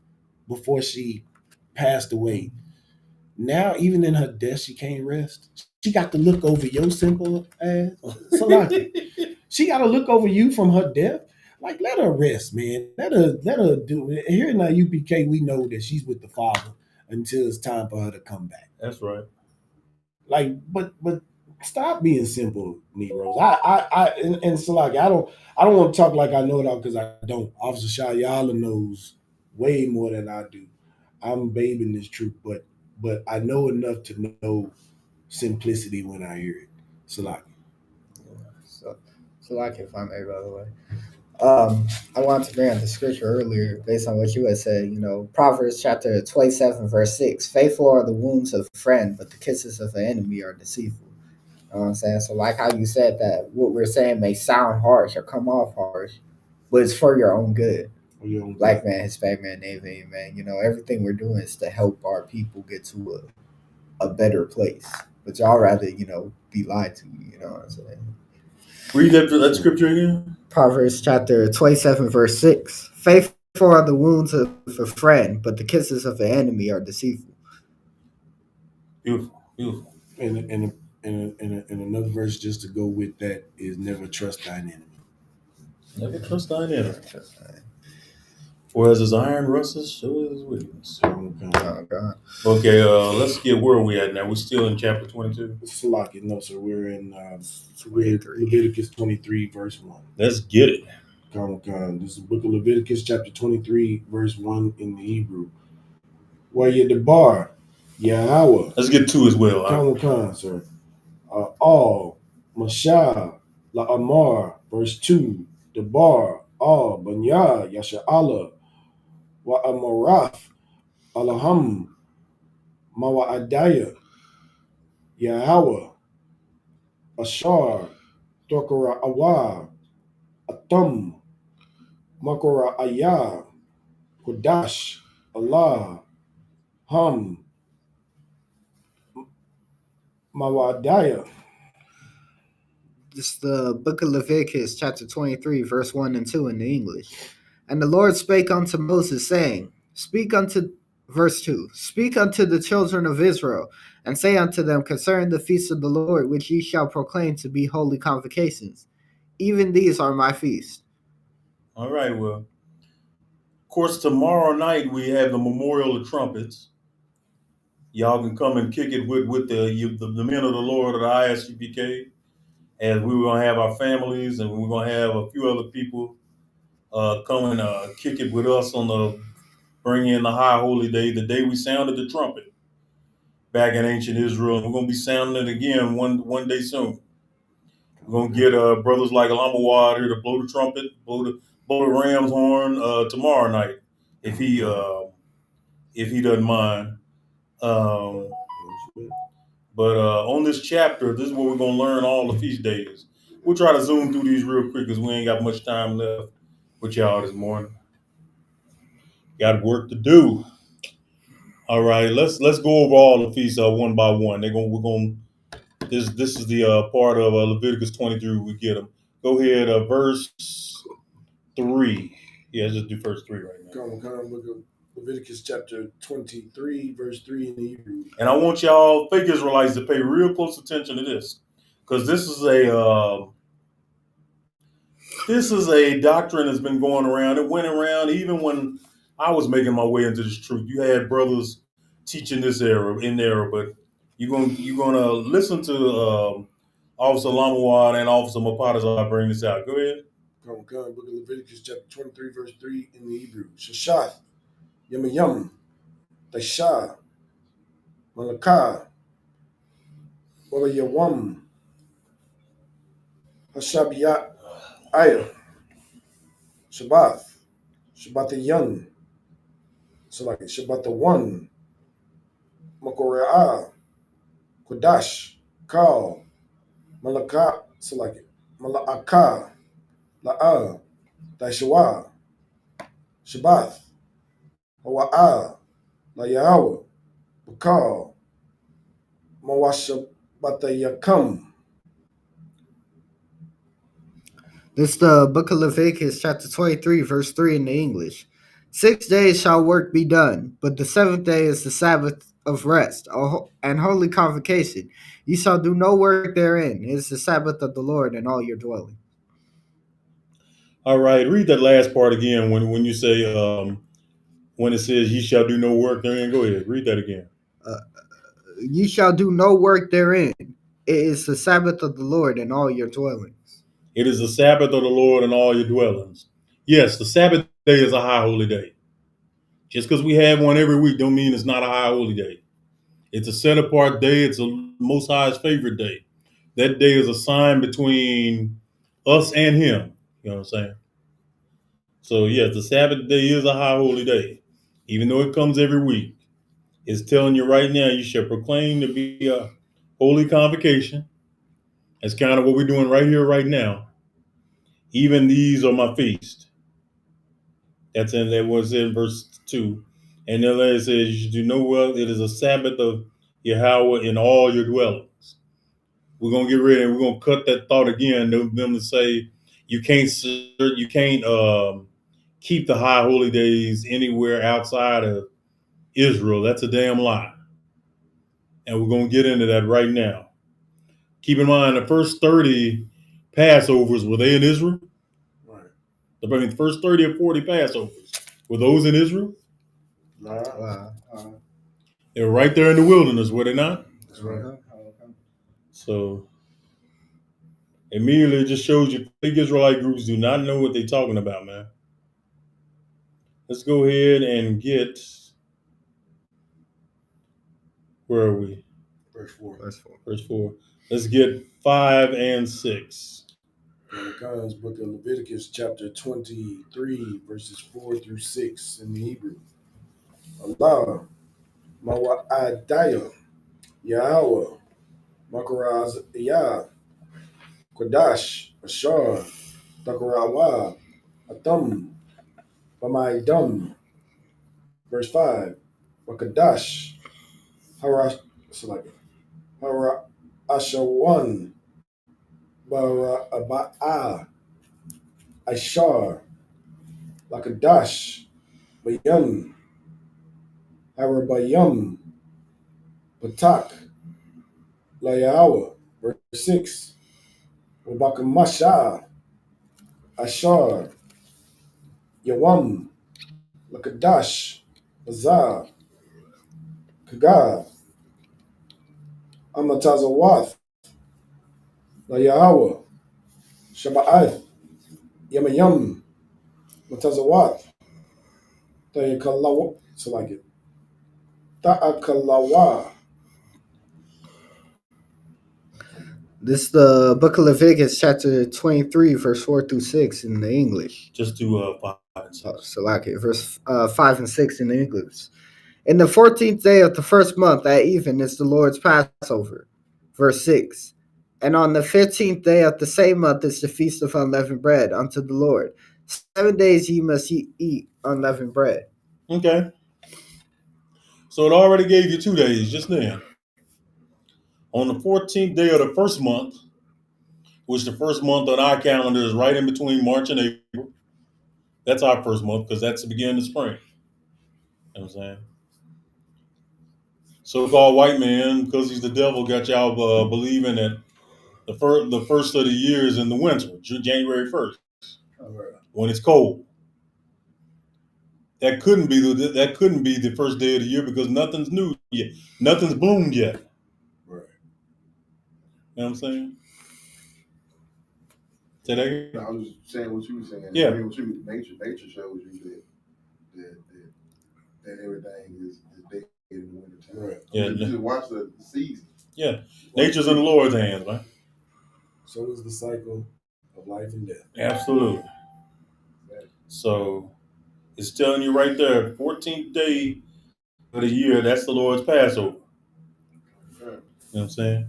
[SPEAKER 14] before she passed away. Now, even in her death, she can't rest. She got to look over your simple ass. She got to look over you from her death. Like, let her rest, man. Let her do it. Here in ISUPK, we know that she's with the Father until it's time for her to come back.
[SPEAKER 12] That's right.
[SPEAKER 14] Like, but stop being simple, Negroes. And so like I don't want to talk like I know it all because I don't. Officer Shayala knows way more than I do. I'm babing this truth, but I know enough to know simplicity when I hear it. Salaki.
[SPEAKER 13] So Salaki, if I may, by the way. I wanted to bring up the scripture earlier based on what you had said. You know, Proverbs chapter 27, verse 6. Faithful are the wounds of a friend, but the kisses of an enemy are deceitful. You know what I'm saying? So like how you said that what we're saying may sound harsh or come off harsh, but it's for your own good. Black man, Hispanic man, Native man. You know, everything we're doing is to help our people get to a better place. But y'all rather, you know, be lied to. You know what I'm saying?
[SPEAKER 12] Read that scripture again.
[SPEAKER 13] Proverbs chapter 27, verse 6. Faithful are the wounds of a friend, but the kisses of an enemy are deceitful.
[SPEAKER 12] Beautiful, beautiful.
[SPEAKER 14] And another verse just to go with that is never trust thine enemy.
[SPEAKER 12] Never trust thine enemy. For as his iron rusteth, so is his wickedness.
[SPEAKER 14] Oh, God.
[SPEAKER 12] Okay, let's get where are we at now. We're still in chapter 22.
[SPEAKER 14] Salaki, no, sir. We're in Leviticus 23, verse 1.
[SPEAKER 12] Let's get it.
[SPEAKER 14] This is the book of Leviticus, chapter 23, verse 1 in the Hebrew. Where you debar, Yahweh.
[SPEAKER 12] Let's get 2 as well.
[SPEAKER 14] Sir. All, Mashah, La Amar, verse 2. Debar, all, Banya, Yasha Allah, Wa Amarath, Alaham, Mawa Adaya, Yahweh, Ashar, Dokara Awa, Atum, Makora Ayah, Kodash, Allah, Ham, Mawadaya.
[SPEAKER 13] This is the book of Leviticus, chapter 23, verse 1 and 2 in the English. And the Lord spake unto Moses, saying, verse 2, Speak unto the children of Israel, and say unto them concerning the feasts of the Lord, which ye shall proclaim to be holy convocations. Even these are my feasts.
[SPEAKER 12] All right, well, of course, tomorrow night we have the Memorial of Trumpets. Y'all can come and kick it with the men of the Lord of the ISUPK. And we were going to have our families and we're going to have a few other people come and kick it with us bring in the high holy day, the day we sounded the trumpet back in ancient Israel. And we're going to be sounding it again one day soon. We're going to get brothers like Alamawad here to blow the trumpet, blow the ram's horn tomorrow night, if he doesn't mind. But on this chapter, this is where we're going to learn all the feast days. We'll try to zoom through these real quick because we ain't got much time left with y'all this morning. Got work to do. All right, let's go over all the feasts one by one. This is the part of Leviticus 23 we get them. Go ahead, verse 3. Yeah, let's just do verse 3 right now.
[SPEAKER 14] Come, book of Leviticus chapter 23, verse 3 in the Hebrew.
[SPEAKER 12] And I want y'all fake Israelites to pay real close attention to this, because this is a doctrine that's been going around. It went around even when I was making my way into this truth. You had brothers teaching this in there, but you're gonna listen to Officer Lamawad and Officer Mapat as I bring this out. Go ahead.
[SPEAKER 14] Come, book of Leviticus chapter 23, verse 3 in the Hebrew. Shashath, Yam, Taishah, Malakah, Wala Yawam, Hashabiyat, Ayah, Shabbath, Shabbat so like Shabbat one, Makore'ah, Kodash, Kal, Malakah, so like Mala'akah, La'ah, Taishawah, Shabbath, Hawa'ah, La'yahawah, Bakal, Mawashabatayakam.
[SPEAKER 13] This is the book of Leviticus, chapter 23, verse 3 in the English. 6 days shall work be done, but the seventh day is the Sabbath of rest and holy convocation. Ye shall do no work therein. It is the Sabbath of the Lord in all your dwelling.
[SPEAKER 12] All right, read that last part again when you say when it says ye shall do no work therein. Go ahead, read that again.
[SPEAKER 13] Ye shall do no work therein. It is the Sabbath of the Lord in all your dwellings.
[SPEAKER 12] It is the Sabbath of the Lord in all your dwellings. Yes, the Sabbath day is a high holy day. Just because we have one every week don't mean it's not a high holy day. It's a set apart day. It's a Most High's favorite day. That day is a sign between us and Him. You know what I'm saying? So yes, the Sabbath day is a high holy day, even though it comes every week. It's telling you right now, you shall proclaim to be a holy convocation. That's kind of what we're doing right here, right now. Even these are my feast. That was in verse 2. And then it says, you should do no well. It is a Sabbath of Yahweh in all your dwellings. We're gonna get ready and we're gonna cut that thought again. Them to say you can't keep the high holy days anywhere outside of Israel. That's a damn lie. And we're gonna get into that right now. Keep in mind the first 30 Passovers, were they in Israel?
[SPEAKER 14] Right.
[SPEAKER 12] I mean, the first 30 or 40 Passovers, were those in Israel? They were right there in the wilderness, were they not?
[SPEAKER 14] That's right.
[SPEAKER 12] So immediately it just shows you big Israelite groups do not know what they're talking about, man. Let's go ahead and get, where are we?
[SPEAKER 14] Verse 4.
[SPEAKER 12] Verse 4. Let's get 5 and 6.
[SPEAKER 14] Malachi's book of Leviticus, chapter 23, verses 4 through 6 in the Hebrew. Allah, Mawa'adaya, Yahweh, Makaraz Yah, Kodash, Ashar, Takarawa, Atam, Bamaidam. Verse 5. Wakadash, Hara Ashawan, Bara Aba'a, Ashar, Lakadash, Bayam, Harabayam, Batak, Layawa. Verse 6. Wabakamasha, Ashar, Yawam, Lakadash, Bazar, Kagar, Amatazawath, Layawa, Shaba'ath, Yamayam, Matazawath, Tayakalawa, so like it. Ta'akalawa.
[SPEAKER 13] This is the book of Leviticus, chapter 23, verse 4 through 6 in the English.
[SPEAKER 12] Just do 5 and 6.
[SPEAKER 13] So like it, verse 5 and 6 in the English. In the 14th day of the first month at even is the Lord's Passover. Verse 6. And on the 15th day of the same month is the feast of unleavened bread unto the Lord. 7 days ye must eat unleavened bread.
[SPEAKER 12] Okay. So it already gave you 2 days just then. On the 14th day of the first month, which the first month on our calendar is right in between March and April. That's our first month because that's the beginning of spring. You know what I'm saying? So-called white man, because he's the devil, got y'all believing that the first of the year is in the winter, January 1st, when it's cold. That couldn't be the first day of the year because nothing's new yet. Nothing's bloomed yet.
[SPEAKER 14] Right.
[SPEAKER 12] You know what I'm saying? Say that again?
[SPEAKER 16] No, I was just saying what you were saying.
[SPEAKER 12] Yeah.
[SPEAKER 16] I mean, nature shows you that everything is dead in the winter time.
[SPEAKER 14] Right.
[SPEAKER 12] Yeah.
[SPEAKER 16] You just watch the season.
[SPEAKER 12] Yeah. Nature's in the Lord's hands, man.
[SPEAKER 14] So is the cycle of life and death.
[SPEAKER 12] Absolutely. So it's telling you right there, 14th day of the year, that's the Lord's Passover. You know what I'm saying?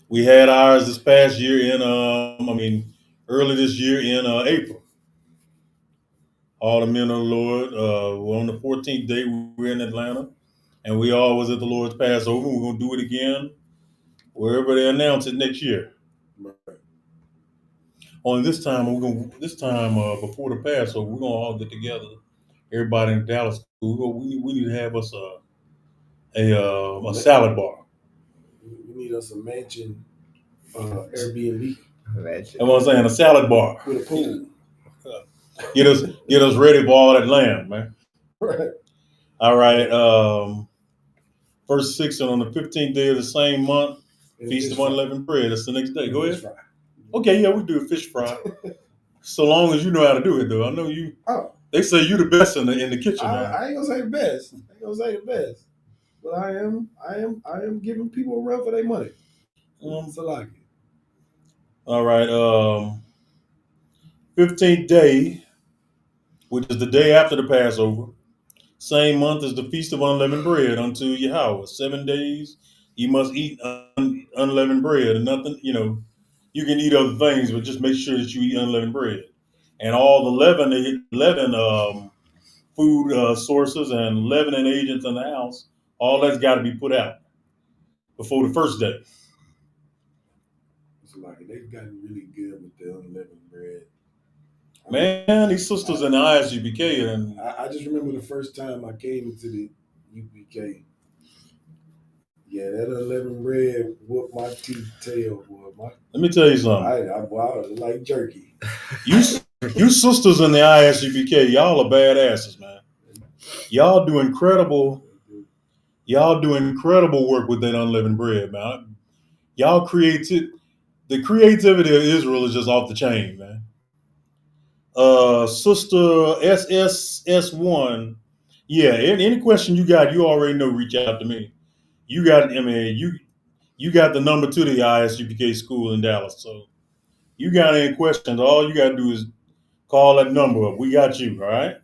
[SPEAKER 12] We had ours this past year early this year in April. All the men of the Lord were on the 14th day. We were in Atlanta, and we all was at the Lord's Passover. We're gonna do it again wherever they announce it next year.
[SPEAKER 14] Right.
[SPEAKER 12] Only this time before the Passover, we're gonna all get together. Everybody in Dallas, we need to have us a salad bar.
[SPEAKER 14] We need us a mansion, Airbnb.
[SPEAKER 12] That's what I'm saying, a salad bar
[SPEAKER 14] with a pool.
[SPEAKER 12] Get us ready for all that lamb, man.
[SPEAKER 14] Right.
[SPEAKER 12] All right. Verse 6, and on the 15th day of the same month, Feast of Unleavened Bread. That's the next day. Go ahead. Okay, yeah, we do a fish fry. So long as you know how to do it, though. I know you. Oh. They say you the best in the kitchen.
[SPEAKER 14] I ain't gonna say the best. But I am giving people a run for their money. It's a like it.
[SPEAKER 12] All right. 15th day, which is the day after the Passover. Same month as the Feast of Unleavened Bread unto Yahweh. 7 days you must eat unleavened bread, and nothing, you can eat other things, but just make sure that you eat unleavened bread. And all the leaven food sources and leavening agents in the house, all that's got to be put out before the first day.
[SPEAKER 14] It's like they've gotten really good with the unleavened bread.
[SPEAKER 12] Man, these sisters in the ISUPK, and
[SPEAKER 14] I just remember the first time I came into the UPK. Yeah, that unleavened bread whooped my teeth tail, boy.
[SPEAKER 12] Let me tell you something.
[SPEAKER 14] I like jerky.
[SPEAKER 12] You sisters in the ISUPK, y'all are badasses, man. Y'all do incredible work with that unleavened bread, man. Y'all the creativity of Israel is just off the chain, man. Sister SSS1, yeah, any question you got, you already know, reach out to me. You got the number to the ISUPK school in Dallas. So you got any questions, all you got to do is call that number up. We got you, all right?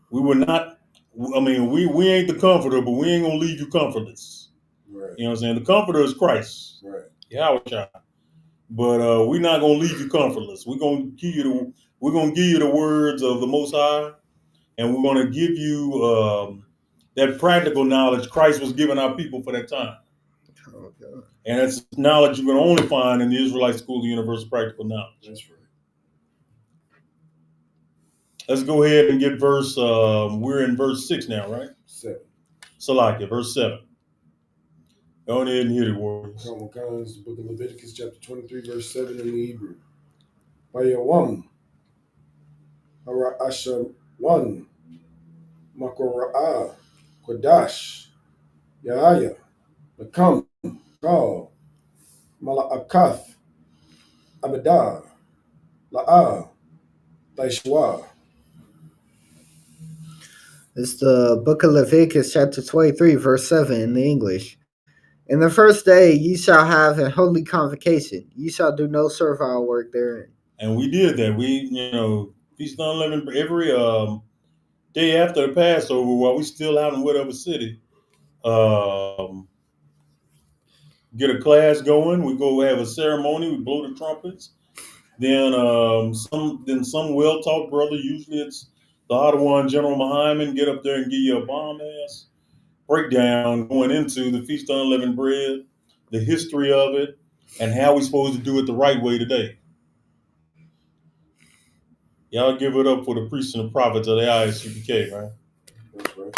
[SPEAKER 12] We were not, we ain't the comforter, but we ain't going to leave you comfortless.
[SPEAKER 14] Right.
[SPEAKER 12] You know what I'm saying? The comforter is Christ.
[SPEAKER 14] Right.
[SPEAKER 12] Yahweh. But we're not going to leave you comfortless. We're going to give you the words of the Most High, and we're going to give you that practical knowledge Christ was giving our people for that time.
[SPEAKER 13] Oh, God.
[SPEAKER 12] And it's knowledge you can only find in the Israelite School of Universal Practical Knowledge.
[SPEAKER 14] That's right.
[SPEAKER 12] Let's go ahead and get we're in verse 6 now, right?
[SPEAKER 14] 7.
[SPEAKER 12] Salakia, verse 7. Go ahead and hear the words.
[SPEAKER 14] Comes the book of Leviticus, chapter 23, verse 7 in the Hebrew. Vayawam, Hara'asha 1, Makora'ah, Kodash, Yaaya, Nakam, Kal, Mala'akath, Abadah, La'ah, Taishwa.
[SPEAKER 13] It's the book of Leviticus, chapter 23, verse 7 in the English. In the first day ye shall have a holy convocation. Ye shall do no servile work therein.
[SPEAKER 12] And we did that. We, Feast of Unleavened every day after the Passover, while we still out in whatever city, get a class going. We go have a ceremony. We blow the trumpets. Then some well-taught brother, usually it's the Ottawa General Mahyman, get up there and give you a bomb-ass breakdown going into the Feast of Unleavened Bread, the history of it, and how we're supposed to do it the right way today. Y'all give it up for the priests and the prophets of the ISUPK, man.
[SPEAKER 14] That's right.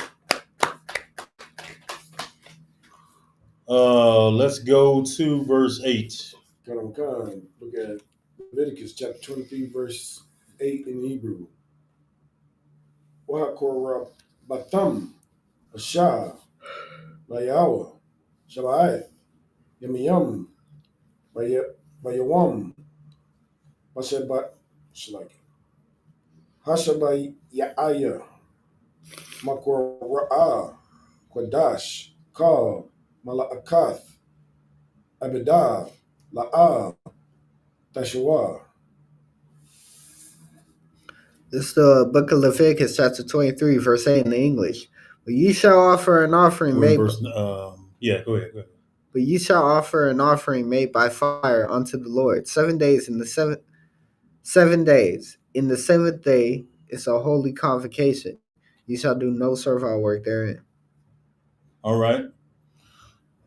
[SPEAKER 12] Let's go to verse 8.
[SPEAKER 14] Look at Leviticus chapter 23, verse 8 in Hebrew. Wahakor Batam, Ashah, Layawa, Shabbat, Yamiyam, Bayawam, Bashabat, Shalaki, Hashabai Yaaya, Makor Ra'ah, Quadash, Kal, Mala'akath, Abidah, La'ah, Tashua.
[SPEAKER 13] This is the book of Leviticus, chapter 23, verse 8 in the English. But ye shall offer an offering made.
[SPEAKER 12] Go ahead.
[SPEAKER 13] But ye shall offer an offering made by fire unto the Lord 7 days. In the 7 days. In the seventh day is a holy convocation. You shall do no servile work therein.
[SPEAKER 12] All right.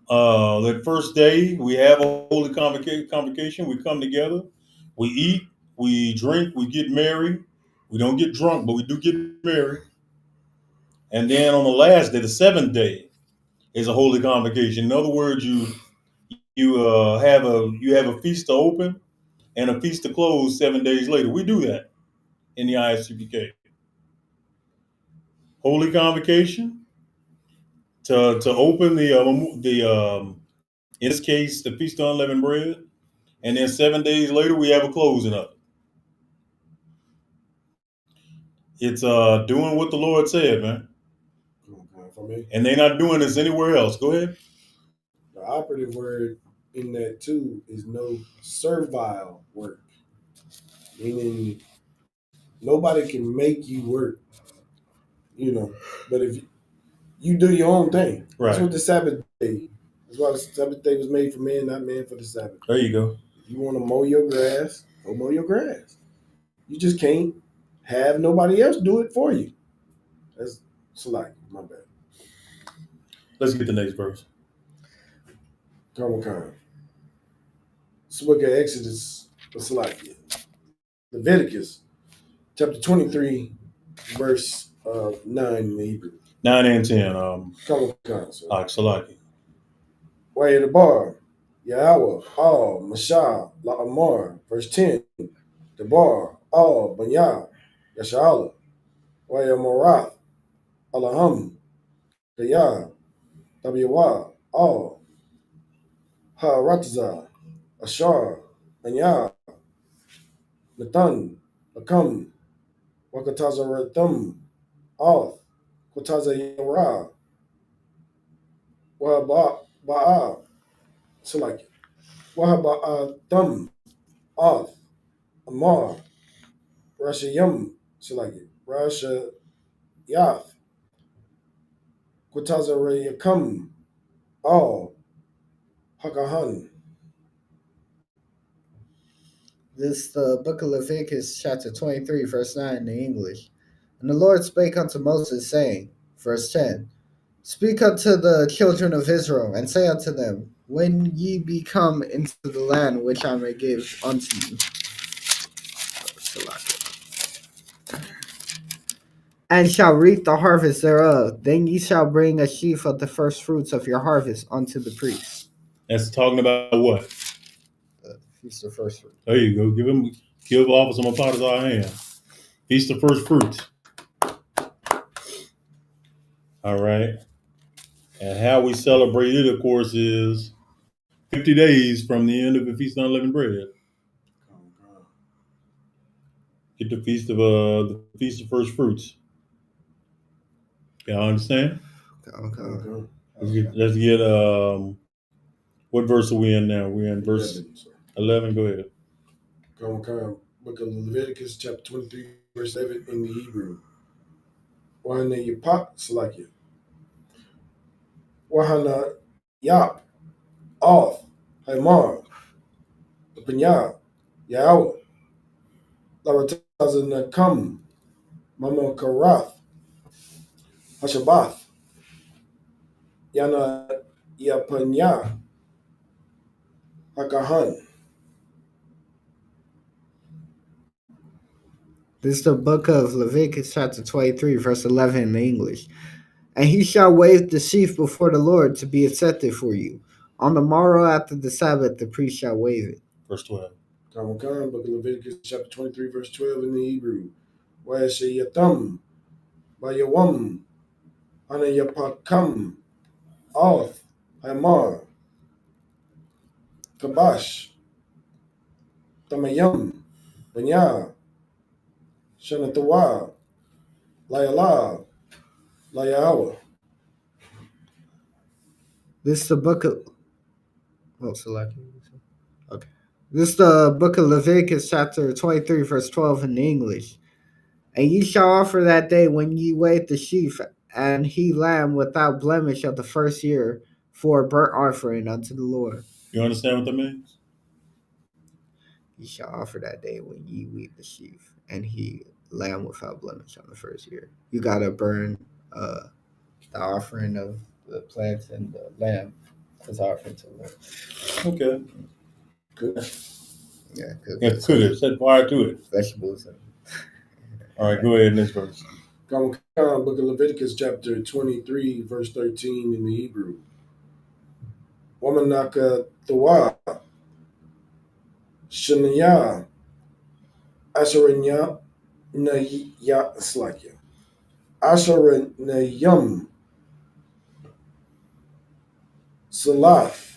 [SPEAKER 12] That first day, we have a holy convocation. We come together. We eat. We drink. We get married. We don't get drunk, but we do get married. And then on the last day, the seventh day, is a holy convocation. In other words, you have a feast to open and a feast to close 7 days later. We do that in the ISUPK. Holy convocation to open the in this case the feast of unleavened bread, and then 7 days later we have a closing of it. It's doing what the Lord said, man. And they're not doing this anywhere else. Go ahead.
[SPEAKER 14] The operative word in that too is no servile work, meaning nobody can make you work, but if you do your own thing.
[SPEAKER 12] Right.
[SPEAKER 14] That's what the Sabbath day. That's why the Sabbath day was made for man, not man for the Sabbath.
[SPEAKER 12] There you go.
[SPEAKER 14] If you want to mow your grass, go mow your grass. You just can't have nobody else do it for you. That's like my bad.
[SPEAKER 12] Let's get the next verse.
[SPEAKER 14] Come. So look at Exodus, Leviticus, chapter 23, verse 9 in the Hebrew.
[SPEAKER 12] 9 and 10.
[SPEAKER 14] Salaki. Why the bar? Yahweh, all, Mashah, La'amar, verse 10. The bar, all, Banya, Yashala, Why Morath, Alaham, Kayah, Tabiwa, all, Ha-Ratza, Ashar, Banya, Nathan, Lakam, Wakataza Ratham, Oth, Kwataza Yara, Wahaba'a, Salaki, Wahaba'a Thum, Oth, Amar, Rasha Yum, Salaki, Rasha Yath, Kwataza Rayakam, All, Hakahan.
[SPEAKER 13] This is the book of Leviticus, chapter 23, verse 9 in the English. And the Lord spake unto Moses, saying, verse 10, Speak unto the children of Israel, and say unto them, When ye be come into the land which I may give unto you, and shall reap the harvest thereof, then ye shall bring a sheaf of the first fruits of your harvest unto the priest.
[SPEAKER 12] That's talking about what?
[SPEAKER 13] Feast of first fruits.
[SPEAKER 12] There you go. Give offer some part of our hand. Feast of first fruits. All right. And how we celebrate it, of course, is 50 days from the end of the Feast of Unleavened Bread. Get the Feast of First Fruits. Y'all understand?
[SPEAKER 14] Okay.
[SPEAKER 12] Let's get what verse are we in now? We're in verse 11. Go ahead.
[SPEAKER 14] Book of Leviticus, chapter 23, verse 11 in the Hebrew. Wahana Yapak Salakia. Wahana Yap, Oth, Haimar, Panya, Yahweh, Laratazanakam, Mama Karath, Hashabath, Yana Yapanya, Hakahan.
[SPEAKER 13] This is the book of Leviticus, chapter 23, verse 11 in English. And he shall wave the sheaf before the Lord to be accepted for you. On the morrow after the Sabbath, the priest shall wave it.
[SPEAKER 12] Verse 12.
[SPEAKER 14] Book of Leviticus, chapter 23, verse 12 in the Hebrew. Yatam, Bayawam, Anayapakam, Oth, Hamar, Kabash, Tamayam, Banya, Shanatawa, Layala, Layawa.
[SPEAKER 13] This is the book of Okay. This is the book of Leviticus, chapter 23, verse 12 in English. And ye shall offer that day when ye wave the sheaf and he lamb without blemish of the first year for a burnt offering unto the Lord.
[SPEAKER 12] You understand what that means?
[SPEAKER 13] Ye shall offer that day when ye weave the sheaf and he lamb without blemish on the first year. You gotta burn the offering of the plants and the lamb as offering to the Lord.
[SPEAKER 12] Okay.
[SPEAKER 13] Good. Yeah,
[SPEAKER 12] cook it. Set fire to it.
[SPEAKER 13] Vegetables.
[SPEAKER 12] All right, go ahead, next verse.
[SPEAKER 14] Book of Leviticus, chapter 23, verse 13 in the Hebrew. Wamanaka Thawa, Shania, Asheranya, Naya, Slakia, Asheranayam, Salath,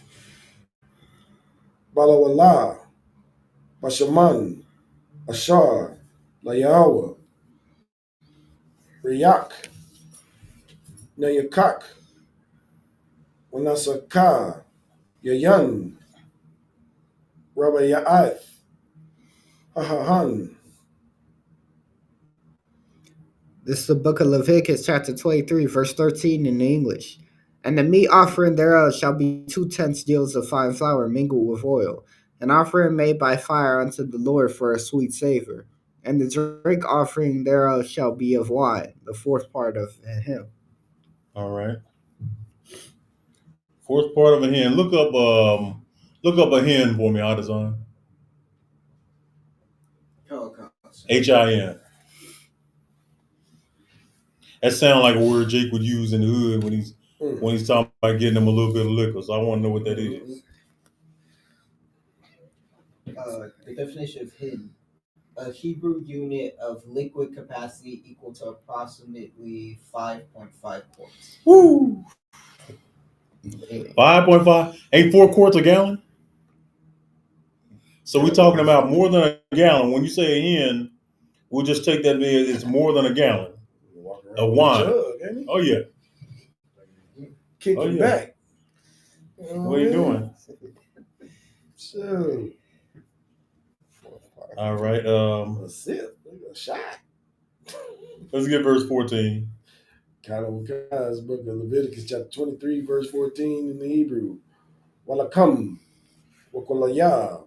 [SPEAKER 14] Balawala, Bashaman, Ashar, Layawa, Riyak, Nayakak, Wanasaka, Yayan, Rabayaath, Hahahan.
[SPEAKER 13] This is the book of Leviticus, chapter 23, verse 13 in English. And the meat offering thereof shall be 2/10 deals of fine flour mingled with oil, an offering made by fire unto the Lord for a sweet savor. And the drink offering thereof shall be of wine, the fourth part of him.
[SPEAKER 12] All right. Fourth part of a hen. Look up a hen for me, Artisan. HIN. That sounds like a word Jake would use in the hood when he's talking about getting them a little bit of liquor. So I want to know what that is.
[SPEAKER 15] The definition of hidden: a Hebrew unit of liquid capacity equal to approximately 5.5 quarts.
[SPEAKER 12] Woo! 5.5 ain't 4 quarts a gallon. So we're talking about more than a gallon. When you say a hen, we'll just take that as it's more than a gallon of wine. Oh yeah.
[SPEAKER 14] Kicking back.
[SPEAKER 12] What are you doing?
[SPEAKER 14] So,
[SPEAKER 12] all right.
[SPEAKER 14] A sip, a shot.
[SPEAKER 12] Let's get verse 14.
[SPEAKER 14] God's book of Leviticus, chapter 23, verse 14 in the Hebrew. Walakam, Wakolaya,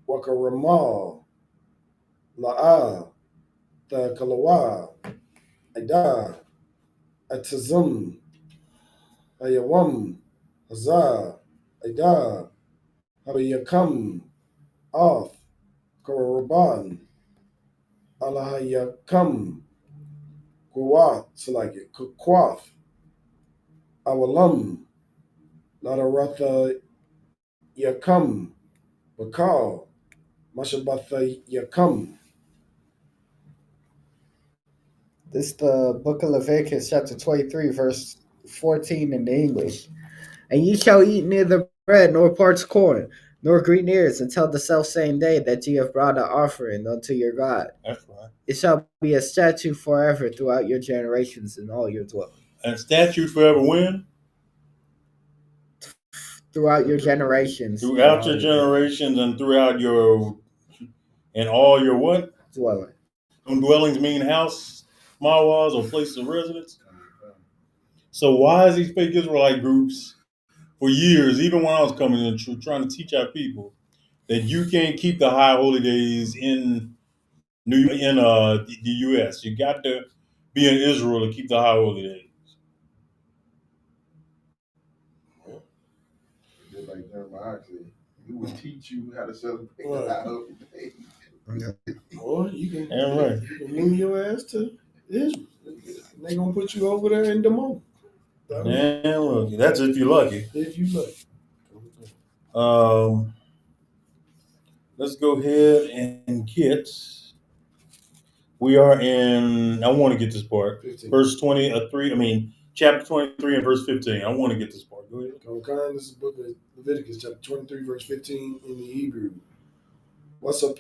[SPEAKER 14] Wakaramal, La'a, the Kalawa, Ada, Atazum, Ayawam, Hazah, Ada, Habayakam, Off, Karaban, Alahayakam, Kuwat, Salaki, Kukwaf, Awalam, Ladaratha Yakam, Bakal, Mashabatha Yakam.
[SPEAKER 13] This is the book of Leviticus, chapter 23, verse 14 in the English. And ye shall eat neither bread nor parched corn, nor green ears until the selfsame day that ye have brought an offering unto your God.
[SPEAKER 12] That's right.
[SPEAKER 13] It shall be a statute forever throughout your generations in all your dwellings.
[SPEAKER 12] And statute forever when?
[SPEAKER 13] Throughout your generations.
[SPEAKER 12] Throughout your generations and throughout your and all your what?
[SPEAKER 13] Dwelling.
[SPEAKER 12] Dwellings mean house, mawas, or places of residence. So why is these fake Israelite groups for years, even when I was coming in, trying to teach our people that you can't keep the high holy days in the U.S. You got to be in Israel to keep the high holy days.
[SPEAKER 16] actually, we would teach you how to celebrate the holiday.
[SPEAKER 14] Or you can,
[SPEAKER 12] right.
[SPEAKER 14] you can move your ass to Israel. They gonna put you over there in the moment.
[SPEAKER 12] Yeah, look, that's if you're lucky.
[SPEAKER 14] If you lucky.
[SPEAKER 12] Let's go ahead and get. We are in. I want to get this part.
[SPEAKER 14] 15.
[SPEAKER 12] Verse 23. I mean, chapter 23 and verse 15. I want to get this part. Go ahead.
[SPEAKER 14] This is the book of Leviticus, chapter 23, verse 15 in the Hebrew. What's up,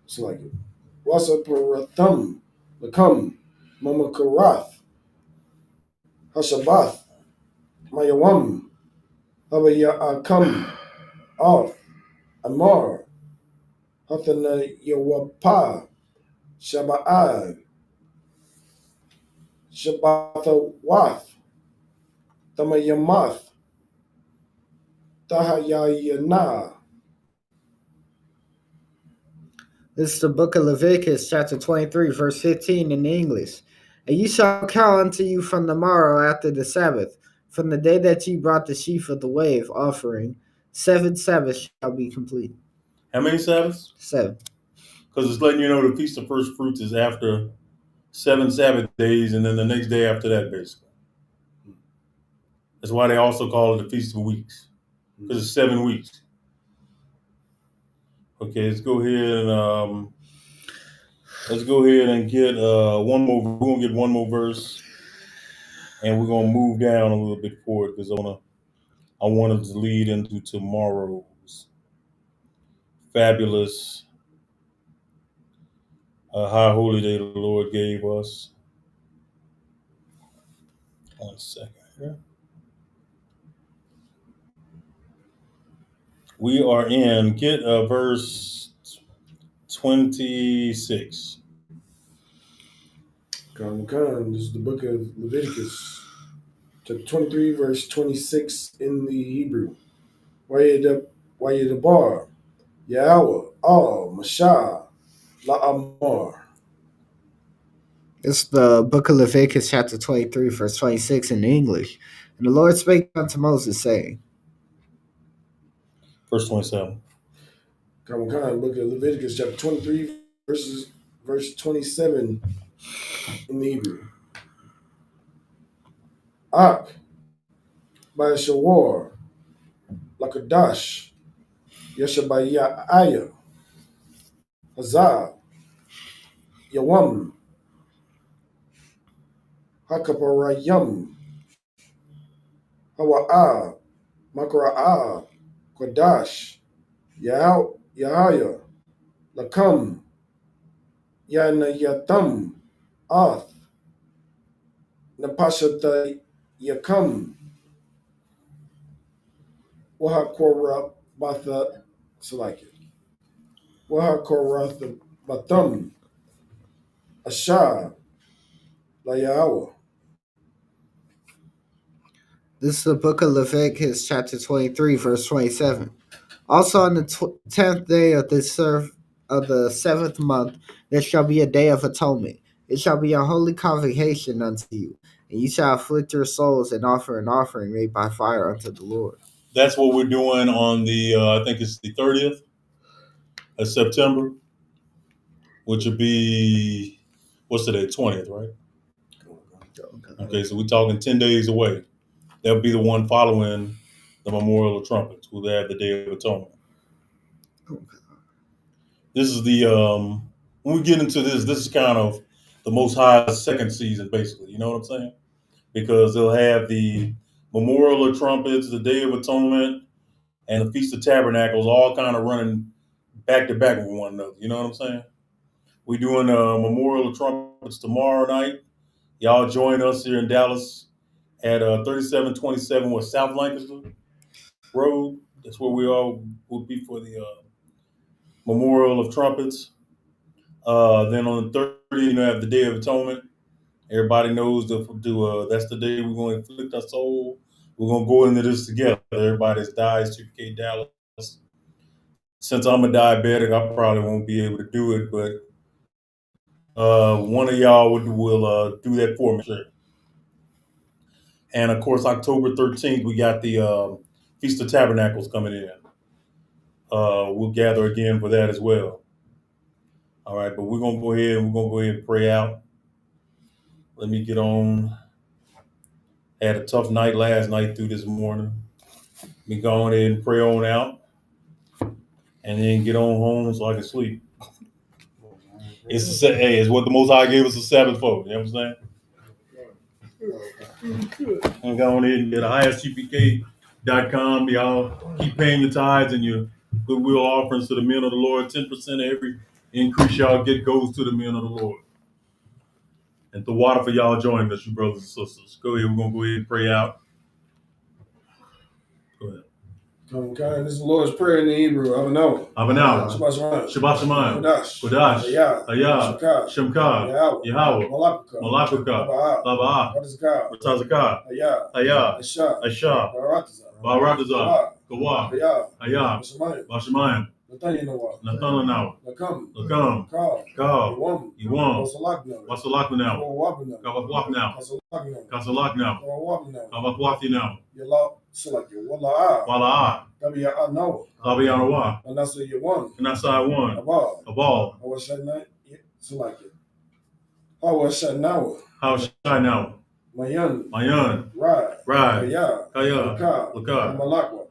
[SPEAKER 14] it's like it. What's up, thumb, Lakam, Mama Karath, Hashabath, Mayawam, Havaya Akam, Arth, Amar, Hathana Yawapa, Shaba'ad, Shabatha Wath, Tamayamath, Tahayayana.
[SPEAKER 13] This is the book of Leviticus, chapter 23, verse 15 in English. And ye shall count unto you from the morrow after the Sabbath, from the day that ye brought the sheaf of the wave offering, 7 Sabbaths shall be complete.
[SPEAKER 12] How many Sabbaths?
[SPEAKER 13] 7.
[SPEAKER 12] Because it's letting you know the Feast of First Fruits is after 7 Sabbath days, and then the next day after that, basically. That's why they also call it the Feast of Weeks, because it's 7 weeks. Okay, let's go ahead and get one more. We're gonna get one more verse, and we're gonna move down a little bit forward because I wanted to lead into tomorrow's fabulous high holy day the Lord gave us. 1 second here. We are in verse 26.
[SPEAKER 14] Come. This is the book of Leviticus, chapter 23, verse 26 in the Hebrew. Wayedabar, Yahweh, Mashah, La'amar.
[SPEAKER 13] It's the book of Leviticus, chapter 23, verse 26 in English. And the Lord spake unto Moses, saying,
[SPEAKER 12] Verse 27.
[SPEAKER 14] Come. Book of Leviticus, chapter 23, verse 27 in the Hebrew. Ak, Ba'ashawar, Lakadash, Yeshabayah, Hazah, Yawam, Hakaparayam, Hawa'ah, Makra'ah, Kodash, Yahaya, Lakam, Yanayatam, Ath, Napashata Yakam, Wahakora Batha, Salaki, Wahakora Batham, Asha, Layawa.
[SPEAKER 13] This is the book of Leviticus, chapter 23, verse 27. Also on the 10th day of the 7th month, there shall be a day of atonement. It shall be a holy convocation unto you, and ye shall afflict your souls and offer an offering made by fire unto the Lord.
[SPEAKER 12] That's what we're doing on the, I think it's the 30th of September, which would be, what's today, 20th, right? Okay, so we're talking 10 days away. That'll be the one following the Memorial of Trumpets. We'll have the Day of Atonement. This is the, when we get into this is kind of the Most High's second season, basically. You know what I'm saying? Because they'll have the Memorial of Trumpets, the Day of Atonement, and the Feast of Tabernacles all kind of running back to back with one another. You know what I'm saying? We're doing a Memorial of Trumpets tomorrow night. Y'all join us here in Dallas at 3727 West South Lancaster Road. That's where we all will be for the Memorial of Trumpets. Then on the 30th, you have the Day of Atonement. Everybody knows that's the day we're going to afflict our soul. We're going to go into this together. Everybody that's died, ISUPK Dallas. Since I'm a diabetic, I probably won't be able to do it, but one of y'all will do that for me. Sure. And of course, October 13th, we got the Feast of Tabernacles coming in. We'll gather again for that as well. All right, but we're gonna go ahead and pray out. Let me get on. Had a tough night last night through this morning. Let me go on ahead and pray on out, and then get on home so I can sleep. It's what the Most High gave us a Sabbath for. You know what I'm saying? And go on ahead and get ISUPK.com. Y'all keep paying your tithes and your goodwill offerings to the men of the Lord. 10% of every increase y'all get goes to the men of the Lord. And the water for y'all joining us, you brothers and sisters. Go ahead. We're going to go ahead and pray out. Go ahead.
[SPEAKER 14] Okay, this is the Lord's Prayer in the Hebrew. Avanau. Shabbat Shemayim.
[SPEAKER 12] Kodash.
[SPEAKER 14] Ayah.
[SPEAKER 12] Shemka. Yahweh. Malakuka. Laba'ah. Ratazakah. Ayah. Asha. Baratazah. Kawah. Ayah. Bashemayim. Nathanahu. Lakam. Kal. Yuam. Wasalaknau. Kawafwaknau. Kasalaknau. Kawafwakinau. Wala'ah. Tabi'anawa. Kanasa one. Abal. Hawashanawa. Mayan. Rad. Kaya. Laka.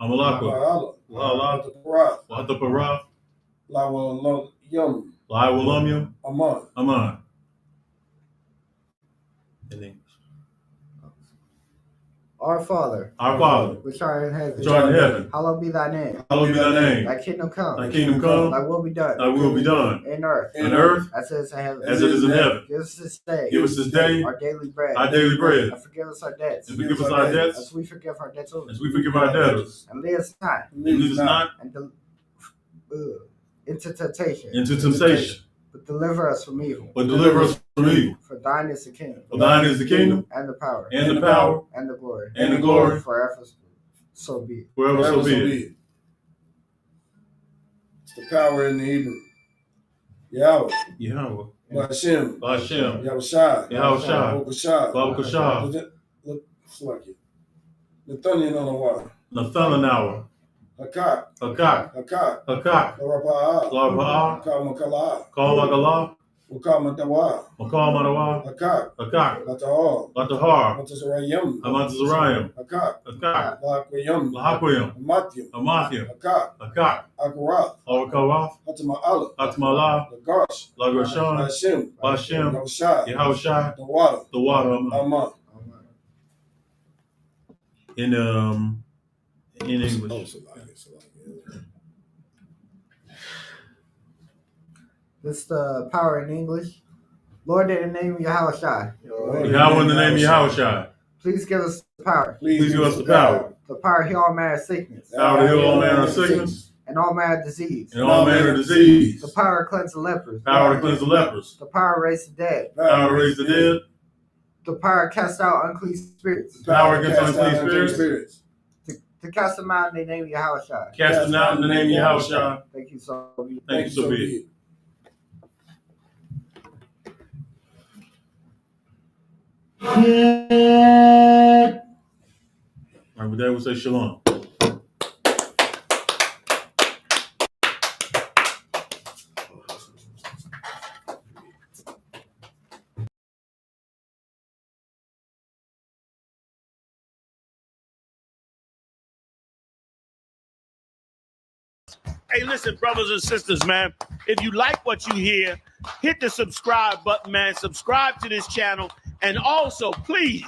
[SPEAKER 12] Amalakwa. Wahataparah. Lawalumyum. Aman. In English.
[SPEAKER 13] Our Father, which art in heaven, hallowed be thy name. Thy kingdom come. Thy will be done. In earth. As it is in heaven. Give us this day. Our daily bread. And forgive us our debts. As we forgive our debtors. And lead us not. Into temptation. But deliver us from evil. For thine is the kingdom. And the power. And the glory. Forever. So be it.
[SPEAKER 12] Forever so be it.
[SPEAKER 14] It's the power in the Hebrew. Yahweh.
[SPEAKER 12] Bashem.
[SPEAKER 14] Yahushua.
[SPEAKER 12] Babakashah. Nathanahu.
[SPEAKER 14] Hakak.
[SPEAKER 12] Laraba'ah. Kalmakalah. Mukamadawa. Hakak. Latahar. Amatazarayim. Hakak. Lahakwayim. Amathim. Hakak. Awakarath. Hatama'ala. Lagrashon. Bashem. Yahushua. The water. Aman. In English.
[SPEAKER 13] This is the power in English. Lord, in the name of Yahushua.
[SPEAKER 12] Yahweh in the name of Yahushua.
[SPEAKER 13] Please give us the power.
[SPEAKER 12] Please give us the power.
[SPEAKER 13] The power to heal all manner of sickness.
[SPEAKER 12] Power to heal all manner of sickness.
[SPEAKER 13] And all manner of disease.
[SPEAKER 12] And all manner of disease.
[SPEAKER 13] The power to cleanse the lepers.
[SPEAKER 12] Power to cleanse the lepers.
[SPEAKER 13] The power to raise the dead.
[SPEAKER 12] Power to raise the dead.
[SPEAKER 13] The power to cast out unclean spirits.
[SPEAKER 12] Power against unclean spirits.
[SPEAKER 13] To cast them out in the name of Yahushua.
[SPEAKER 12] Cast them out in the name of Yahushua.
[SPEAKER 13] Thank you so much.
[SPEAKER 12] Thank you so much. All right, with that, we'll say shalom.
[SPEAKER 17] Hey, listen, brothers and sisters, man. If you like what you hear, hit the subscribe button, man. Subscribe to this channel. And also, please,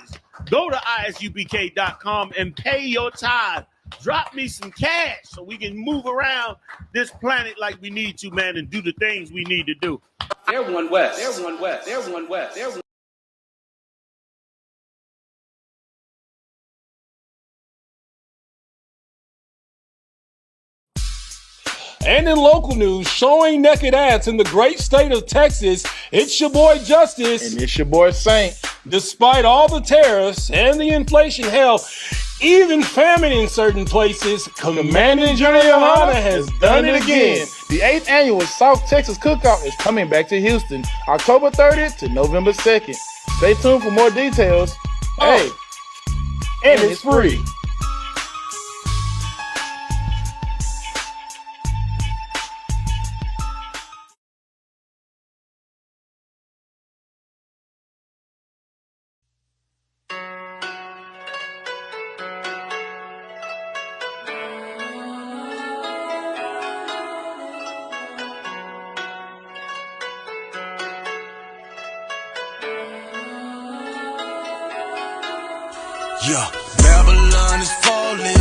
[SPEAKER 17] go to ISUPK.com and pay your tithe. Drop me some cash so we can move around this planet like we need to, man, and do the things we need to do.
[SPEAKER 18] Everyone west. Everyone west. Everyone west. Everyone.
[SPEAKER 9] And in local news, showing naked ass in the great state of Texas, it's your boy Justice.
[SPEAKER 19] And it's your boy Saint.
[SPEAKER 9] Despite all the tariffs and the inflation, hell, even famine in certain places, Commanding General Yohana has done it again.
[SPEAKER 19] The 8th annual South Texas Cookout is coming back to Houston, October 30th to November 2nd. Stay tuned for more details. Hey, and it's free.
[SPEAKER 5] Yeah, Babylon is falling.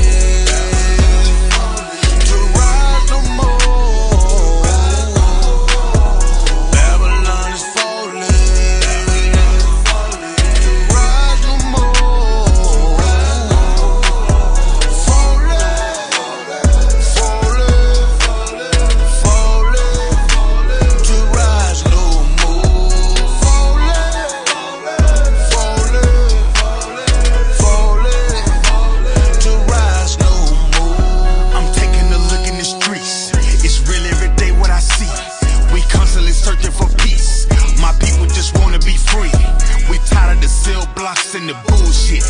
[SPEAKER 5] To rise no more. Babylon is falling. To rise no more. Falling. To rise no more. To rise no more. I'm taking a look in the streets. It's real every day what I see. We constantly searching for peace. My people just wanna be free. We tired of the cell blocks and the bullshit.